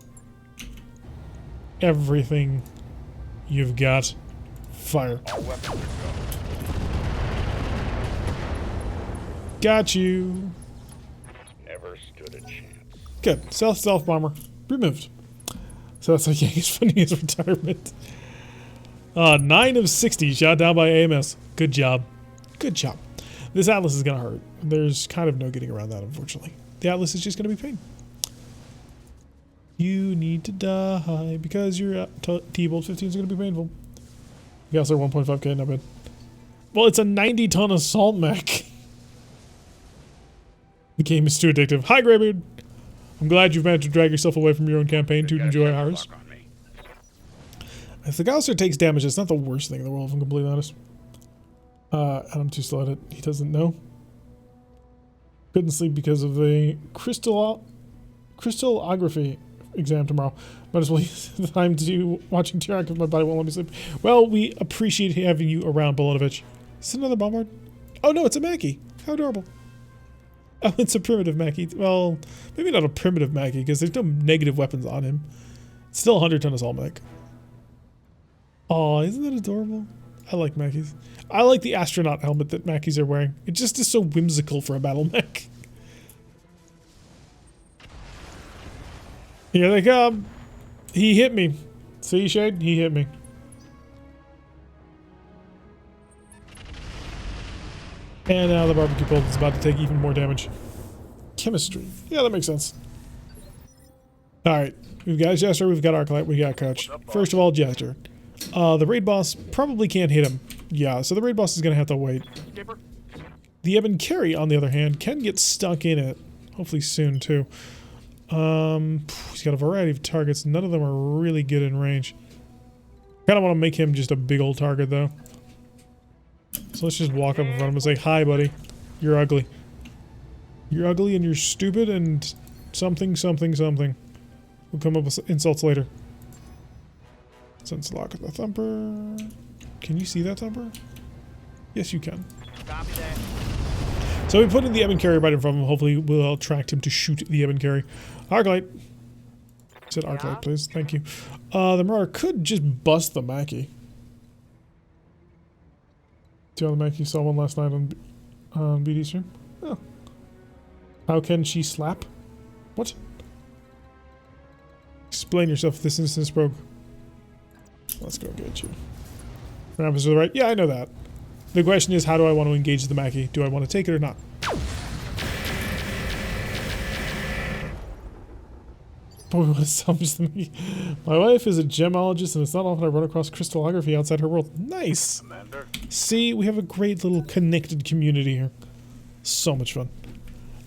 Everything you've got. Fire. Got you. Never stood a chance. Good. Stealth bomber removed. So that's like Yankees funding his retirement. 9 of 60 shot down by AMS. Good job. Good job. This Atlas is gonna hurt. There's kind of no getting around that, unfortunately. The Atlas is just gonna be pain. You need to die because your T-Bolt 15 is gonna be painful. You guys are 1.5k, not bad. Well, it's a 90-ton assault mech. The game is too addictive. Hi, Greybeard. I'm glad you've managed to drag yourself away from your own campaign to enjoy ours. If the Gausser takes damage, it's not the worst thing in the world, if I'm completely honest. I'm too slow at it. He doesn't know. Couldn't sleep because of the crystallography exam tomorrow. Might as well use the time to do watching TR because my body won't let me sleep. Well, we appreciate having you around, Bolonovich. Is it another bombard? Oh no, it's a Mackie. How adorable. Oh, it's a primitive Mackie. Well, maybe not a primitive Mackie because there's no negative weapons on him. It's still a 100-ton assault mech. Aw, isn't that adorable? I like Mackies. I like the astronaut helmet that Mackies are wearing. It just is so whimsical for a battle mech. Here they come. He hit me. See, Shade? He hit me. And now the barbecue bolt is about to take even more damage. Chemistry. Yeah, that makes sense. Alright. We've got Jester, we've got Arclight, we got Coach. First of all, Jester. The raid boss probably can't hit him. Yeah, so the raid boss is going to have to wait. Skipper. The Eben Carry, on the other hand, can get stuck in it. Hopefully soon, too. He's got a variety of targets. None of them are really good in range. Kind of want to make him just a big old target, though. So let's just walk up in front of him and say, hi, buddy. You're ugly. You're ugly and you're stupid and something, something, something. We'll come up with insults later. Sense lock of the thumper. Can you see that thumper? Yes, you can. Copy that. So we put in the Ebon carrier right in front of him. Hopefully we'll attract him to shoot the Ebon carry. Arclight. I said Arclight, please. Thank you. The Marauder could just bust the Mackie. Do you know the Mackie saw one last night on BD stream? Oh. How can she slap? What? Explain yourself. This instance broke. Let's go get you. Rampus to the right. Yeah, I know that. The question is, how do I want to engage the Mackie? Do I want to take it or not? Boy, what a sums the Mackie. My wife is a gemologist, and it's not often I run across crystallography outside her world. Nice. Commander. See, we have a great little connected community here. So much fun.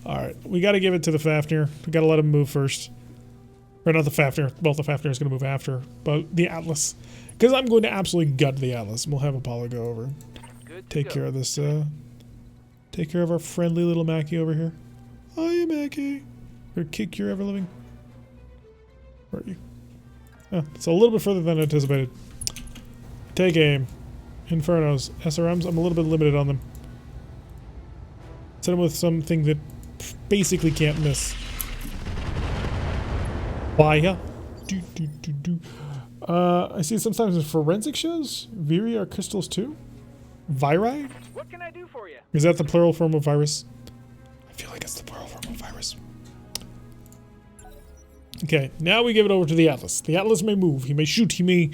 Alright, we gotta give it to the Fafnir. We gotta let him move first. Or not the Fafnir. Well, the Fafnir is gonna move after. But the Atlas. Because I'm going to absolutely gut the Atlas. And we'll have Apollo go over. Good to Take go. care of this, take care of our friendly little Mackie over here. Hiya, Mackie. Or kick your ever-living. Where are you? Oh, it's a little bit further than anticipated. Take aim. Infernos. SRMs, I'm a little bit limited on them. Set them with something that basically can't miss. Fire. Do, do, do, do. I see sometimes in forensic shows. Viri are crystals too? Viri? What can I do for you? Is that the plural form of virus? I feel like it's the plural form of virus. Okay, now we give it over to the Atlas. The Atlas may move, he may shoot, he may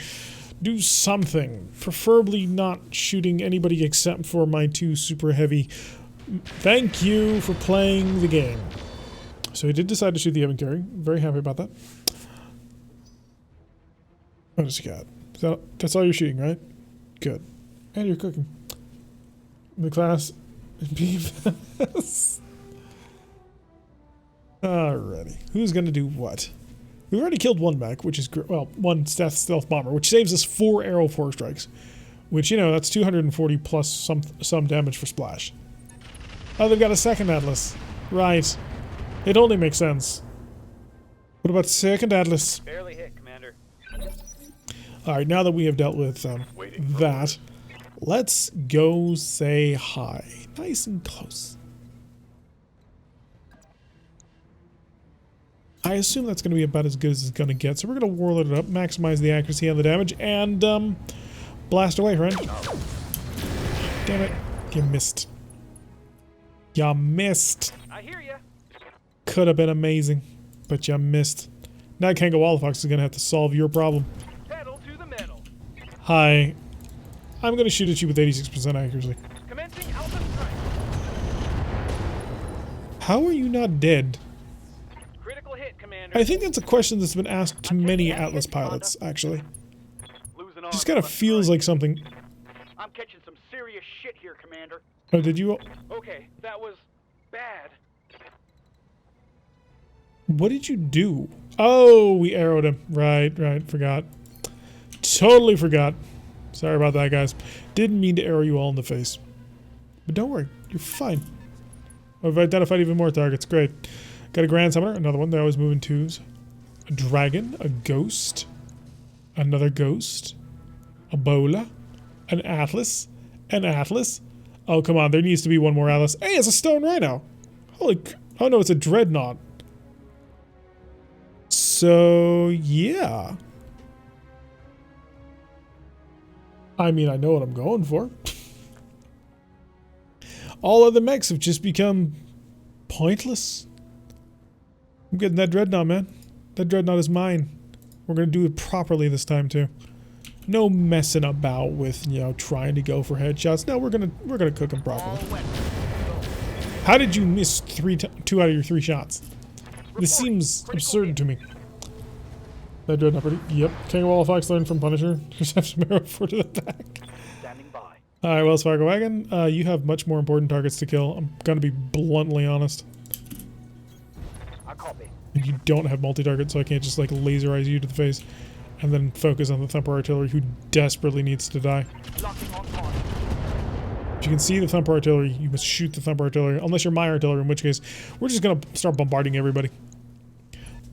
do something. Preferably not shooting anybody except for my two super heavy. Thank you for playing the game. So he did decide to shoot the Ebon carry. Very happy about that. What does he got? That's all you're shooting, right? Good. And you're cooking. The class BFS. Alrighty. Who's gonna do what? We've already killed one mech, which is well, one stealth bomber, which saves us 4 arrow 4 strikes. Which, you know, that's 240 plus some damage for splash. Oh, they've got a second Atlas. Right. It only makes sense. What about second Atlas? Barely hit, Commander. Alright, now that we have dealt with that, let's go say hi. Nice and close. I assume that's going to be about as good as it's going to get, so we're going to warlord it up, maximize the accuracy and the damage, and blast away, friend. Damn it. You missed. You missed. I hear ya. Could have been amazing, but you missed. Now Kango Wallfox is going to have to solve your problem. Pedal to the metal. Hi. I'm going to shoot at you with 86% accuracy. Commencing Alpha Strike. How are you not dead? Critical hit, Commander. I think that's a question that's been asked to many Atlas pilots, actually. Losing arm, Just kind of Alpha feels Strike. like something. I'm catching some serious shit here, Commander. Oh, did you? Okay, that was bad. What did you do? Oh, we arrowed him. Right, forgot. Totally forgot. Sorry about that, guys. Didn't mean to arrow you all in the face. But don't worry, you're fine. I've identified even more targets. Great. Got a Grand Summoner, another one. They're always moving twos. A dragon, a ghost, another ghost, a bola, an Atlas, an Atlas. Oh, come on, there needs to be one more Atlas. Hey, it's a stone rhino. Holy, oh no, it's a dreadnought. So, yeah. I mean, I know what I'm going for. All other mechs have just become pointless. I'm getting that dreadnought, man. That dreadnought is mine. We're gonna do it properly this time too. No messing about with, you know, trying to go for headshots. No, we're gonna cook them properly. How did you miss 2 out of your 3 shots? This seems absurd to me. That dreadnought pretty. Yep. King of Fox learned from Punisher. Just have some arrow 4 to the back. Standing by. Alright, Wells Fargo Wagon. You have much more important targets to kill. I'm gonna be bluntly honest. I copy. And you don't have multi-target, so I can't just like laserize you to the face and then focus on the Thumper Artillery who desperately needs to die. Locking on target. If you can see the Thumper Artillery, you must shoot the Thumper Artillery, unless you're my artillery, in which case we're just gonna start bombarding everybody.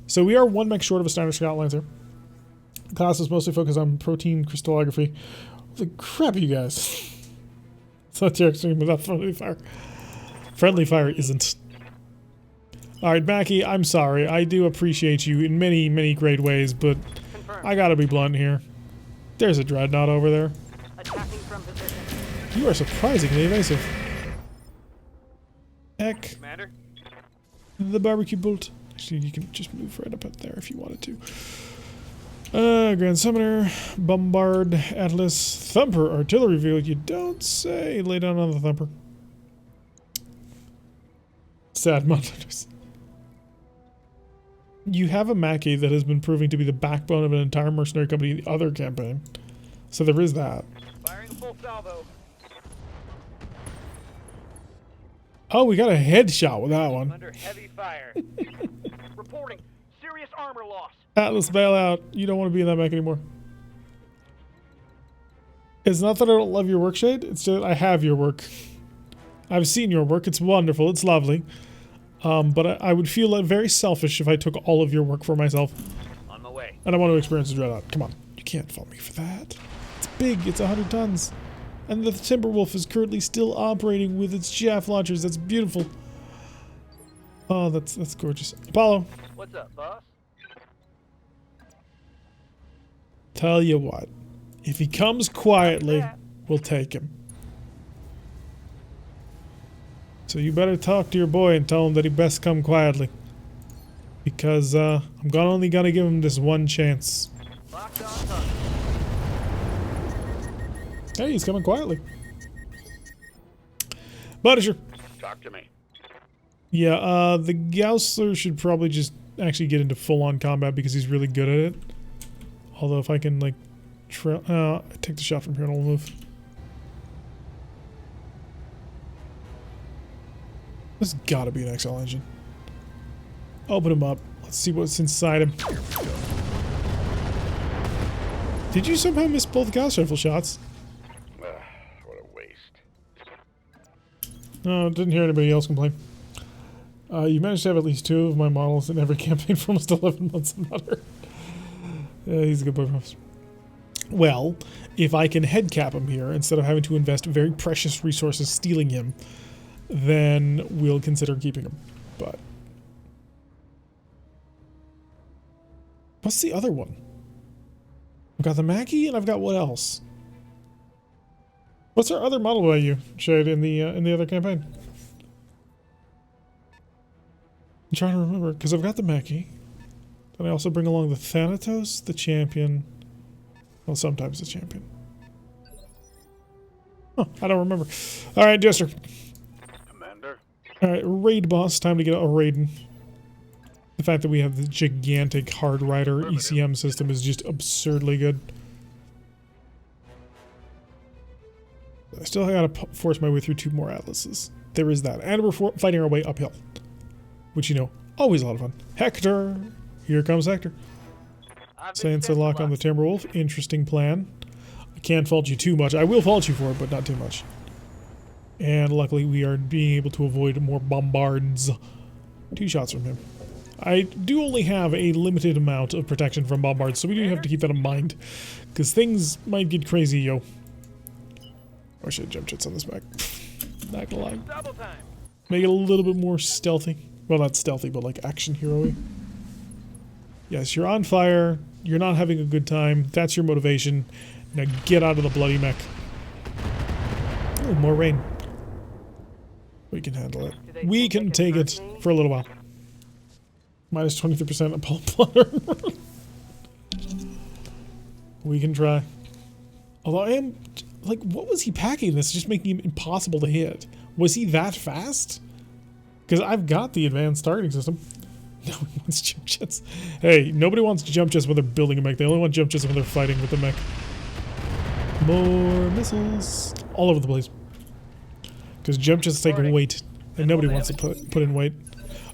So we are 1 mech short of a Steiner Scout Lancer. class is mostly focused on protein crystallography. The crap, you guys. It's not too extreme without friendly fire. Friendly fire isn't. Alright, Mackie, I'm sorry. I do appreciate you in many, many great ways, but Confirmed. I gotta be blunt here. There's a dreadnought over there. Attacking from position. You are surprisingly evasive. Heck, Commander? the barbecue bolt. Actually, you can just move right up there if you wanted to. Grand Summoner, Bombard, Atlas, Thumper, Artillery Vehicle. You don't say. Lay down on the Thumper. Sad monitors. You have a Mackie that has been proving to be the backbone of an entire mercenary company in the other campaign. So there is that. Firing a full salvo. Oh, we got a headshot with that one. Under heavy fire. Reporting. Serious armor loss. Atlas, bail out. You don't want to be in that mech anymore. It's not that I don't love your work, Shade. It's just I have your work. I've seen your work. It's wonderful. It's lovely. But I would feel very selfish if I took all of your work for myself. On my way. And I want to experience the Dreadnought. Come on. You can't fault me for that. It's big. It's 100 tons. And the Timberwolf is currently still operating with its chaff launchers. That's beautiful. Oh, that's gorgeous. Apollo. What's up, boss? Tell you what. If he comes quietly, we'll take him. So you better talk to your boy and tell him that he best come quietly. Because I'm only gonna give him this one chance. Locked on target. Hey, he's coming quietly. Bunisher. Talk to me. Yeah, the Gaussler should probably just actually get into full-on combat because he's really good at it. Although if I can, like, take the shot from here and I'll move. This has got to be an XL engine. Open him up. Let's see what's inside him. Did you somehow miss both Gauss rifle shots? What a waste. No, didn't hear anybody else complain. You managed to have at least 2 of my models in every campaign for almost 11 months and another. Yeah, he's a good boy for us. Well, if I can head cap him here instead of having to invest very precious resources stealing him, then we'll consider keeping him. But what's the other one? I've got the Mackie and I've got what else? What's our other model value, Shade, in the other campaign? I'm trying to remember because I've got the Mackie. Then I also bring along the Thanatos, the Champion. Well, sometimes the Champion. Oh, I don't remember. All right, Jester. Commander? Alright, raid boss, time to get a raiding. The fact that we have the gigantic hard rider ECM system is just absurdly good. I still gotta force my way through 2 more Atlases. There is that. And we're fighting our way uphill. Which, you know, always a lot of fun. Hector! Here comes Hector. Sansa lock on the Timberwolf. Interesting plan. I can't fault you too much. I will fault you for it, but not too much. And luckily we are being able to avoid more bombards. 2 shots from him. I do only have a limited amount of protection from bombards, so we do have to keep that in mind. Because things might get crazy, yo. I should have jump jets on this back. Not gonna lie. Double time. Make it a little bit more stealthy. Well, not stealthy, but like action hero-y. Yes, you're on fire. You're not having a good time. That's your motivation. Now get out of the bloody mech. Oh, more rain. We can handle it. We can take it for a little while. Minus 23% Apollo Plotter. We can try. Although I am... Like, what was he packing this? Just making him impossible to hit. Was he that fast? Because I've got the advanced targeting system. No one wants jump jets. Hey, nobody wants jump jets when they're building a mech. They only want jump jets when they're fighting with the mech. More missiles. All over the place. Because jump jets take weight. And nobody wants to put in weight.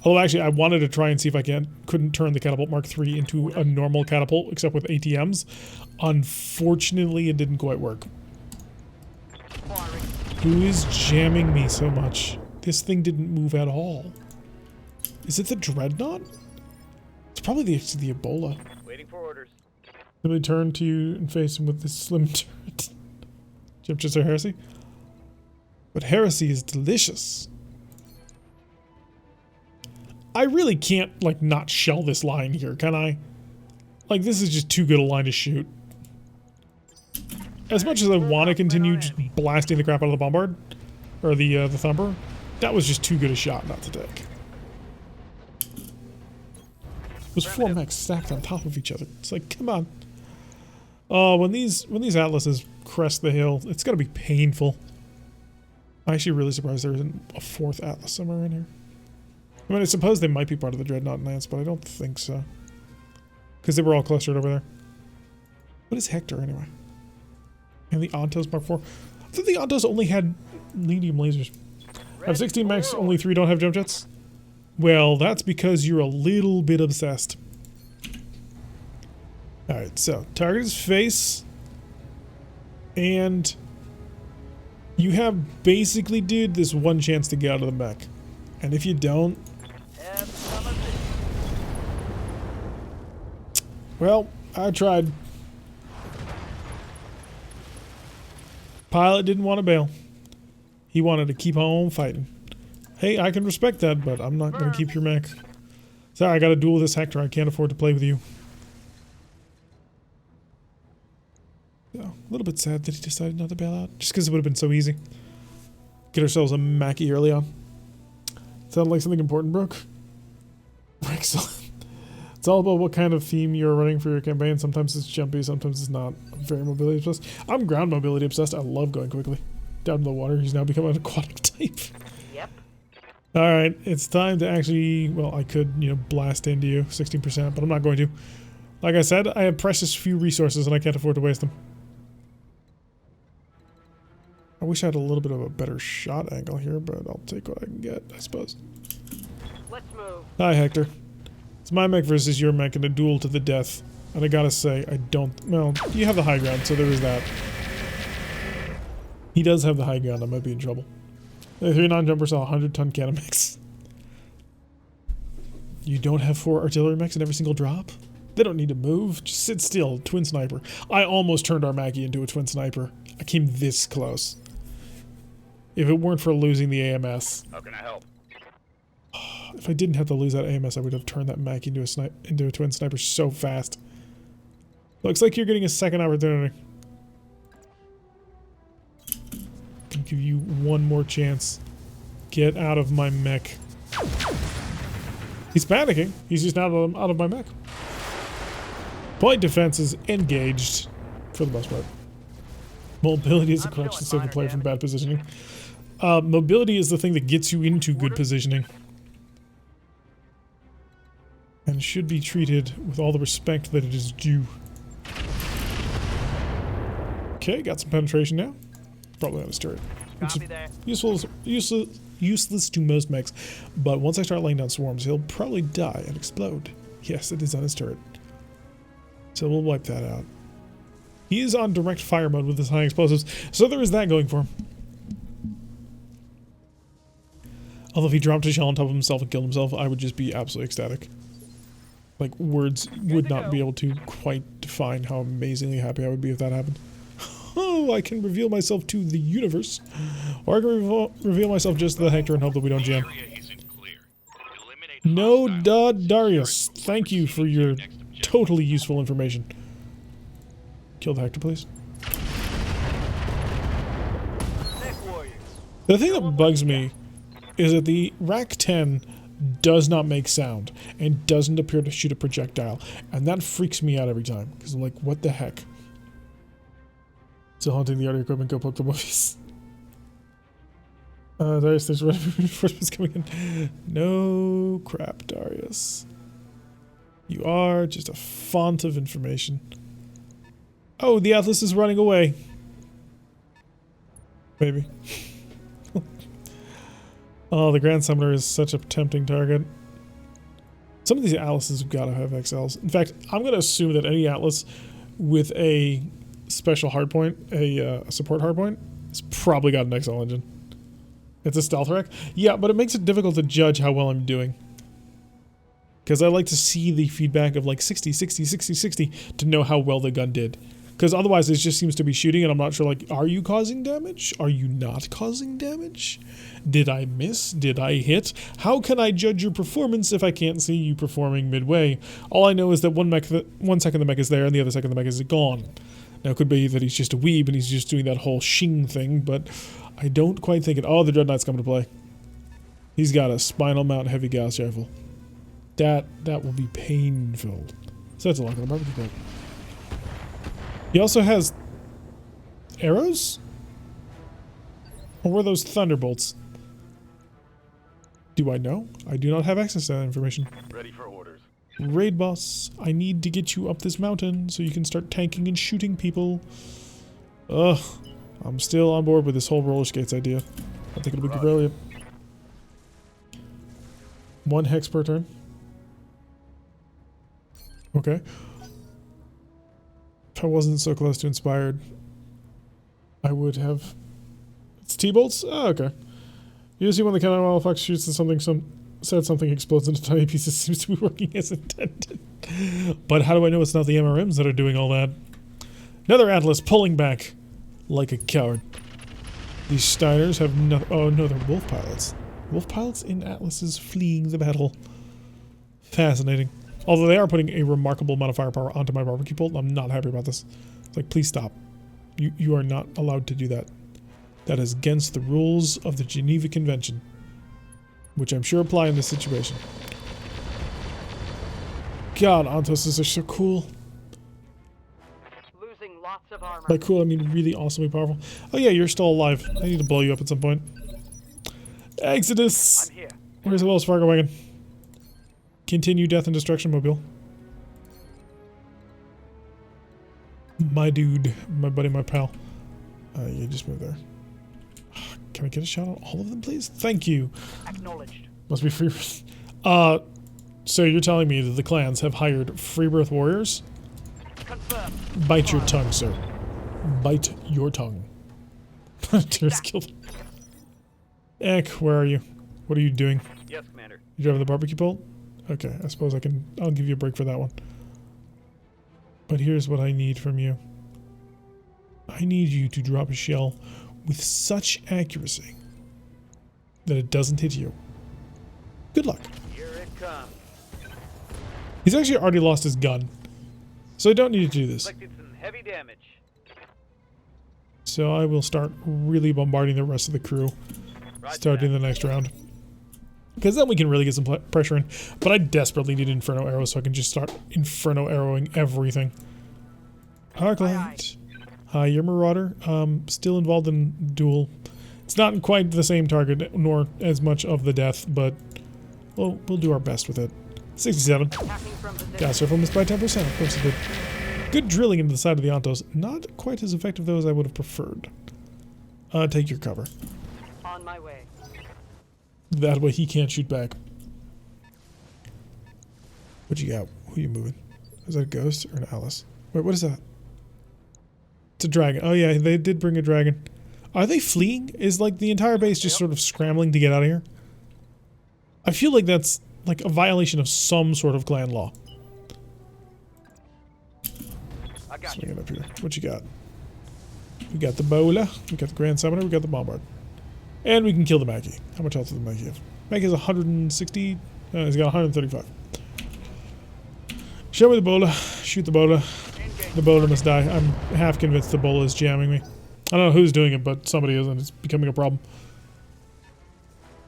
Although actually, I wanted to try and see if I couldn't turn the Catapult Mark III into a normal catapult, except with ATMs. Unfortunately, it didn't quite work. Who is jamming me so much? This thing didn't move at all. Is it the Dreadnought? It's probably the Ebola. Waiting for orders. Simply turn to you and face him with this slim turret. Jump just a heresy? But heresy is delicious. I really can't, like, not shell this line here, can I? Like, this is just too good a line to shoot. As much as I want to continue just blasting the crap out of the bombard, or the thumper, that was just too good a shot not to take. It was 4 mechs stacked on top of each other. It's like, come on. Oh, when these atlases crest the hill, it's gonna be painful. I'm actually really surprised there isn't a 4th atlas somewhere in here. I mean, I suppose they might be part of the Dreadnought Lance, but I don't think so. Because they were all clustered over there. What is Hector, anyway? And the Ontos Mark IV? I thought the Ontos only had medium lasers. I have 16 mechs, only 3 don't have jump jets? Well, that's because you're a little bit obsessed. Alright, so, target is face. And you have basically, dude, this one chance to get out of the mech. And if you don't... Well, I tried. Pilot didn't want to bail. He wanted to keep on fighting. Hey, I can respect that, but I'm not going to keep your mech. Sorry, I got to duel this Hector. I can't afford to play with you. So, a little bit sad that he decided not to bail out. Just because it would have been so easy. Get ourselves a Mackie early on. Sound like something important broke? Excellent. It's all about what kind of theme you're running for your campaign. Sometimes it's jumpy, sometimes it's not. I'm very mobility obsessed. I'm ground mobility obsessed. I love going quickly. Down to the water, he's now become an aquatic type. Yep. Alright, it's time to actually, well, I could, you know, blast into you, 16%, but I'm not going to. Like I said, I have precious few resources and I can't afford to waste them. I wish I had a little bit of a better shot angle here, but I'll take what I can get, I suppose. Let's move. Hi, Hector. It's my mech versus your mech in a duel to the death. And I gotta say, I don't... Well, you have the high ground, so there is that. He does have the high ground, I might be in trouble. The 3 non-jumpers saw 100-ton cannon mechs. You don't have 4 artillery mechs in every single drop? They don't need to move. Just sit still. Twin sniper. I almost turned our Mackie into a twin sniper. I came this close. If it weren't for losing the AMS. How can I help? If I didn't have to lose that AMS, I would have turned that Mackie into a twin sniper so fast. Looks like you're getting a second opportunity. I'll give you one more chance. Get out of my mech. He's panicking. He's just out of my mech. Point defense is engaged for the most part. Mobility is a crutch to save the player from bad positioning. Mobility is the thing that gets you into good positioning. And should be treated with all the respect that it is due. Okay, got some penetration now. Probably on his turret. Useless to most mechs, but once I start laying down swarms, he'll probably die and explode. Yes, it is on his turret. So we'll wipe that out. He is on direct fire mode with his high explosives, so there is that going for him. Although if he dropped a shell on top of himself and killed himself, I would just be absolutely ecstatic. Like, words would not be able to quite define how amazingly happy I would be if that happened. Oh, I can reveal myself to the universe. Or I can reveal myself just to the Hector and hope that we don't jam. No, Darius. Thank you for your totally useful information. Kill the Hector, please. The thing that bugs me is that the Rack 10 does not make sound and doesn't appear to shoot a projectile, and that freaks me out every time because I'm like, what the heck? Still hunting the other equipment, go poke the movies. Darius, there's reinforcements coming in. No crap, Darius. You are just a font of information. Oh, the Atlas is running away. Maybe. Oh, the Grand Summoner is such a tempting target. Some of these Atlases have got to have XLs. In fact, I'm going to assume that any Atlas with a special hardpoint, a support hardpoint, has probably got an XL engine. It's a stealth wreck? Yeah, but it makes it difficult to judge how well I'm doing. Because I like to see the feedback of like 60, 60, 60, 60 to know how well the gun did. Because otherwise it just seems to be shooting and I'm not sure, like, are you causing damage? Are you not causing damage? Did I miss? Did I hit? How can I judge your performance if I can't see you performing midway? All I know is that one second the mech is there and the other second the mech is gone. Now it could be that he's just a weeb and he's just doing that whole shing thing, but I don't quite think it. Oh, the Dreadnought's coming to play. He's got a spinal mount heavy gas rifle. That will be pain-filled. So that's a lock on the barbecue pit. He also has arrows? Or were those thunderbolts? Do I know? I do not have access to that information. Ready for orders. Raid boss, I need to get you up this mountain so you can start tanking and shooting people. Ugh, I'm still on board with this whole roller skates idea. I think it'll be brilliant. 1 hex per turn. Okay. If I wasn't so close to inspired, I would have. It's T-bolts? Oh, okay. Usually when the cannon motherfucker shoots at something, something explodes into tiny pieces, seems to be working as intended. But how do I know it's not the MRMs that are doing all that? Another Atlas pulling back like a coward. These Steiners have no. Oh no, they're wolf pilots. Wolf pilots in Atlases fleeing the battle. Fascinating. Although they are putting a remarkable amount of firepower onto my barbecue pole, I'm not happy about this. It's like, please stop. You are not allowed to do that. That is against the rules of the Geneva Convention, which I'm sure apply in this situation. God, Antoses are so cool. Losing lots of armor. By cool, I mean really awesomely powerful. Oh yeah, you're still alive. I need to blow you up at some point. Exodus! I'm here. Where's the Wells Fargo wagon? Continue death and destruction mobile. My dude, my buddy, my pal. Yeah, just move there. Can I get a shot on all of them, please? Thank you. Acknowledged. Must be free. So you're telling me that the clans have hired free birth warriors? Confirmed. Bite your tongue, sir. Bite your tongue. Tears killed. Ek, where are you? What are you doing? Yes, Commander. You driving the barbecue pole? Okay, I suppose I'll give you a break for that one. But here's what I need from you. I need you to drop a shell with such accuracy that it doesn't hit you. Good luck. Here it comes. He's actually already lost his gun, so I don't need to do this. Inflicted some heavy damage. So I will start really bombarding the rest of the crew, starting the next round. Because then we can really get some pressure in. But I desperately need Inferno arrows so I can just start Inferno arrowing everything. Arclight. Hi, you're Marauder. Still involved in duel. It's not quite the same target, nor as much of the death, but we'll do our best with it. 67. Gas rifle missed by 10%. Of course it did. Good drilling into the side of the Ontos. Not quite as effective though as I would have preferred. Take your cover. On my way. That way he can't shoot back. What you got? Who you moving? Is that a ghost or an Alice? Wait, what is that? It's a dragon. Oh yeah, they did bring a dragon. Are they fleeing? Is like the entire base just sort of scrambling to get out of here? I feel like that's like a violation of some sort of clan law. I got Swing you. it up here. What you got? We got the Bola, we got the Grand Summoner, we got the Bombard. And we can kill the Mackie. How much health does the Mackie have? Mackie has 160. He's got 135. Show me the Bola. Shoot the Bola. The Bola must die. I'm half convinced the Bola is jamming me. I don't know who's doing it, but somebody is, and it's becoming a problem.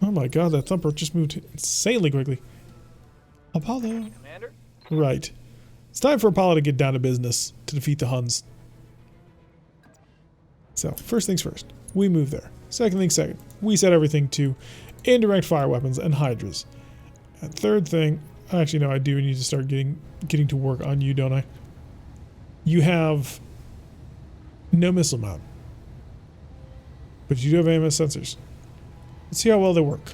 Oh my god, that Thumper just moved insanely quickly. Apollo. Commander? Right. It's time for Apollo to get down to business to defeat the Huns. So, first things first. We move there. Second thing second, we set everything to indirect fire weapons and hydras. And third thing, actually no, I do need to start getting to work on you, don't I? You have no missile mount, but you do have AMS sensors. Let's see how well they work.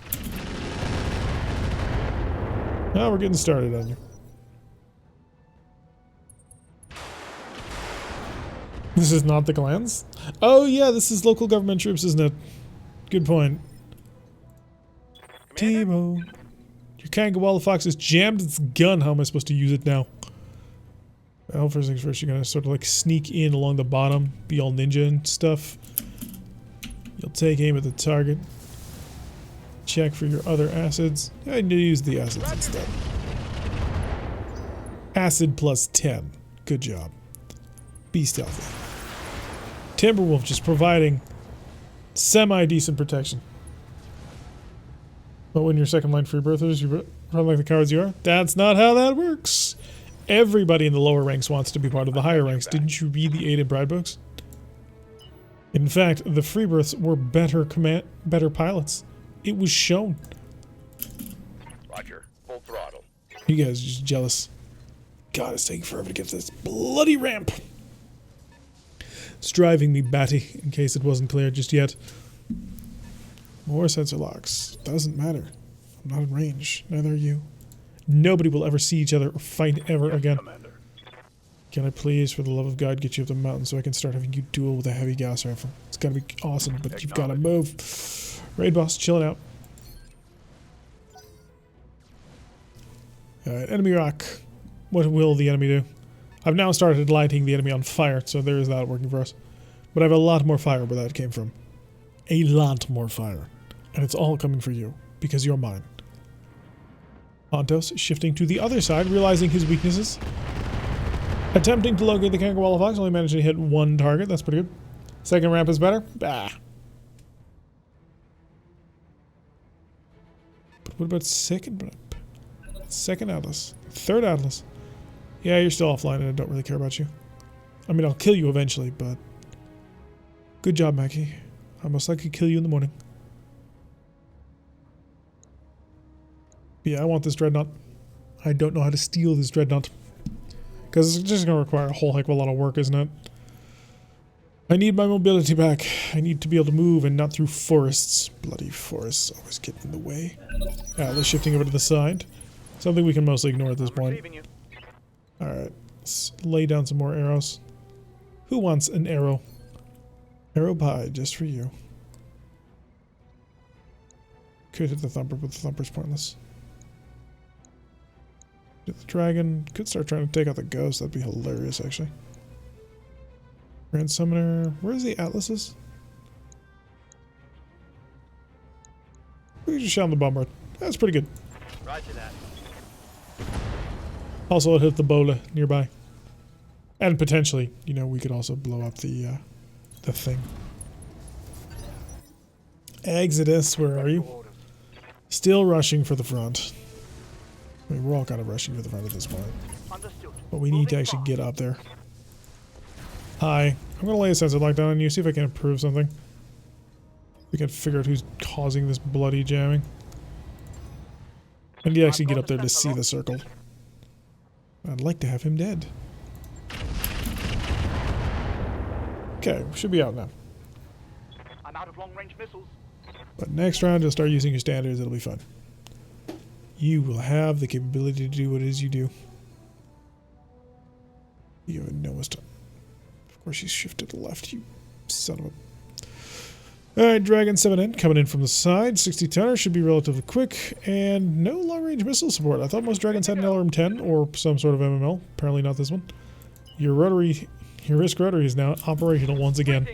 Now we're getting started on you. This is not the clans? Oh yeah, this is local government troops, isn't it? Good point. Timo, Your Kangawalla Fox has jammed its gun. How am I supposed to use it now? Well, first things first, you're gonna sort of like sneak in along the bottom, be all ninja and stuff. You'll take aim at the target. Check for your other acids. I need to use the acids instead. Acid plus 10. Good job. Be stealthy. Timberwolf just providing semi-decent protection. But when you're second line free birthers, you run like the cowards you are? That's not how that works. Everybody in the lower ranks wants to be part of the higher ranks. Didn't you read the Aid and Bride books? In fact, the free births were better pilots. It was shown. Roger. Full throttle. You guys are just jealous. God, it's taking forever to get to this bloody ramp. It's driving me batty, in case it wasn't clear just yet. More sensor locks. Doesn't matter. I'm not in range. Neither are you. Nobody will ever see each other or fight ever again. Commander. Can I please, for the love of God, get you up the mountain so I can start having you duel with a heavy gas rifle? It's gotta be awesome, but you've gotta move. Raid boss, chilling out. Alright, enemy rock. What will the enemy do? I've now started lighting the enemy on fire, so there is that working for us. But I have a lot more fire where that came from. A lot more fire. And it's all coming for you, because you're mine. Ontos shifting to the other side, realizing his weaknesses. Attempting to locate the Kangawalla Fox, only managed to hit one target. That's pretty good. Second ramp is better. Bah. But what about second ramp? Second Atlas. Third Atlas. Yeah, you're still offline and I don't really care about you. I mean, I'll kill you eventually, but... Good job, Mackie. I'll most likely kill you in the morning. But yeah, I want this dreadnought. I don't know how to steal this dreadnought. Because it's just going to require a whole heck of a lot of work, isn't it? I need my mobility back. I need to be able to move and not through forests. Bloody forests always get in the way. Atlas shifting over to the side. Something we can mostly ignore at this point. Alright, let's lay down some more arrows. Who wants an arrow? Arrow pie, just for you. Could hit the thumper, but the thumper's pointless. Hit the dragon. Could start trying to take out the ghost. That'd be hilarious, actually. Grand Summoner. Where's the Atlases? We can just shot on the bombard. That's pretty good. Roger that. Also, it hit the bola nearby. And potentially, you know, we could also blow up the thing. Exodus, where are you? Still rushing for the front. I mean, we're all kind of rushing for the front at this point. Understood. But we need to actually get up there. Hi. I'm going to lay a sensor lockdown on you, see if I can improve something. We can figure out who's causing this bloody jamming. I need to actually get up there to see the circle. I'd like to have him dead. Okay, we should be out now. I'm out of long-range missiles. But next round, you'll start using your standards. It'll be fun. You will have the capability to do what it is you do. You have no time. Of course, he's shifted to the left, you son of a... Alright, Dragon 7N coming in from the side. 60 tonner should be relatively quick. And no long-range missile support. I thought most Dragons had an LRM-10 or some sort of MML. Apparently not this one. Your risk rotary is now operational once again.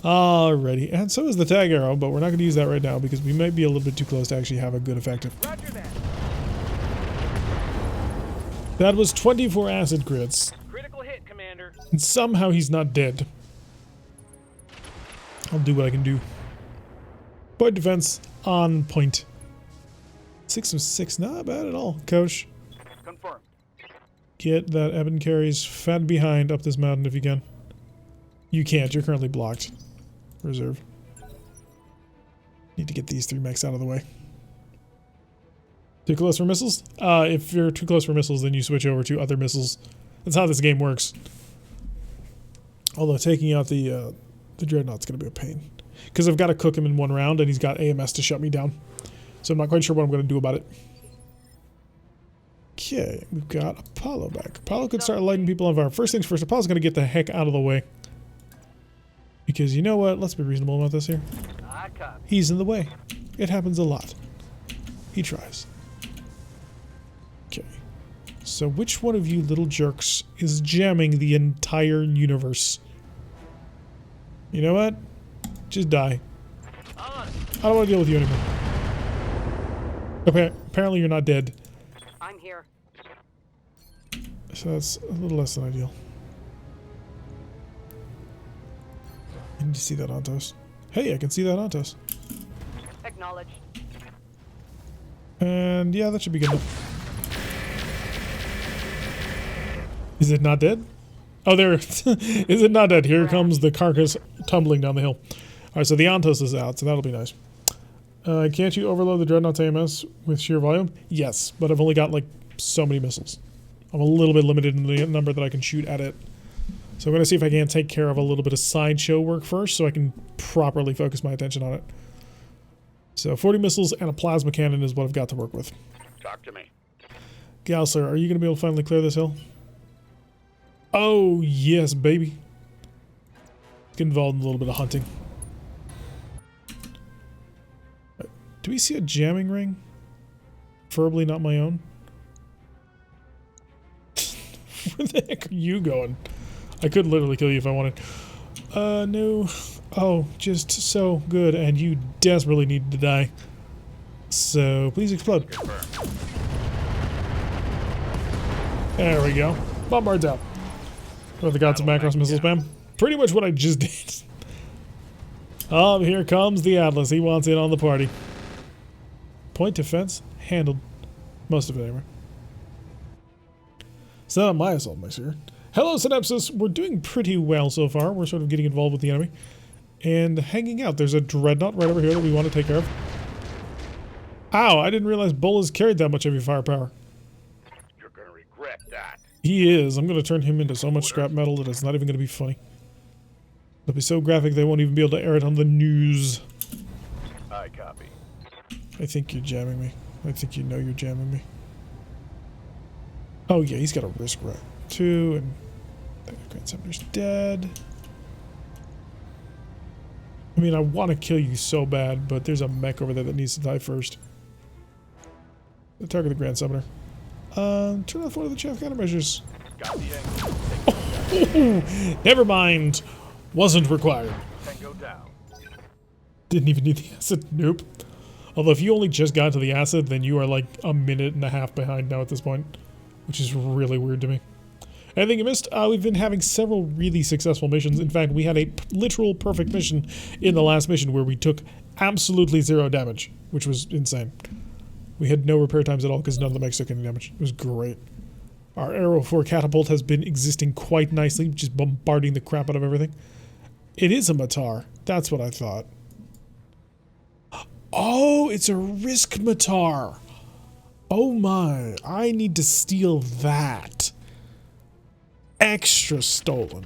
Alrighty, and so is the tag arrow, but we're not going to use that right now because we might be a little bit too close to actually have a good effective. Roger that. That was 24 acid crits, Critical hit, Commander. and somehow he's not dead. I'll do what I can do. Point defense on point. 6 of 6, not bad at all, coach. Confirmed. Get that Eben carries fat behind up this mountain if you can. You can't, you're currently blocked. Reserve. Need to get these 3 mechs out of the way. Too close for missiles? If you're too close for missiles, then you switch over to other missiles. That's how this game works. Although taking out the Dreadnought's going to be a pain. Because I've got to cook him in 1 round, and he's got AMS to shut me down. So I'm not quite sure what I'm going to do about it. Okay, we've got Apollo back. Apollo could start lighting people on fire. First things first, Apollo's going to get the heck out of the way. Because you know what? Let's be reasonable about this here. I copy. He's in the way. It happens a lot. He tries. So which one of you little jerks is jamming the entire universe? You know what? Just die. I don't want to deal with you anymore. Okay, apparently you're not dead. I'm here. So that's a little less than ideal. I need to see that Ontos. Hey, I can see that Ontos. Acknowledged. And yeah, that should be good enough. Is it not dead? Oh, there. Is it not dead? Here comes the carcass tumbling down the hill. Alright, so the Ontos is out, so that'll be nice. Can't you overload the Dreadnought's AMS with sheer volume? Yes, but I've only got like so many missiles. I'm a little bit limited in the number that I can shoot at it. So I'm going to see if I can take care of a little bit of sideshow work first so I can properly focus my attention on it. So 40 missiles and a plasma cannon is what I've got to work with. Talk to me. Gausler, are you going to be able to finally clear this hill? Oh, yes, baby. Get involved in a little bit of hunting. Do we see a jamming ring? Preferably not my own. Where the heck are you going? I could literally kill you if I wanted. No. Oh, just so good, and you desperately need to die. So, please explode. There we go. Bombard's out. With the gods of Macross missile spam. Pretty much what I just did. Oh, here comes the Atlas. He wants in on the party. Point defense handled. Most of it, anyway. It's not my assault mixer. Hello, Synapsis. We're doing pretty well so far. We're sort of getting involved with the enemy. And hanging out. There's a Dreadnought right over here that we want to take care of. Ow, I didn't realize Bolas carried that much heavy firepower. You're gonna regret that. He is. I'm going to turn him into so much scrap metal that it's not even going to be funny. It'll be so graphic they won't even be able to air it on the news. I copy. I think you're jamming me. I think you know you're jamming me. Oh yeah, he's got a risk right too, and the Grand Summoner's dead. I mean, I want to kill you so bad, but there's a mech over there that needs to die first. The target the Grand Summoner. Turn off one of the chaff countermeasures. Got the angle. Oh, never mind. Wasn't required. Tango down. Didn't even need the acid. Nope. Although if you only just got to the acid, then you are like a minute and a half behind now at this point. Which is really weird to me. Anything you missed? We've been having several really successful missions. In fact, we had a literal perfect mission in the last mission where we took absolutely 0 damage, which was insane. We had no repair times at all because none of the mechs took any damage. It was great. Our Arrow 4 catapult has been existing quite nicely, just bombarding the crap out of everything. It is a Matar. That's what I thought. Oh, it's a Risk Matar. Oh my, I need to steal that. Extra stolen.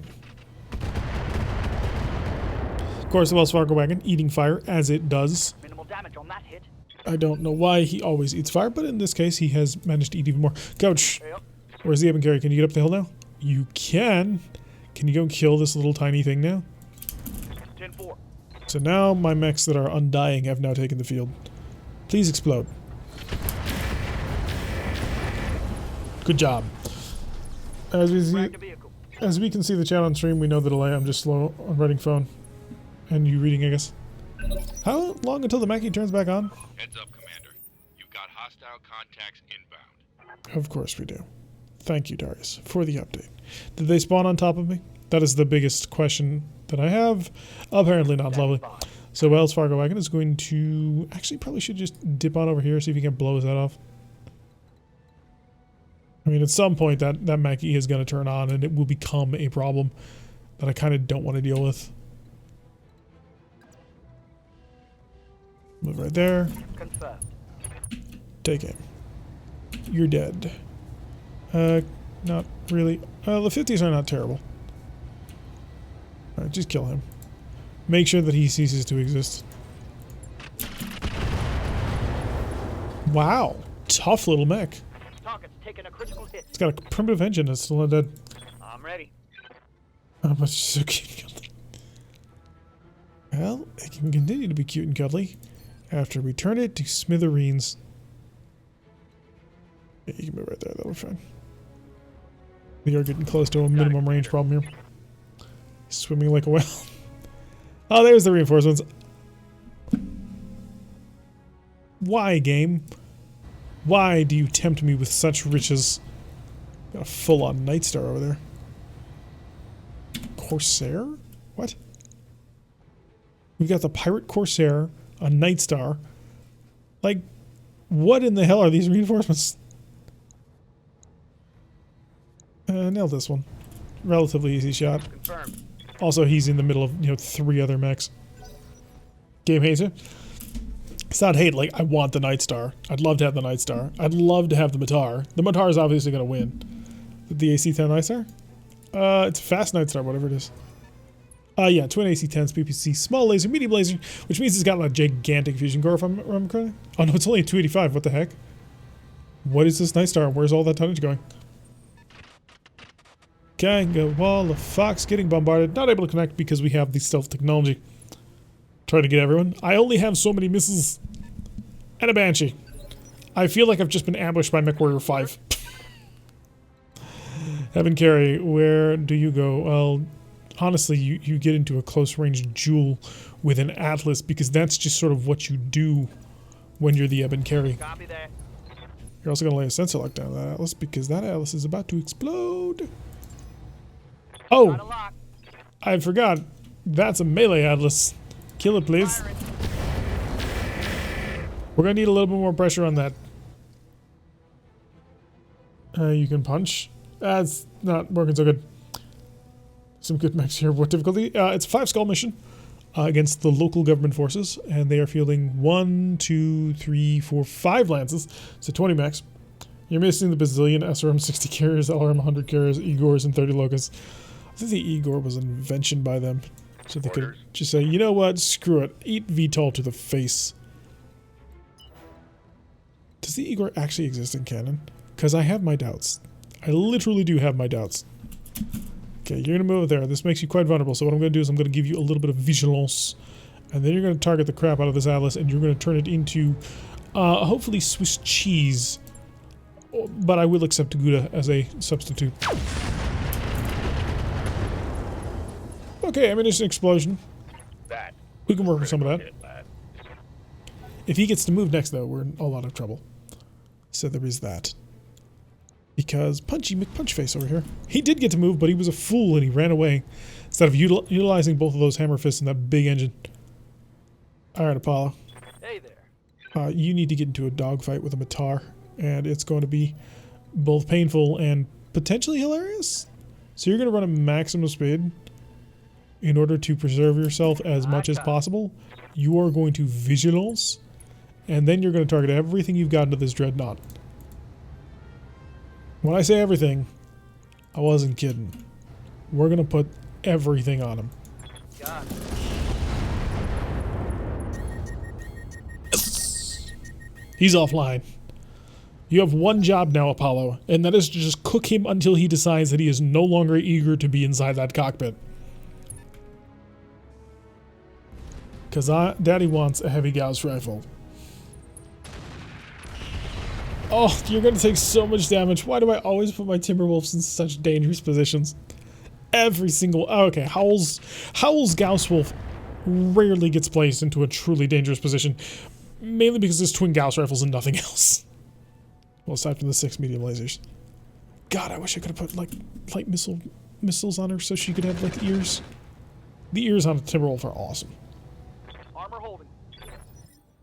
Of course, the Wells Fargo wagon eating fire as it does. Minimal damage on that hit. I don't know why he always eats fire, but in this case, he has managed to eat even more. Coach, Yep. where's the Eben Carry? Can you get up the hill now? You can. Can you go kill this little tiny thing now? 10-4. So now my mechs that are undying have now taken the field. Please explode. Good job. As we can see the chat on stream, we know the delay. I'm just slow on writing phone. And you reading, I guess. How long until the Mackie turns back on? Heads up, Commander. You've got hostile contacts inbound. Of course we do. Thank you, Darius, for the update. Did they spawn on top of me? That is the biggest question that I have. Apparently not. Lovely. So Wells Fargo wagon is going to... Actually, probably should just dip on over here, see if he can blow his head off. I mean, at some point, that Mackie is going to turn on, and it will become a problem that I kind of don't want to deal with. Move right there. Confirmed. Take aim. You're dead. Not really. The 50s are not terrible. Alright, just kill him. Make sure that he ceases to exist. Wow. Tough little mech. Target's taken a critical hit. It's got a primitive engine that's still not dead. I'm ready. Oh, but she's so cute and cuddly. Well, it can continue to be cute and cuddly after we turn it to smithereens. Yeah, you can move right there. That'll be fine. We are getting close to a minimum range problem here. Swimming like a whale. Oh, there's the reinforcements. Why, game? Why do you tempt me with such riches? Got a full-on Night Star over there. Corsair? What? We've got the Pirate Corsair, a Night Star. Like, what in the hell are these reinforcements? Nailed this one. Relatively easy shot. Confirmed. Also, he's in the middle of, 3 other mechs. Game hates it. It's not hate, like, I want the Night Star. I'd love to have the Night Star. I'd love to have the Matar. The Matar is obviously going to win. The AC-10 Night Star? It's a fast Night Star, whatever it is. Yeah, twin AC-10s, PPC, small laser, medium laser, which means it's got a gigantic fusion core, if I'm correct. Oh, no, it's only a 285. What the heck? What is this Night Star? Where's all that tonnage going? Ganga Wall of Fox getting bombarded. Not able to connect because we have the stealth technology. Trying to get everyone. I only have so many missiles. And a Banshee. I feel like I've just been ambushed by MechWarrior 5. Heaven Carry, where do you go? Well, honestly, you get into a close range duel with an Atlas because that's just sort of what you do when you're the Eben Carry. Copy that. You're also going to lay a sensor lock down that Atlas because that Atlas is about to explode. Oh, Got a lock. I forgot. That's a melee Atlas. Kill it, please. Firing. We're going to need a little bit more pressure on that. You can punch. That's not working so good. Some good mechs here. What difficulty? It's a 5-skull mission against the local government forces, and they are fielding 5 lances, so 20 mechs. You're missing the bazillion SRM 60 carriers, LRM 100 carriers, Igors, and 30 Locus. I think the Igor was an invention by them, so they could just say, you know what, screw it, eat VTOL to the face. Does the Igor actually exist in canon? Because I have my doubts. I literally do have my doubts. Okay, you're going to move there. This makes you quite vulnerable, so what I'm going to do is I'm going to give you a little bit of vigilance, and then you're going to target the crap out of this Atlas, and you're going to turn it into, hopefully Swiss cheese. But I will accept Gouda as a substitute. Okay, ammunition explosion. That. We can work with some of that. Hit, lad. If he gets to move next, though, we're in a lot of trouble. So there is that. Because Punchy McPunchface over here. He did get to move, but he was a fool and he ran away. Instead of utilizing both of those hammer fists and that big engine. Alright, Apollo. Hey there. You need to get into a dogfight with a Matar. And it's going to be both painful and potentially hilarious. So you're going to run at maximum speed in order to preserve yourself as much as possible. You are going to vigilance, and then you're going to target everything you've got into this dreadnought. When I say everything, I wasn't kidding. We're going to put everything on him. Got it. He's offline. You have one job now, Apollo, and that is to just cook him until he decides that he is no longer eager to be inside that cockpit. Because Daddy wants a heavy Gauss rifle. Oh, you're going to take so much damage. Why do I always put my Timberwolves in such dangerous positions? Every single... Oh, okay, Howl's Gauss Wolf rarely gets placed into a truly dangerous position. Mainly because there's twin Gauss rifles and nothing else. Well, aside from the 6 medium lasers. God, I wish I could have put, like, light missiles on her so she could have, like, ears. The ears on a Timberwolf are awesome. Armor holding.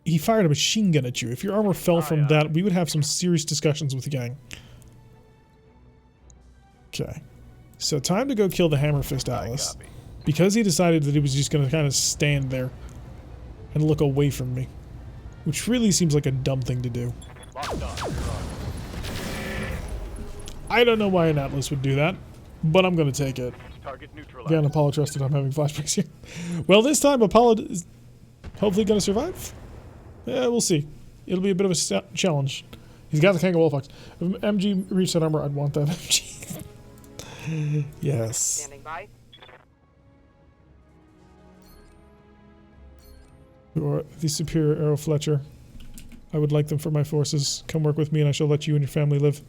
He fired a machine gun at you. If your armor fell from that, we would have some serious discussions with the gang. Okay. So, time to go kill the Hammer Fist Atlas. Because he decided that he was just going to kind of stand there and look away from me. Which really seems like a dumb thing to do. Locked on. You're on. I don't know why an Atlas would do that, but I'm going to take it. Target neutralized. Again, Apollo trusted I'm having flashbacks here. Well, this time Apollo is hopefully going to survive. Yeah, we'll see. It'll be a bit of a challenge. He's got the Kanga Wolffox. If MG reached that armor, I'd want that MG. Yes. Standing by. Or the superior Arrow Fletcher. I would like them for my forces. Come work with me and I shall let you and your family live.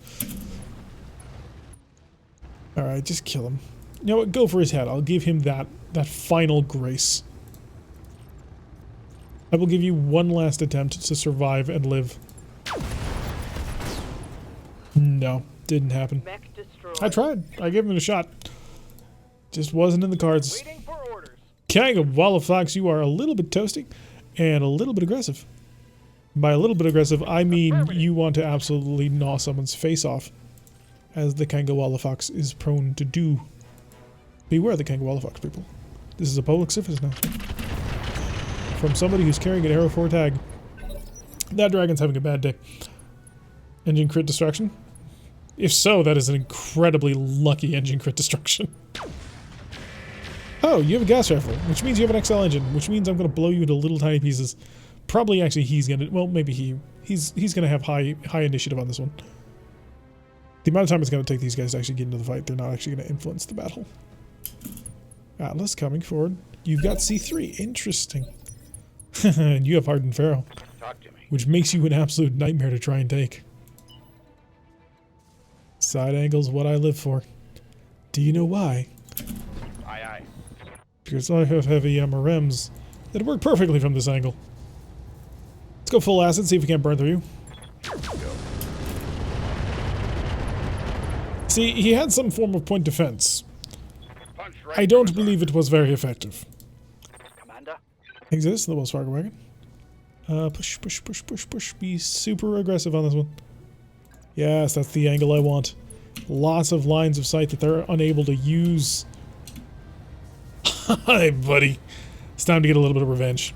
Alright, just kill him. You know what? Go for his head. I'll give him that final grace. I will give you one last attempt to survive and live. No, didn't happen. Mech destroyed. I tried. I gave him a shot. Just wasn't in the cards. Waiting for orders. King of Wallaflax, you are a little bit toasty and a little bit aggressive. By a little bit aggressive, I mean you want to absolutely gnaw someone's face off, as the Kanga Wallafox is prone to do. Beware the Kanga Wallafox, people. This is a public service announcement from somebody who's carrying an arrow 4 tag. That dragon's having a bad day. Engine crit destruction? If so, that is an incredibly lucky engine crit destruction. Oh, you have a gas rifle, which means you have an XL engine, which means I'm going to blow you into little tiny pieces. Probably actually he's going to, well, maybe he's going to have high initiative on this one. The amount of time it's going to take these guys to actually get into the fight, they're not actually going to influence the battle. Atlas coming forward. You've got C3. Interesting. And you have Hardened Pharaoh, Talk to me. which makes you an absolute nightmare to try and take. Side angle's what I live for. Do you know why? Aye, aye. Because I have heavy MRMs that work perfectly from this angle. Let's go full acid, see if we can't burn through you. See, he had some form of point defense. Punch right I don't through his believe it was very effective. Commander. Exists the Wells Fargo wagon. Push, push, push, push, push. Be super aggressive on this one. Yes, that's the angle I want. Lots of lines of sight that they're unable to use. Hi, buddy. It's time to get a little bit of revenge.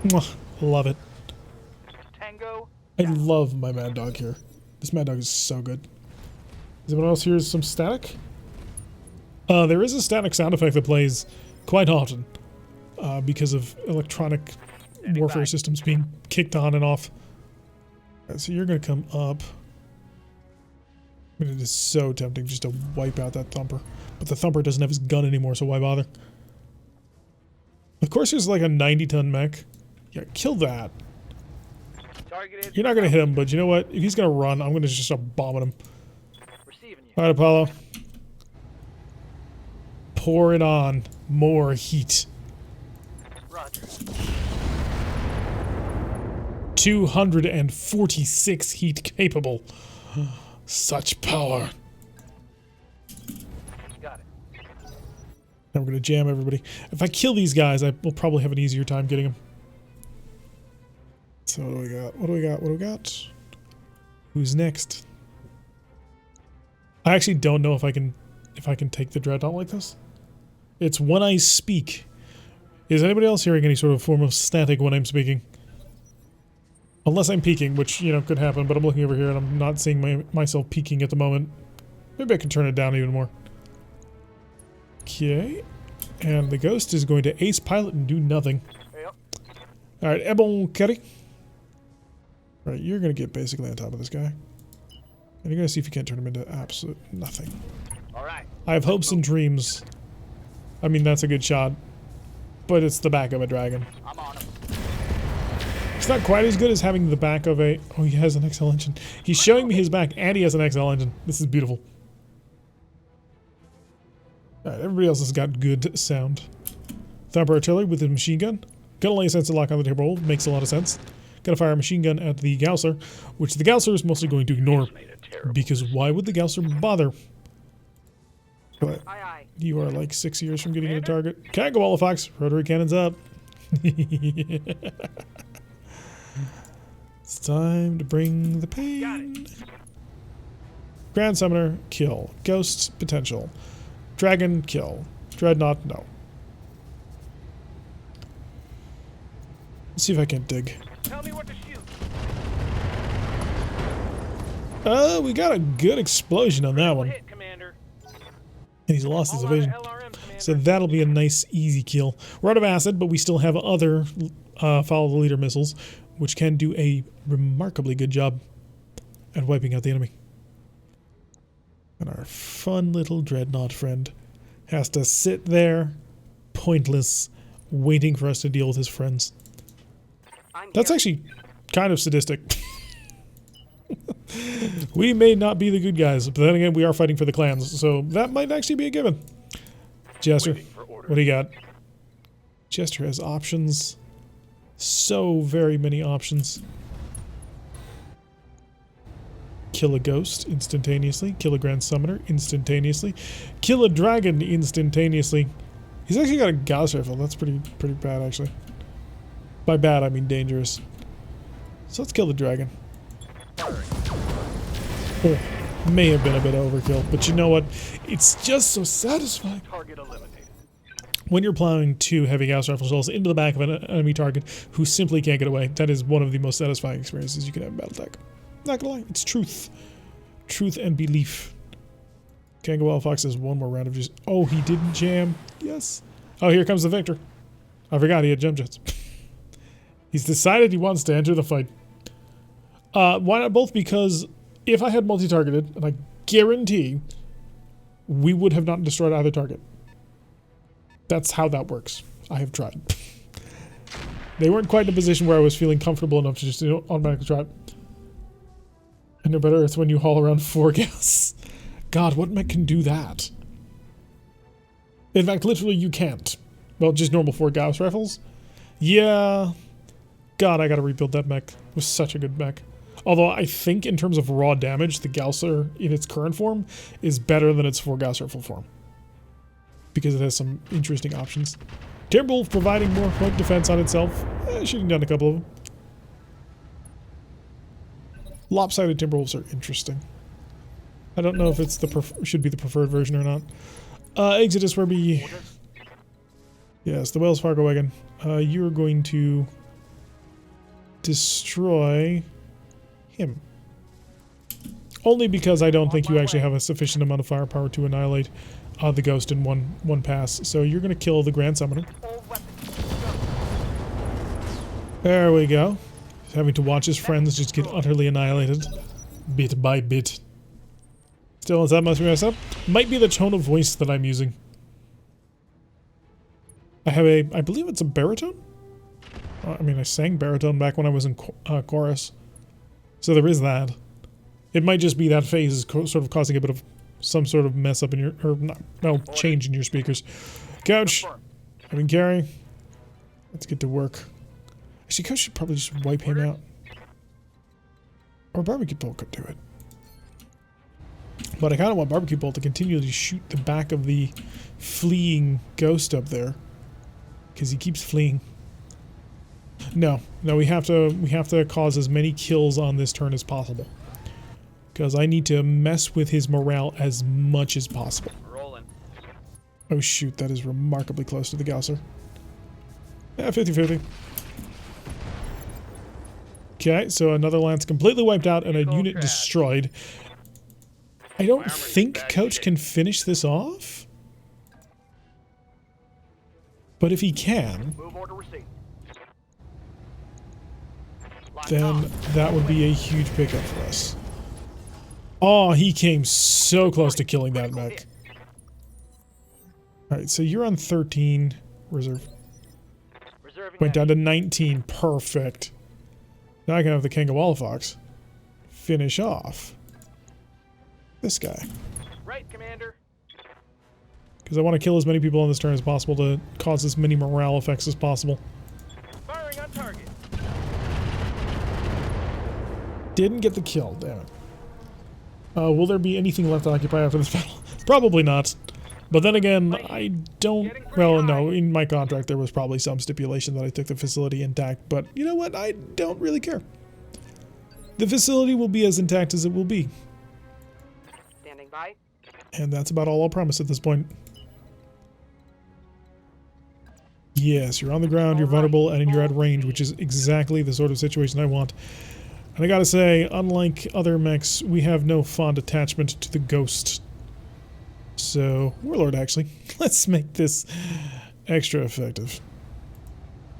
Mwah, love it. Tango. I love my Mad Dog here. This Mad Dog is so good. Does anyone else hear some static? There is a static sound effect that plays quite often because of electronic warfare systems being kicked on and off. So you're going to come up. I mean, it is so tempting just to wipe out that Thumper. But the Thumper doesn't have his gun anymore, so why bother? Of course there's like a 90-ton mech. Yeah, kill that. Targeted. You're not going to hit him, but you know what? If he's going to run, I'm going to just start bombing him. Receiving you. Alright, Apollo. Pour it on. More heat. Roger. 246 heat capable. Such power. Got it. Now we're going to jam everybody. If I kill these guys, I will probably have an easier time getting them. So what do we got? What do we got? What do we got? Who's next? I actually don't know if I can take the dreadnought like this. It's when I speak. Is anybody else hearing any sort of form of static when I'm speaking? Unless I'm peeking, which, you know, could happen, but I'm looking over here and I'm not seeing myself peeking at the moment. Maybe I can turn it down even more. Okay. And the ghost is going to ace pilot and do nothing. Yep. Alright, Ebon Kerry. Right, you're going to get basically on top of this guy. And you're going to see if you can't turn him into absolute nothing. All right. I have hopes and dreams. I mean, that's a good shot. But it's the back of a dragon. I'm on him. It's not quite as good as having the back of a... Oh, he has an XL engine. He's showing me his back, and he has an XL engine. This is beautiful. Alright, everybody else has got good sound. Thumper artillery with his machine gun. Gonna lay a sensor lock on the table. Makes a lot of sense. Gonna fire a machine gun at the Gausser, which the Gausser is mostly going to ignore. Because wwhy would the Gausser bother? But Aye, aye. you are like 6 years from getting a target. Can't go all the fox. Rotary cannons up. It's time to bring the pain. Grand Summoner, kill. Ghost, potential. Dragon, kill. Dreadnought, no. Let's see if I can dig. Tell me what to shoot. We got a good explosion on that one. Hit, Commander. And he's lost his All out of evasion. LRM, Commander. So that'll be a nice, easy kill. We're out of acid, but we still have other follow the leader missiles, which can do a remarkably good job at wiping out the enemy. And our fun little dreadnought friend has to sit there, pointless, waiting for us to deal with his friends. I'm That's here. actually kind of sadistic. We may not be the good guys, but then again, we are fighting for the clans, so that might actually be a given. Jester, what do you got? Jester has options. So very many options. Kill a ghost instantaneously. Kill a grand summoner instantaneously. Kill a dragon instantaneously. He's actually got a Gauss rifle. That's pretty bad, actually. By bad, I mean dangerous. So let's kill the dragon. Oh, may have been a bit of overkill, but you know what? It's just so satisfying. Target eliminated. When you're plowing 2 heavy Gauss rifle shells into the back of an enemy target who simply can't get away, that is one of the most satisfying experiences you can have in BattleTech. Not gonna lie, it's truth. Truth and belief. Kangaroo Fox has one more round of just... Oh, he didn't jam. Yes. Oh, here comes the victor. I forgot he had jump jets. He's decided he wants to enter the fight. Why not both? Because if I had multi-targeted, and I guarantee we would have not destroyed either target. That's how that works. I have tried. They weren't quite in a position where I was feeling comfortable enough to just automatically try it. And no better, it's when you haul around 4 gas. God, what mech can do that? In fact, literally you can't. Well, just normal 4 Gauss rifles? Yeah. God, I gotta rebuild that mech. It was such a good mech. Although I think in terms of raw damage, the Gausser in its current form is better than its 4 Gauss rifle form. Because it has some interesting options. Timberwolf providing more point defense on itself. Shooting down a couple of them. Lopsided Timberwolves are interesting. I don't know if it's the should be the preferred version or not. Exodus Werby. Yes, the Wells Fargo wagon. You're going to destroy him. Only because I don't think you actually have a sufficient amount of firepower to annihilate the ghost in one pass. So you're going to kill the Grand Summoner. There we go. He's having to watch his friends just get utterly annihilated. Bit by bit. Still, is that must be messed up? Might be the tone of voice that I'm using. I have a, I believe it's a baritone? I mean, I sang baritone back when I was in chorus. So there is that. It might just be that phase is sort of causing a bit of some sort of mess up in your, or no, change in your speakers. Couch, I mean, Gary, let's get to work. Actually, Coach should probably just wipe him out. Or Barbecue Bolt could do it. But I kind of want Barbecue Bolt to continually shoot the back of the fleeing ghost up there. Because he keeps fleeing. No, we have to cause as many kills on this turn as possible. Because I need to mess with his morale as much as possible. Rolling. Oh shoot, that is remarkably close to the Gausser. Yeah, 50-50. Okay, so another lance completely wiped out and a unit destroyed. I don't think Coach can finish this off. But if he can, Move order received. then that would be a huge pickup for us. Oh, he came so close to killing that mech. Alright, so you're on 13. Reserve. Went down to 19. Perfect. Now I can have the Kangaroo Fox finish off this guy. Right, Commander. Because I want to kill as many people on this turn as possible to cause as many morale effects as possible. Firing on target. Didn't get the kill, damn it. Will there be anything left to occupy after this battle? Probably not. But then again, I don't... Well, no, in my contract there was probably some stipulation that I took the facility intact, but you know what? I don't really care. The facility will be as intact as it will be. Standing by. And that's about all I'll promise at this point. Yes, you're on the ground, you're vulnerable, and you're at range, which is exactly the sort of situation I want. And I gotta say, unlike other mechs, we have no fond attachment to the ghost. So, Warlord actually. Let's make this extra effective.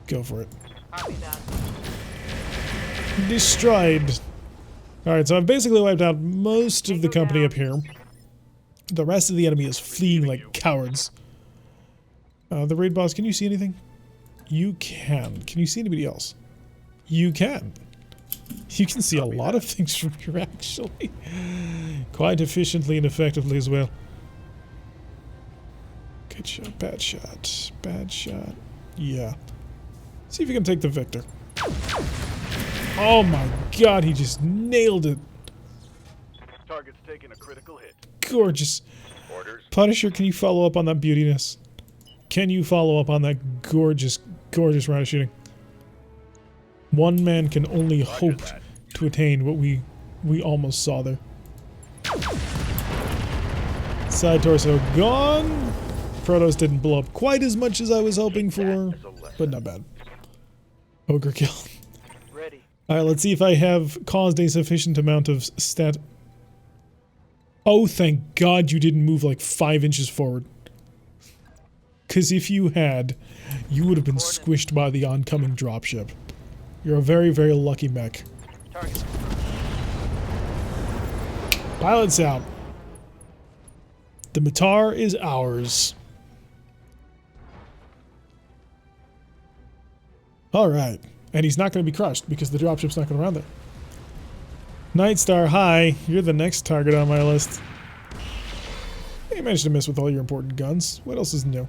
Go for it. Copy that. Destroyed. Alright, so I've basically wiped out most of the company up here. The rest of the enemy is fleeing like cowards. The raid boss, can you see anything? You can. Can you see anybody else? You can. You can see a lot of things from here, actually. Quite efficiently and effectively as well. Good shot, bad shot, bad shot. Yeah. See if you can take the Victor. Oh my god, he just nailed it. Target's taking a critical hit. Gorgeous. Orders. Punisher, can you follow up on that beautiness? Can you follow up on that gorgeous, gorgeous round of shooting? One man can only hope to attain what we almost saw there. Side torso gone. Protos didn't blow up quite as much as I was hoping for, but not bad. Ogre kill. Ready. Alright, let's see if I have caused a sufficient amount of stat. Oh, thank God you didn't move like 5 inches forward. Because if you had, you would have been squished by the oncoming dropship. You're a very, very lucky mech. Target. Pilots out. The Matar is ours. Alright. And he's not going to be crushed because the dropship's not going to run there. Nightstar, hi. You're the next target on my list. You managed to miss with all your important guns. What else is new?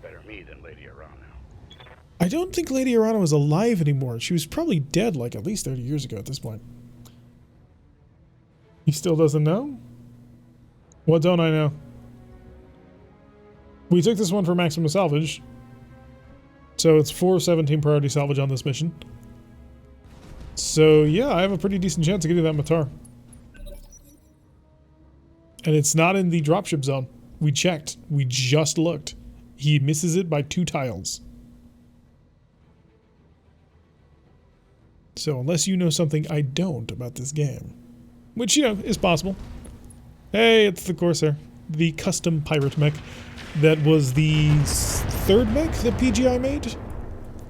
Better me than Lady Arana. I don't think Lady Arana was alive anymore. She was probably dead like at least 30 years ago at this point. He still doesn't know? What don't I know? We took this one for maximum salvage. So it's 417 priority salvage on this mission. So yeah, I have a pretty decent chance of getting that Matar. And it's not in the dropship zone. We checked. We just looked. He misses it by 2 tiles. So unless you know something I don't about this game, which, you know, is possible. Hey, it's the Corsair. The custom pirate mech that was the 3rd mech that PGI made.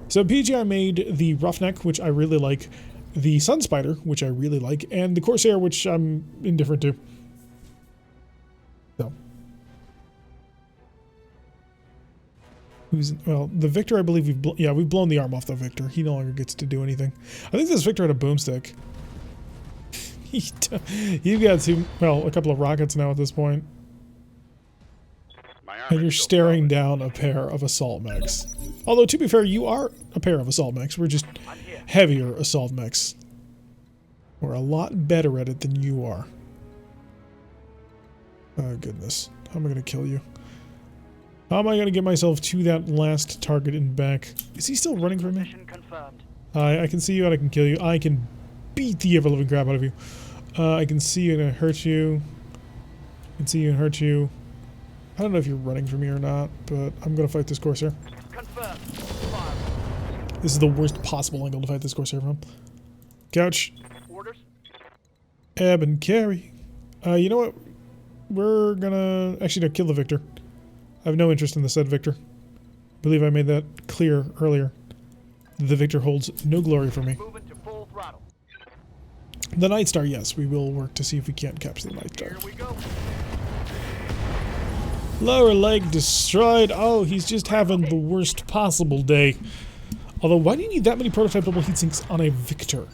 So PGI made the Roughneck, which I really like, the Sunspider, which I really like, and the Corsair, which I'm indifferent to. So. Well, the Victor, I believe we've blown the arm off the Victor. He no longer gets to do anything. I think this Victor had a boomstick. You've got a couple of rockets now at this point. And you're staring down a pair of assault mechs. Although, to be fair, you are a pair of assault mechs. We're just heavier assault mechs. We're a lot better at it than you are. Oh, goodness. How am I going to kill you? How am I going to get myself to that last target and back? Is he still running from me? Mission confirmed. I can see you and I can kill you. I can beat the ever-living crap out of you. I can see you and hurt you. I can see you and hurt you. I don't know if you're running from me or not, but I'm going to fight this Corsair. Confirmed. This is the worst possible angle to fight this Corsair from. Couch. Orders. Ebb and carry. You know what? We're gonna... Actually, no, kill the Victor. I have no interest in the said Victor. I believe I made that clear earlier. The Victor holds no glory for me. Moving to full throttle. The Nightstar, yes. We will work to see if we can't capture the Nightstar. Here we go. Lower leg destroyed. Oh, he's just having the worst possible day. Although, why do you need that many prototype double heatsinks on a Victor?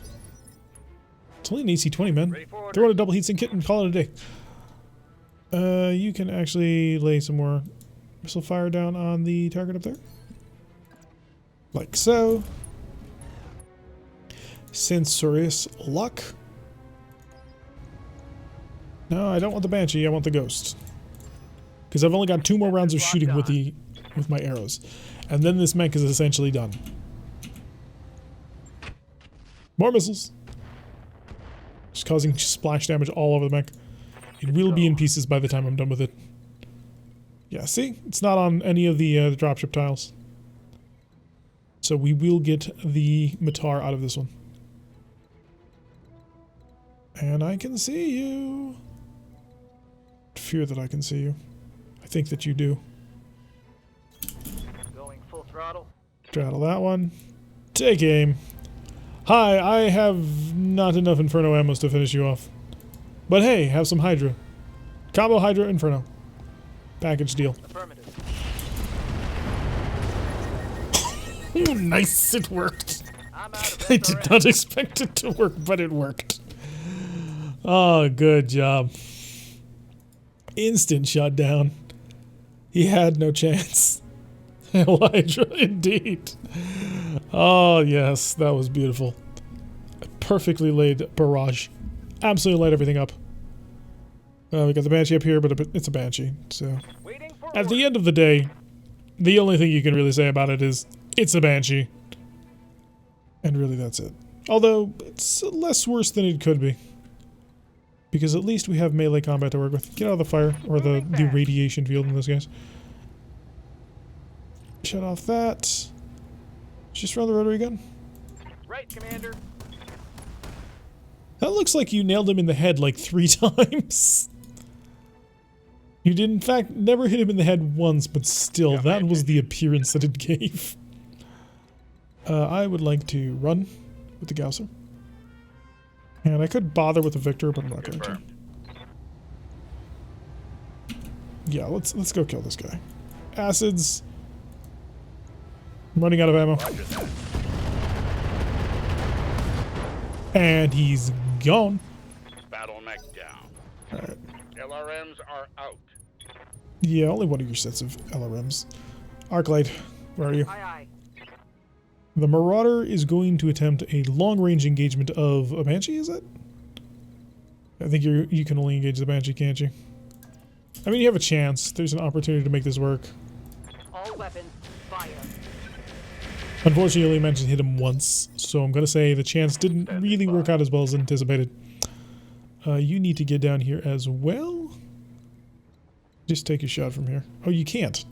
It's only an AC-20, man. Throw in a double heatsink kit and call it a day. You can actually lay some more missile fire down on the target up there. Like so. Censorious luck. No, I don't want the Banshee, I want the Ghost. Because I've only got 2 more rounds of shooting with my arrows. And then this mech is essentially done. More missiles. Just causing splash damage all over the mech. It will be in pieces by the time I'm done with it. Yeah, see? It's not on any of the dropship tiles. So we will get the Matar out of this one. And I can see you. Fear that I can see you. I think that you do. Going full throttle. Straddle that one. Take aim. Hi, I have not enough Inferno ammos to finish you off. But hey, have some Hydra. Combo Hydra Inferno. Package deal. Affirmative. Ooh, nice, it worked. I'm out of I did not expect it to work, but it worked. Oh, good job. Instant shutdown. He had no chance. Elytra, indeed. Oh, yes, that was beautiful. A perfectly laid barrage. Absolutely light everything up. We got the Banshee up here, but it's a Banshee, so... Waiting for At the orders. end of the day, the only thing you can really say about it is, it's a Banshee. And really, that's it. Although, it's less worse than it could be. Because at least we have melee combat to work with. Get out of the fire, or the radiation field in this case. Shut off that. Just run the rotary gun. Right, Commander. That looks like you nailed him in the head like 3 times. You did, in fact, never hit him in the head once, but still, that was the appearance that it gave. I would like to run with the Gausser. And I could bother with the Victor, but I'm not going to. Yeah, let's go kill this guy. Acids. I'm running out of ammo. And he's gone. Battle mech down. Alright. LRMs are out. Yeah, only one of your sets of LRMs. Arclight, where are you? Aye, aye. The Marauder is going to attempt a long-range engagement of a Banshee, is it? I think you can only engage the Banshee, can't you? I mean, you have a chance. There's an opportunity to make this work. All weapons, fire. Unfortunately, you only managed to hit him once, so I'm going to say the chance didn't really work out as well as anticipated. You need to get down here as well. Just take a shot from here. Oh, you can't.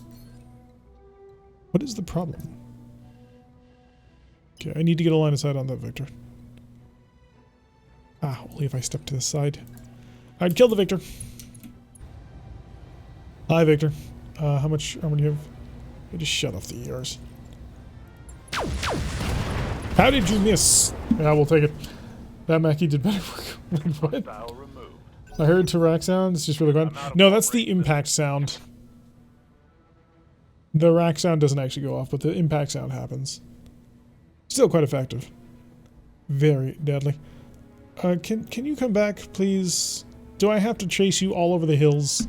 What is the problem? Okay, I need to get a line of sight on that Victor. Ah, only if I step to the side. I'd kill the Victor. Hi, Victor. How much armor do you have? I just shut off the ERs. How did you miss? Yeah, we'll take it. That Mackie did better work. What? Bow removed. I heard Tarak sound. It's just really quiet. No, that's the impact sound. The rack sound doesn't actually go off, but the impact sound happens. Still quite effective. Very deadly. Can you come back, please? Do I have to chase you all over the hills?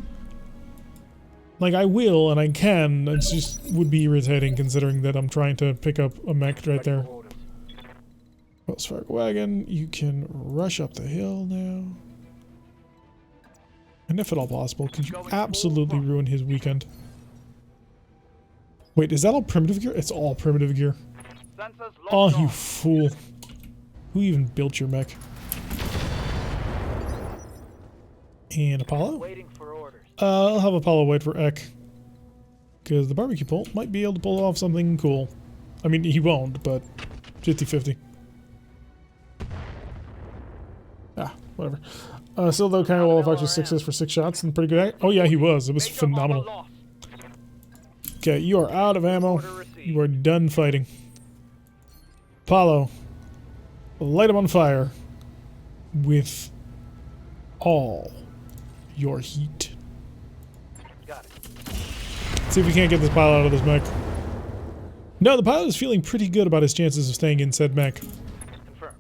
Like, I will, and I can. It just would be irritating considering that I'm trying to pick up a mech right there. Wells Fargo wagon, you can rush up the hill now. And if at all possible, could you absolutely ruin his weekend? Wait, is that all primitive gear? It's all primitive gear. Oh, you fool. Who even built your mech? And Apollo? Waiting for orders. I'll have Apollo wait for Ek. Because the barbecue pole might be able to pull off something cool. I mean, he won't, but 50-50. Ah, whatever. Still though, kind of well, if I just 6s for 6 shots and pretty good. Oh yeah, he was. It was phenomenal. Okay, you are out of ammo. You are done fighting. Apollo, light him on fire with all your heat. Got it. See if we can't get this pilot out of this mech. No, the pilot is feeling pretty good about his chances of staying in said mech. Confirm.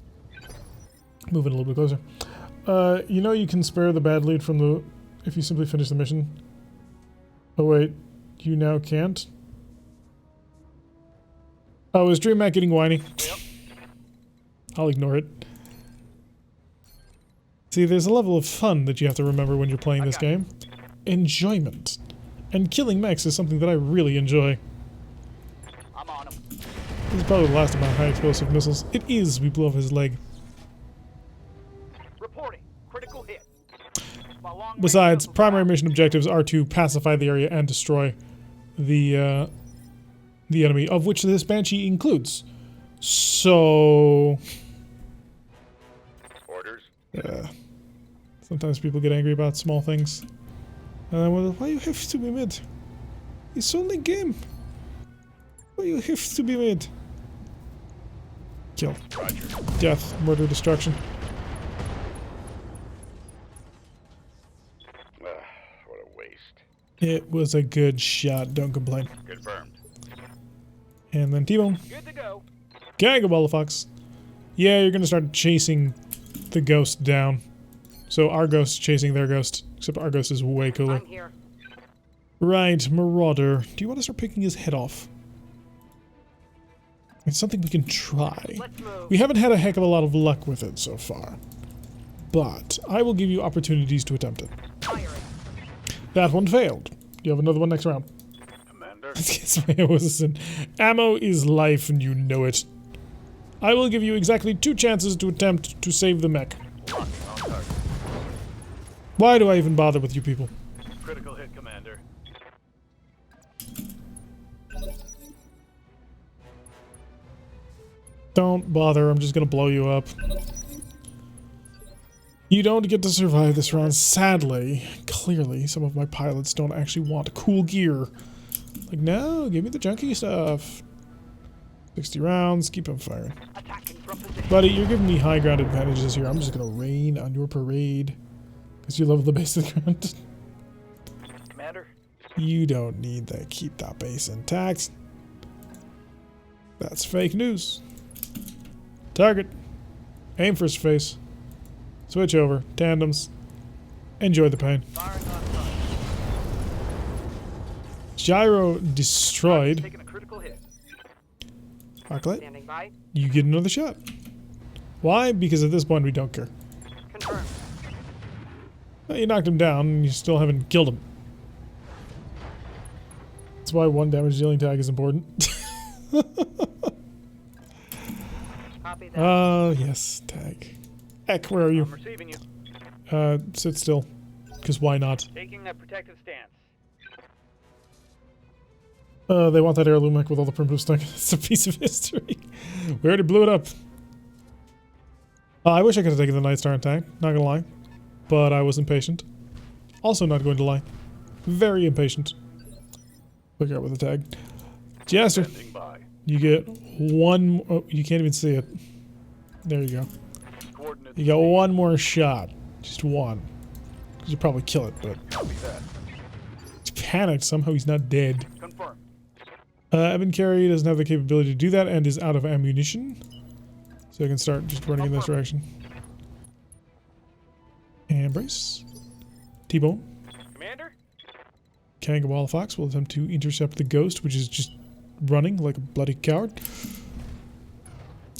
Moving a little bit closer. You know you can spare the bad lead from the... if you simply finish the mission. Oh wait, you now can't? Oh, is Dream Mac getting whiny? Yep. I'll ignore it. See, there's a level of fun that you have to remember when you're playing this game. Enjoyment. And killing mechs is something that I really enjoy. I'm on him. This is probably the last of my high explosive missiles. It is. We blew off his leg. Reporting. Critical hit. My long Besides, range primary missile mission objectives are to pacify the area and destroy the enemy, of which this Banshee includes. So... Orders. sometimes people get angry about small things. Well, why you have to be mad? It's only game. Why you have to be mad? Kill. Roger. Death. Murder. Destruction. What a waste. It was a good shot. Don't complain. Confirmed. And then T-Bone. Good to go. Gang of Fox. Yeah, you're gonna start chasing the ghost down. So our ghost chasing their ghost, except our ghost is way cooler. I'm here. Right, Marauder. Do you want to start picking his head off? It's something we can try. Let's move. We haven't had a heck of a lot of luck with it so far. But I will give you opportunities to attempt it. Firing. That one failed. You have another one next round. Commander. Ammo is life and you know it. I will give you exactly 2 chances to attempt to save the mech. Locking on target. Why do I even bother with you people? Critical hit, Commander. Don't bother, I'm just gonna blow you up. You don't get to survive this round, sadly. Clearly, some of my pilots don't actually want cool gear. Like, no, give me the junky stuff. 60 rounds, keep on firing. Attacking from position. Buddy, you're giving me high ground advantages here. I'm just gonna rain on your parade. Because you love the base of the ground. Commander. You don't need that. Keep that base intact. That's fake news. Target. Aim for his face. Switch over. Tandems. Enjoy the pain. Firing on target. Gyro destroyed. Taking a critical hit. Arclight, Standing by. you get another shot. Why? Because at this point we don't care. Confirmed. Well, you knocked him down and you still haven't killed him. That's why 1 damage dealing tag is important. Copy that. Yes, tag. Eck, where are you? I'm receiving you. Sit still. Because why not? Taking a protective stance. They want that heirloom mech with all the primitive stuff. It's a piece of history. We already blew it up. I wish I could have taken the Night Star attack, not gonna lie. But I was impatient. Also not going to lie. Very impatient. Look out with the tag. Jester, Standing by. you get 1... Oh, you can't even see it. There you go. Coordinates. You got 1 more shot. Just 1. You probably kill it, but... Copy that. He's panicked. Somehow he's not dead. Confirmed. Evan Carey doesn't have the capability to do that and is out of ammunition. So I can start just running in this direction. And brace. T-bone. Commander. Kangawalla Fox will attempt to intercept the ghost, which is just running like a bloody coward.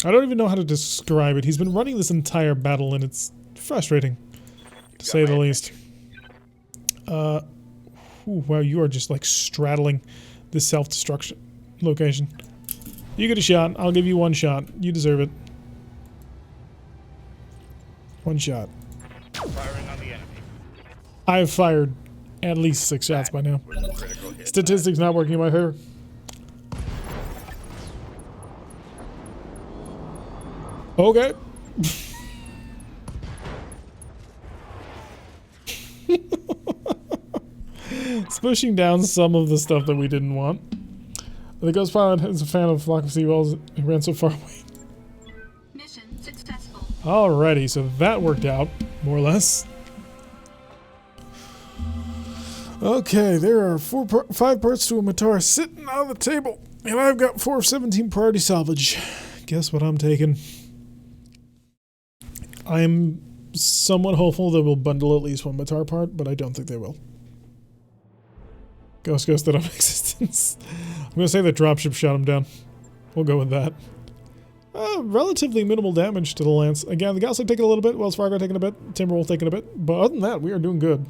I don't even know how to describe it. He's been running this entire battle and it's frustrating, to say the least. Ooh, wow, you are just like straddling this self-destruction location. You get a shot. I'll give you 1 shot. You deserve it. 1 shot. Firing on the enemy. I've fired at least 6 shots by now. With a critical hit. Statistics not working in my favor. Okay. It's pushing down some of the stuff that we didn't want. The Ghost Pilot is a fan of Flock of Seawalls. He ran so far away. Mission successful. Alrighty, so that worked out, more or less. Okay, there are 5 parts to a Matar sitting on the table, and I've got 4 of 17 priority salvage. Guess what I'm taking? I'm somewhat hopeful that we'll bundle at least 1 Matar part, but I don't think they will. Ghost ghosted on existence. I'm gonna say the dropship shot him down. We'll go with that. Relatively minimal damage to the Lance. Again, the Gaussic taking a little bit, Wells Fargo taking a bit, Timberwolf taking a bit, but other than that, we are doing good.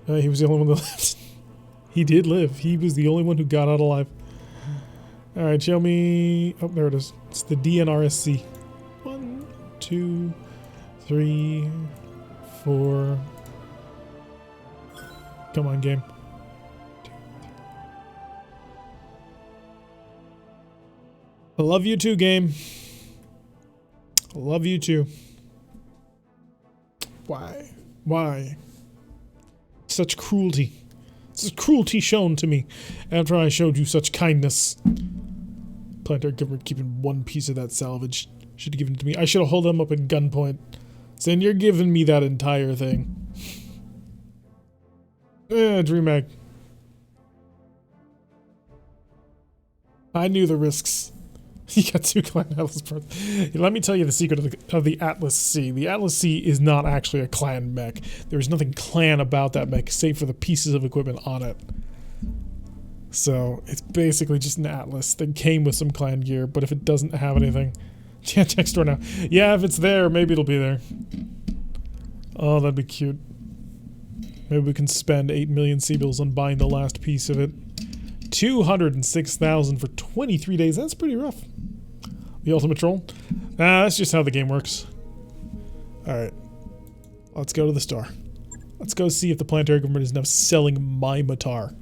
He was the only one that lived. He did live. He was the only one who got out alive. Alright, show me... Oh, there it is. It's the DNRSC. 1, 2, 3, 4... Come on, game. I love you too, game. I love you too. Why? Why? Such cruelty. Such cruelty shown to me after I showed you such kindness. Planetary government keeping 1 piece of that salvage. Should have given it to me. I should have held them up at gunpoint. Saying you're giving me that entire thing. DreamHack. I knew the risks. You got 2 clan Atlas parts. Let me tell you the secret of the Atlas C. The Atlas C is not actually a clan mech. There's nothing clan about that mech, save for the pieces of equipment on it. So, it's basically just an Atlas that came with some clan gear, but if it doesn't have anything... Yeah, check store now. Yeah, if it's there, maybe it'll be there. Oh, that'd be cute. Maybe we can spend 8 million C-bills on buying the last piece of it. 206,000 for 23 days. That's pretty rough. The ultimate troll. That's just how the game works. Alright. Let's go to the store. Let's go see if the planetary government is now selling my Matar.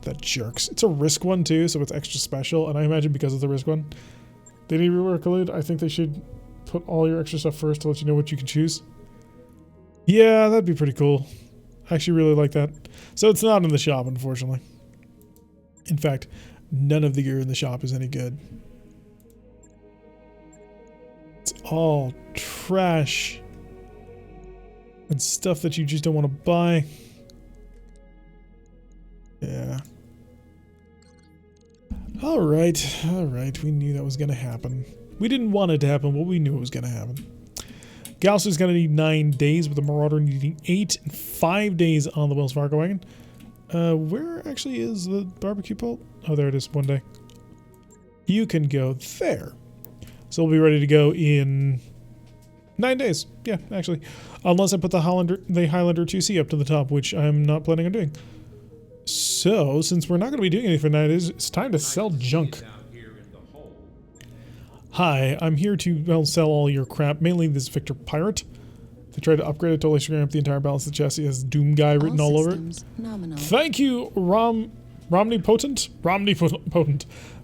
That jerks. It's a risk one too, so it's extra special, and I imagine because it's a risk one, they need rework a lid. I think they should put all your extra stuff first to let you know what you can choose. Yeah, that'd be pretty cool. I actually really like that. So it's not in the shop, unfortunately. In fact, none of the gear in the shop is any good. It's all trash and stuff that you just don't want to buy. Yeah. Alright, alright. We knew that was going to happen. We didn't want it to happen, but we knew it was going to happen. Gauss is going to need 9 days, with the Marauder needing 8 and 5 days on the Wells Fargo wagon. Where actually is the barbecue pole? Oh, there it is. 1 day. You can go there. So we'll be ready to go in 9 days. Yeah, actually. Unless I put the Highlander IIC up to the top, which I'm not planning on doing. So, since we're not going to be doing anything for 9 days, it's time to sell junk. Hi, I'm here to sell all your crap, mainly this Victor Pirate. If I try to upgrade it, totally screw up the entire balance of the chassis. It has Doom Guy written all over it. Nominal. Thank you, Romney Potent.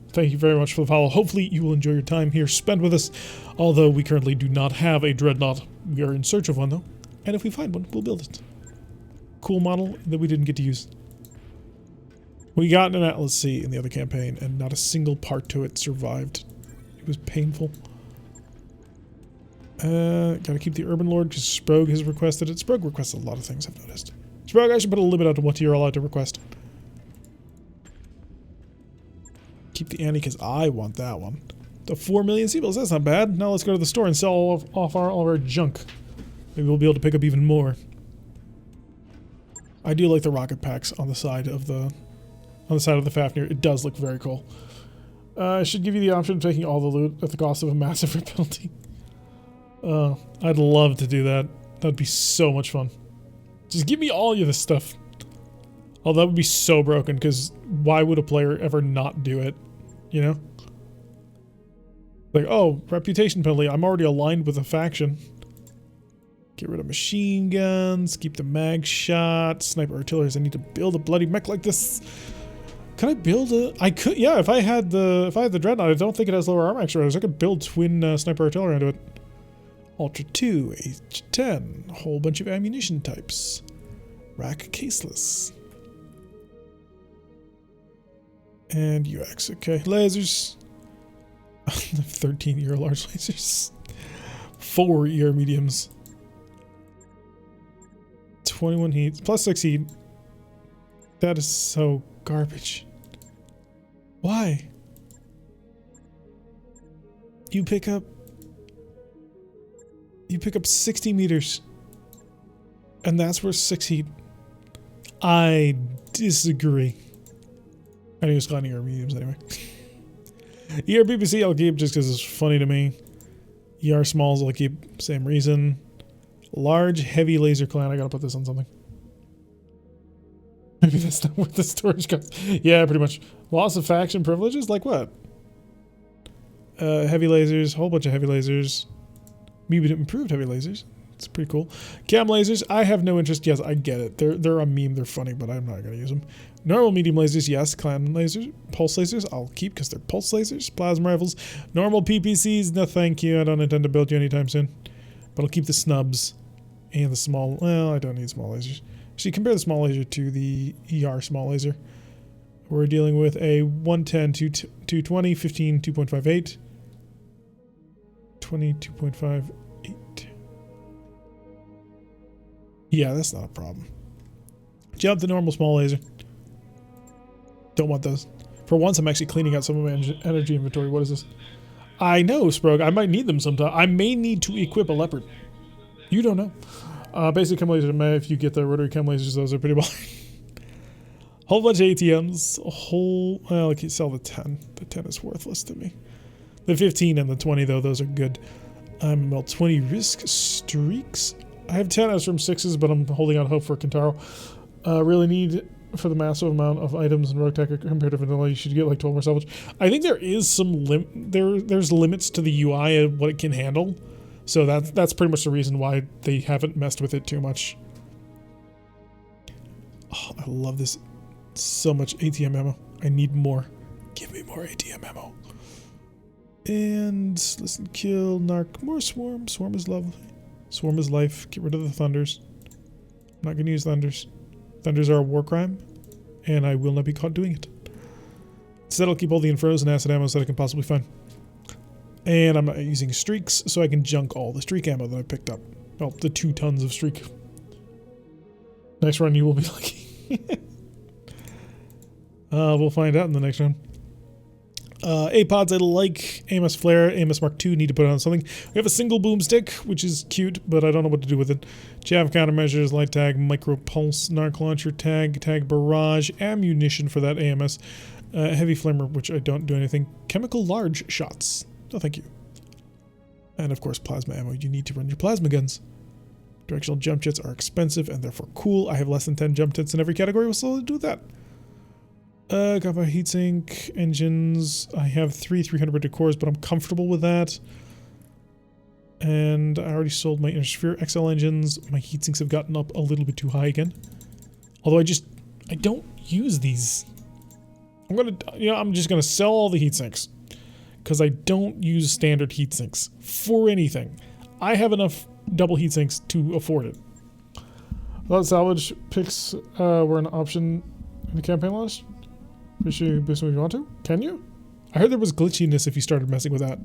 Thank you very much for the follow. Hopefully you will enjoy your time here spent with us, although we currently do not have a Dreadnought. We are in search of one, though. And if we find one, we'll build it. Cool model that we didn't get to use. We got an Atlas C in the other campaign, and not a single part to it survived. It was painful. Gotta keep the Urban Lord because Sprogue has requested it. Sprogue requests a lot of things, I've noticed. Sprogue, I should put a limit on what you're allowed to request. Keep the Annie because I want that one. The 4 million C-bills, that's not bad. Now let's go to the store and sell all of our junk. Maybe we'll be able to pick up even more. I do like the rocket packs on the side of the Fafnir. It does look very cool. I should give you the option of taking all the loot at the cost of a massive rebuilding. I'd love to do that. That'd be so much fun. Just give me all of this stuff. Oh, that would be so broken, because why would a player ever not do it? You know? Like, oh, reputation penalty. I'm already aligned with a faction. Get rid of machine guns. Keep the mag shot. Sniper artilleries. I need to build a bloody mech like this. Can I build a... I could... Yeah, if I had the Dreadnought, I don't think it has lower armor extras. I could build twin sniper artillery into it. Ultra 2, H10. A whole bunch of ammunition types. Rack caseless. And UX. Okay, lasers. 13 ER large lasers. 4 ER mediums. 21 heat. Plus 6 heat. That is so garbage. Why? You pick up 60 meters. And that's worth 6 heat. I disagree. I need to slide ER mediums anyway. ER PPC I'll keep just because it's funny to me. ER smalls I'll keep, same reason. Large heavy laser clan, I gotta put this on something. Maybe that's not worth the storage cost. Yeah, pretty much. Loss of faction privileges? Like what? Heavy lasers, whole bunch of heavy lasers. Maybe improved heavy lasers. It's pretty cool. Cam lasers, I have no interest. Yes, I get it. They're a meme, they're funny, but I'm not gonna use them. Normal medium lasers, yes. Clan lasers, pulse lasers, I'll keep because they're pulse lasers. Plasma rifles. Normal PPCs, no thank you. I don't intend to build you anytime soon. But I'll keep the snubs and the small, well, I don't need small lasers. Actually, compare the small laser to the ER small laser. We're dealing with a 110, 220, 15, 2.58. 20, 2.58. Yeah, that's not a problem. Jump the normal small laser. Don't want those. For once, I'm actually cleaning out some of my energy inventory. What is this? I know, Sprog. I might need them sometime. I may need to equip a leopard. You don't know. Basic chem lasers, if you get the rotary chem lasers, those are pretty well. Whole bunch of ATMs. Well, I can sell the 10. The 10 is worthless to me. The 15 and the 20, though, those are good. I'm about 20 risk streaks. I have 10 as from 6s, but I'm holding out hope for Kentaro. Really need for the massive amount of items in RogueTech compared to vanilla. You should get like 12 more salvage. I think there is some there's limits to the UI of what it can handle. So that's pretty much the reason why they haven't messed with it too much. Oh, I love this. So much ATM ammo. I need more. Give me more ATM ammo. And listen, kill, narc, more swarm. Swarm is lovely. Swarm is life. Get rid of the thunders. I'm not going to use thunders. Thunders are a war crime, and I will not be caught doing it. Instead, I'll keep all the infros and acid ammo that I can possibly find. And I'm not using streaks, so I can junk all the streak ammo that I picked up. Well, the 2 tons of streak. Next run, you will be lucky. We'll find out in the next round. APODs I like. AMS Flare, AMS Mark II, need to put on something. We have a single boomstick, which is cute, but I don't know what to do with it. Chav countermeasures, light tag, micro pulse, narc launcher, tag barrage, ammunition for that AMS, heavy flamer, which I don't do anything. Chemical large shots. No, thank you. And of course, plasma ammo. You need to run your plasma guns. Directional jump jets are expensive and therefore cool. I have less than 10 jump jets in every category. We'll slowly do that. Got my heatsink engines. I have 3 300 cores, but I'm comfortable with that. And I already sold my Intersphere XL engines. My heatsinks have gotten up a little bit too high again. Although I don't use these. I'm just gonna sell all the heatsinks because I don't use standard heatsinks for anything. I have enough double heatsinks to afford it. Thought salvage picks were an option in the campaign launch. Fish you boost if you want to. Can you? I heard there was glitchiness if you started messing with that.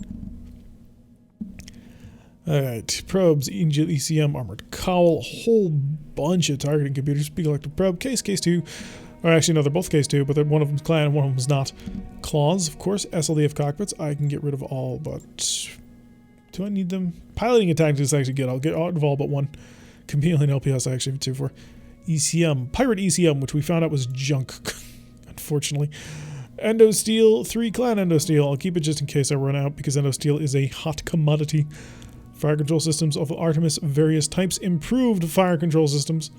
Alright, probes, Angel ECM, armored cowl, a whole bunch of targeting computers. Big electric probe, case 2. Or actually, no, they're both case 2, but one of them's clan, one of them's not. Claws, of course, SLDF cockpits. I can get rid of all, but do I need them? Piloting and tactics is actually good. I'll get out of all but one. Chameleon LPS I actually have 2 for. ECM, Pirate ECM, which we found out was junk. Unfortunately. Endo Steel, 3 clan Endo Steel. I'll keep it just in case I run out because Endo Steel is a hot commodity. Fire control systems of Artemis, various types, improved fire control systems.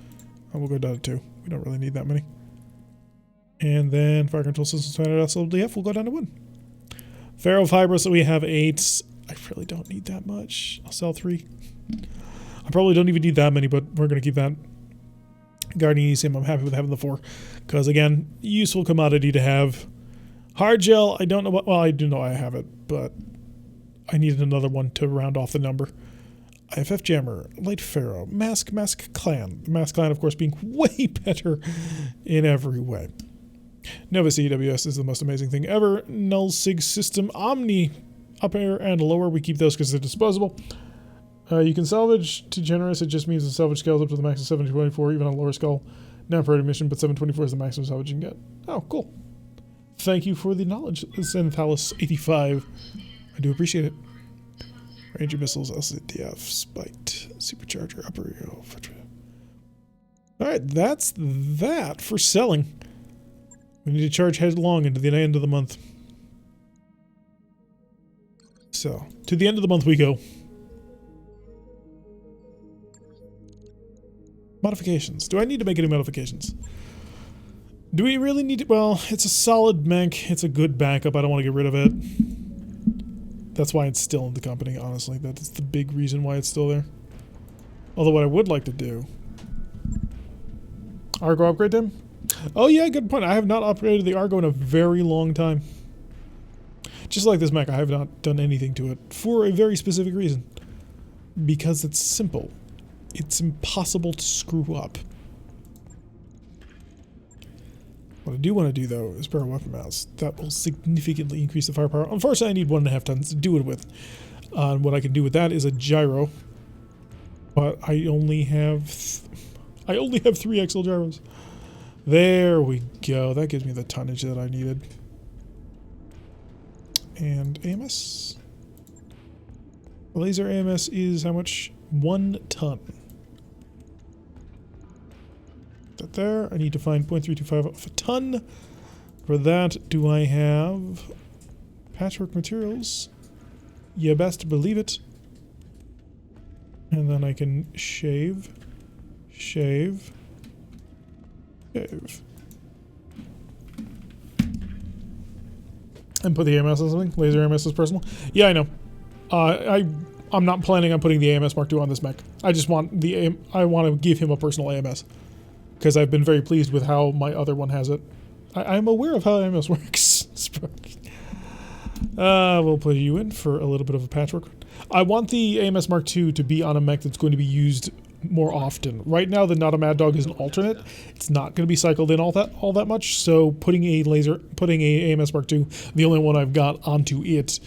We'll go down to 2. We don't really need that many. And then fire control systems found at SLDF will go down to 1. Pharaoh Fibrous, so we have 8. I really don't need that much. I'll sell 3. I probably don't even need that many, but we're going to keep that. Guardian ECM, I'm happy with having the 4. Because, again, useful commodity to have. Hard gel, I don't know what... Well, I do know I have it, but I needed another one to round off the number. IFF Jammer, Light Pharaoh, Mask Clan. Mask Clan, of course, being way better in every way. Nova CWS is the most amazing thing ever. Null Sig System, Omni, up air and lower. We keep those because they're disposable. You can salvage to generous. It just means the salvage scales up to the max of 724, even on lower skull. Not for mission, but 724 is the maximum salvage you can get. Oh, cool. Thank you for the knowledge, Xenthalis85. I do appreciate it. Ranger missiles, LCDF, Spite, Supercharger, Upper Arrow. Alright, that's that for selling. We need to charge headlong into the end of the month. So, to the end of the month we go. Modifications. Do I need to make any modifications? Do we really need to? Well, it's a solid mech. It's a good backup. I don't want to get rid of it. That's why it's still in the company, honestly. That is the big reason why it's still there. Although what I would like to do... Argo upgrade them? Oh yeah, good point. I have not upgraded the Argo in a very long time. Just like this mech, I have not done anything to it for a very specific reason. Because it's simple. It's impossible to screw up. What I do want to do, though, is pair a weapon mouse. That will significantly increase the firepower. Unfortunately, I need 1.5 tons to do it with. What I can do with that is a gyro. But I only have 3 XL gyros. There we go. That gives me the tonnage that I needed. And AMS. Laser AMS is how much? 1 ton. That there. I need to find 0.325 of a ton. For that, do I have patchwork materials? You best believe it. And then I can shave. And put the AMS on something. Laser AMS is personal. Yeah, I know. I'm not planning on putting the AMS Mark II on this mech. I just want I want to give him a personal AMS. Because I've been very pleased with how my other one has it. I'm aware of how AMS works. We'll put you in for a little bit of a patchwork. I want the AMS Mark II to be on a mech that's going to be used more often. Right now, the Not a Mad Dog is an alternate. It's not going to be cycled in all that much. So putting a AMS Mark II, the only one I've got, onto it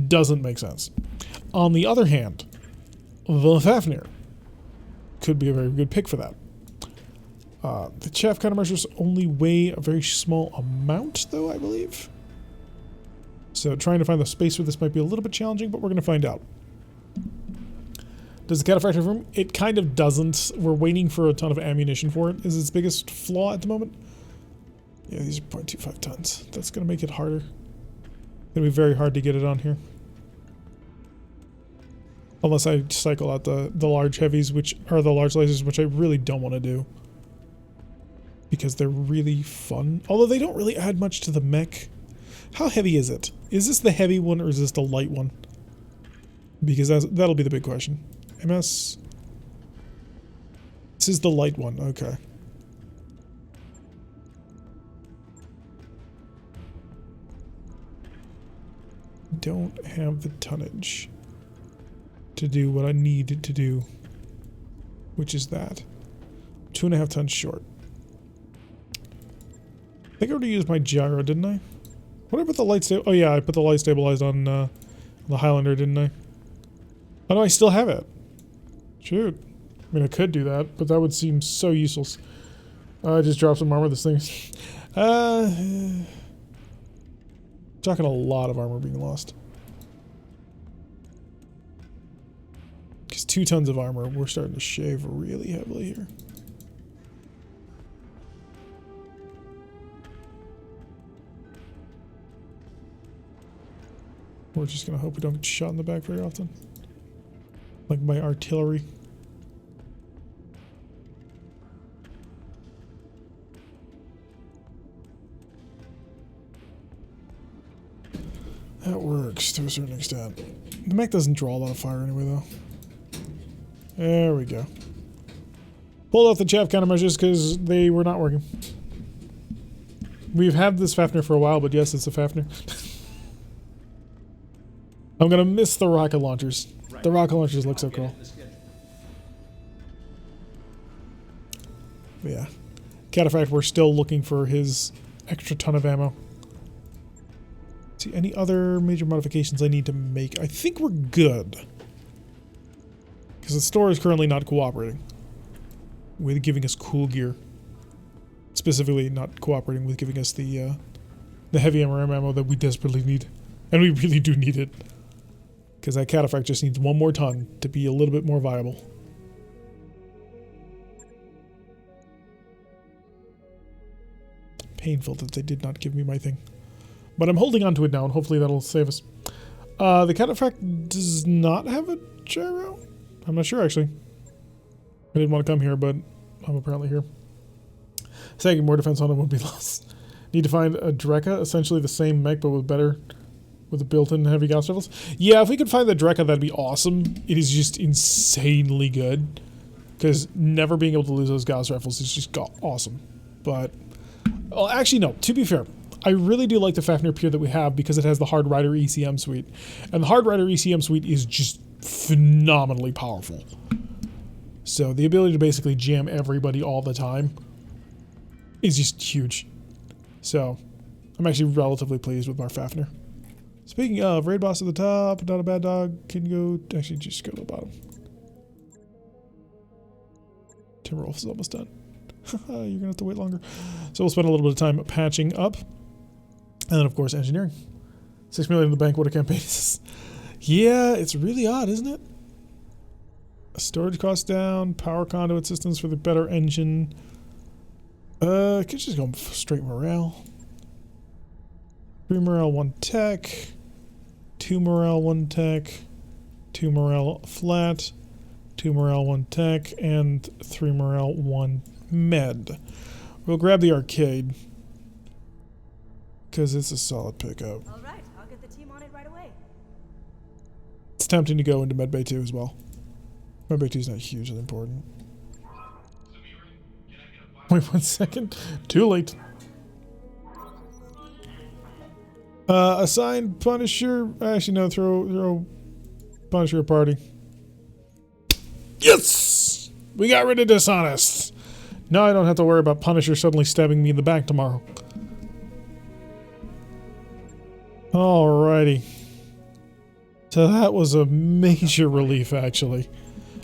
doesn't make sense. On the other hand, the Fafnir could be a very good pick for that. The chaff countermeasures only weigh a very small amount, though, I believe. So trying to find the space for this might be a little bit challenging, but we're going to find out. Does the cataphract have room? It kind of doesn't. We're waiting for a ton of ammunition for it. Is its biggest flaw at the moment? Yeah, these are 0.25 tons. That's going to make it harder. It's going to be very hard to get it on here. Unless I cycle out the large heavies, which are the large lasers, which I really don't want to do. Because they're really fun. Although they don't really add much to the mech. How heavy is it? Is this the heavy one or is this the light one? Because that'll be the big question. MS. This is the light one. Okay. Don't have the tonnage to do what I need to do, which is that. 2.5 tons short. I think I already used my gyro, didn't I? What did I put the light stabilized? Oh yeah, I put the light stabilized on the Highlander, didn't I? Oh no, I still have it. Shoot. I mean, I could do that, but that would seem so useless. I just dropped some armor. This thing. Talking a lot of armor being lost. Because 2 tons of armor, we're starting to shave really heavily here. We're just gonna hope we don't get shot in the back very often. Like my artillery. That works to a certain extent. The mech doesn't draw a lot of fire anyway, though. There we go. Pulled off the chaff countermeasures because they were not working. We've had this Fafnir for a while, but yes, it's a Fafnir. I'm gonna miss the rocket launchers. The rocket launchers look so cool. But yeah. Cataphract, we're still looking for his extra ton of ammo. See, any other major modifications I need to make? I think we're good. Because the store is currently not cooperating with giving us cool gear. Specifically, not cooperating with giving us the heavy MRM ammo that we desperately need. And we really do need it. Because that cataphract just needs 1 more ton to be a little bit more viable. Painful that they did not give me my thing. But I'm holding on to it now, and hopefully that'll save us. The cataphract does not have a gyro? I'm not sure, actually. I didn't want to come here, but I'm apparently here. Second, more defense on it won't be lost. Need to find a Drekka, essentially the same mech, but with the built-in heavy gas rifles. Yeah, if we could find the Drekka, that'd be awesome. It is just insanely good. Because never being able to lose those gas rifles is just awesome. But, well, actually, no. To be fair, I really do like the Fafnir Pier that we have because it has the Hard Rider ECM suite. And the Hard Rider ECM suite is just phenomenally powerful. So the ability to basically jam everybody all the time is just huge. So I'm actually relatively pleased with our Fafnir. Speaking of, raid boss at the top, not a bad dog. Can go, actually just go to the bottom. Timberwolf is almost done. You're gonna have to wait longer. So we'll spend a little bit of time patching up. And then of course engineering. $6 million in the bank. What a campaign is this? Yeah, it's really odd, isn't it? Storage costs down. Power conduit systems for the better engine. Could just go straight morale. 3 morale, 1 tech. 2 morale, 1 tech. 2 morale flat. 2 morale, 1 tech. And 3 morale, 1 med. We'll grab the arcade. Because it's a solid pickup. All right, I'll get the team on it right away. It's tempting to go into medbay 2 as well. Medbay 2 is not hugely important. Wait 1 second. Too late. Assign Punisher. Actually, no. Throw Punisher a party. Yes! We got rid of Dishonest. Now I don't have to worry about Punisher suddenly stabbing me in the back tomorrow. Alrighty. So that was a major relief, actually.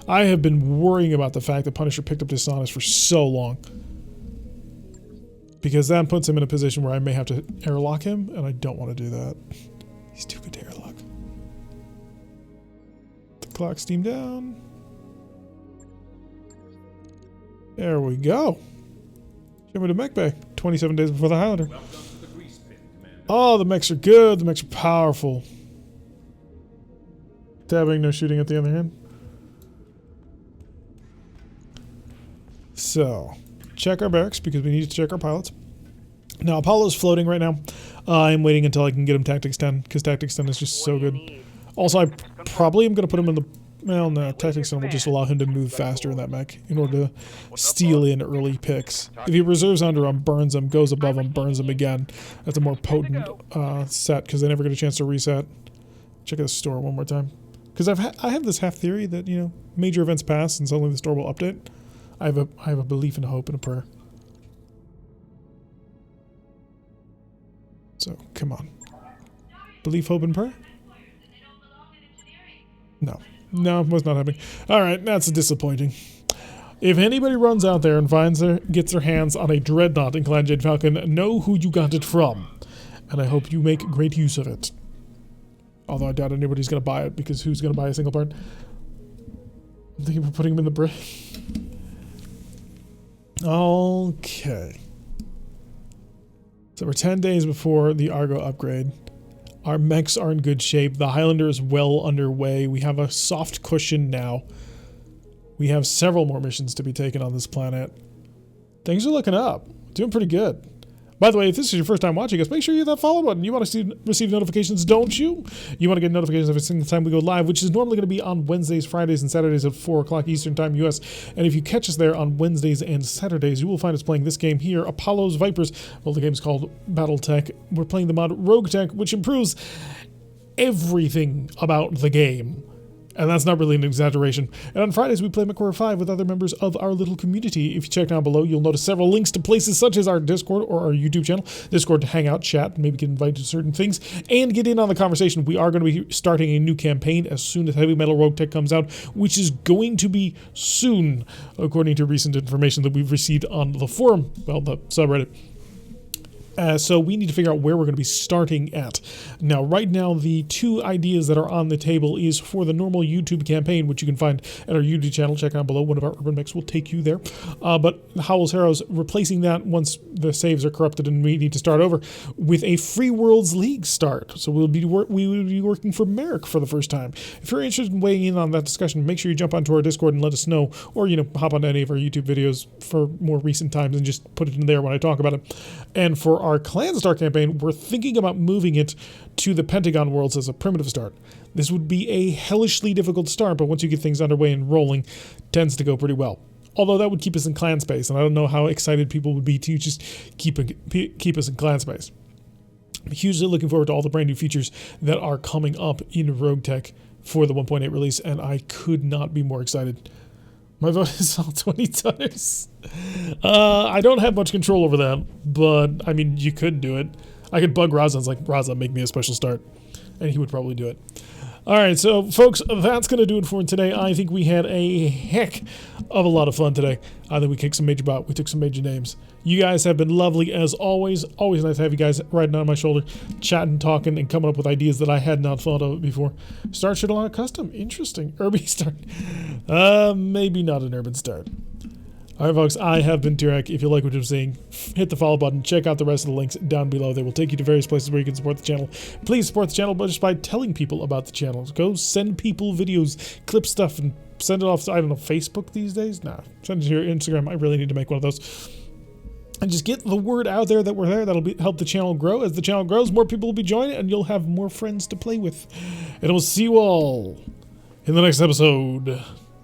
I have been worrying about the fact that Punisher picked up Dishonest for so long. Because that puts him in a position where I may have to airlock him, and I don't want to do that. He's too good to airlock. The clock steam down. There we go. Show me the mech bay. 27 days before the Highlander. Welcome to the grease pit, Commander. Oh, the mechs are good. The mechs are powerful. Dabbing, no shooting at the other hand. So, check our barracks because we need to check our pilots. Now, Apollo's floating right now. I'm waiting until I can get him Tactics 10 because Tactics 10 is just so good. Also, I probably am going to put him in the... Well, no, Tactics 10 will just allow him to move faster in that mech in order to steal in early picks. If he reserves under him, burns him, goes above him, burns him again, that's a more potent set because they never get a chance to reset. Check out the store one more time. Because I have this half theory that, you know, major events pass and suddenly the store will update. I have a belief and a hope and a prayer. So, come on. Belief, hope, and prayer? No. No, was not happening. Alright, that's disappointing. If anybody runs out there and gets their hands on a Dreadnought in Clan Jade Falcon, know who you got it from. And I hope you make great use of it. Although I doubt anybody's going to buy it, because who's going to buy a single part? I'm thinking of putting them in the brick. Okay. So we're 10 days before the Argo upgrade. Our mechs are in good shape. The Highlander is well underway. We have a soft cushion now. We have several more missions to be taken on this planet. Things are looking up. Doing pretty good. By the way, if this is your first time watching us, make sure you hit that follow button. You want to receive notifications, don't you? You want to get notifications every single time we go live, which is normally going to be on Wednesdays, Fridays, and Saturdays at 4 o'clock Eastern Time, US. And if you catch us there on Wednesdays and Saturdays, you will find us playing this game here, Apollo's Vipers. Well, the game is called BattleTech. We're playing the mod RogueTech, which improves everything about the game. And that's not really an exaggeration. And on Fridays, we play MechWarrior 5 with other members of our little community. If you check down below, you'll notice several links to places such as our Discord or our YouTube channel. Discord to hang out, chat, maybe get invited to certain things, and get in on the conversation. We are going to be starting a new campaign as soon as Heavy Metal RogueTech comes out, which is going to be soon, according to recent information that we've received on the forum, well, the subreddit. So we need to figure out where we're going to be starting at. Now, right now, the two ideas that are on the table is for the normal YouTube campaign, which you can find at our YouTube channel. Check out below. One of our urban mechs will take you there. But Howl's Heroes replacing that once the saves are corrupted and we need to start over with a Free Worlds League start. So we will be working for Merrick for the first time. If you're interested in weighing in on that discussion, make sure you jump onto our Discord and let us know, or hop onto any of our YouTube videos for more recent times and just put it in there when I talk about it. And for our Clan Star campaign, we're thinking about moving it to the Pentagon worlds as a primitive start. This would be a hellishly difficult start, but once you get things underway and rolling, tends to go pretty well. Although that would keep us in clan space, and I don't know how excited people would be to just keep us in clan space. I'm hugely looking forward to all the brand new features that are coming up in RogueTech for the 1.8 release, and I could not be more excited. My vote is all 20 tonners. I don't have much control over that, but I mean, you could do it. I could bug Razan's like, Razan, make me a special start, and he would probably do it. All right, so folks, that's going to do it for today. I think we had a heck of a lot of fun today. I think we kicked some major butt. We took some major names. You guys have been lovely as always. Always nice to have you guys riding on my shoulder, chatting, talking, and coming up with ideas that I had not thought of before. Start shit on a custom. Interesting. Urban start. Maybe not an urban start. All right, folks, I have been Turek. If you like what you're seeing, hit the follow button. Check out the rest of the links down below. They will take you to various places where you can support the channel. Please support the channel just by telling people about the channel. Go send people videos, clip stuff, and send it off to, I don't know, Facebook these days? Nah, send it to your Instagram. I really need to make one of those. And just get the word out there that we're there. That'll help the channel grow. As the channel grows, more people will be joining, and you'll have more friends to play with. And we'll see you all in the next episode.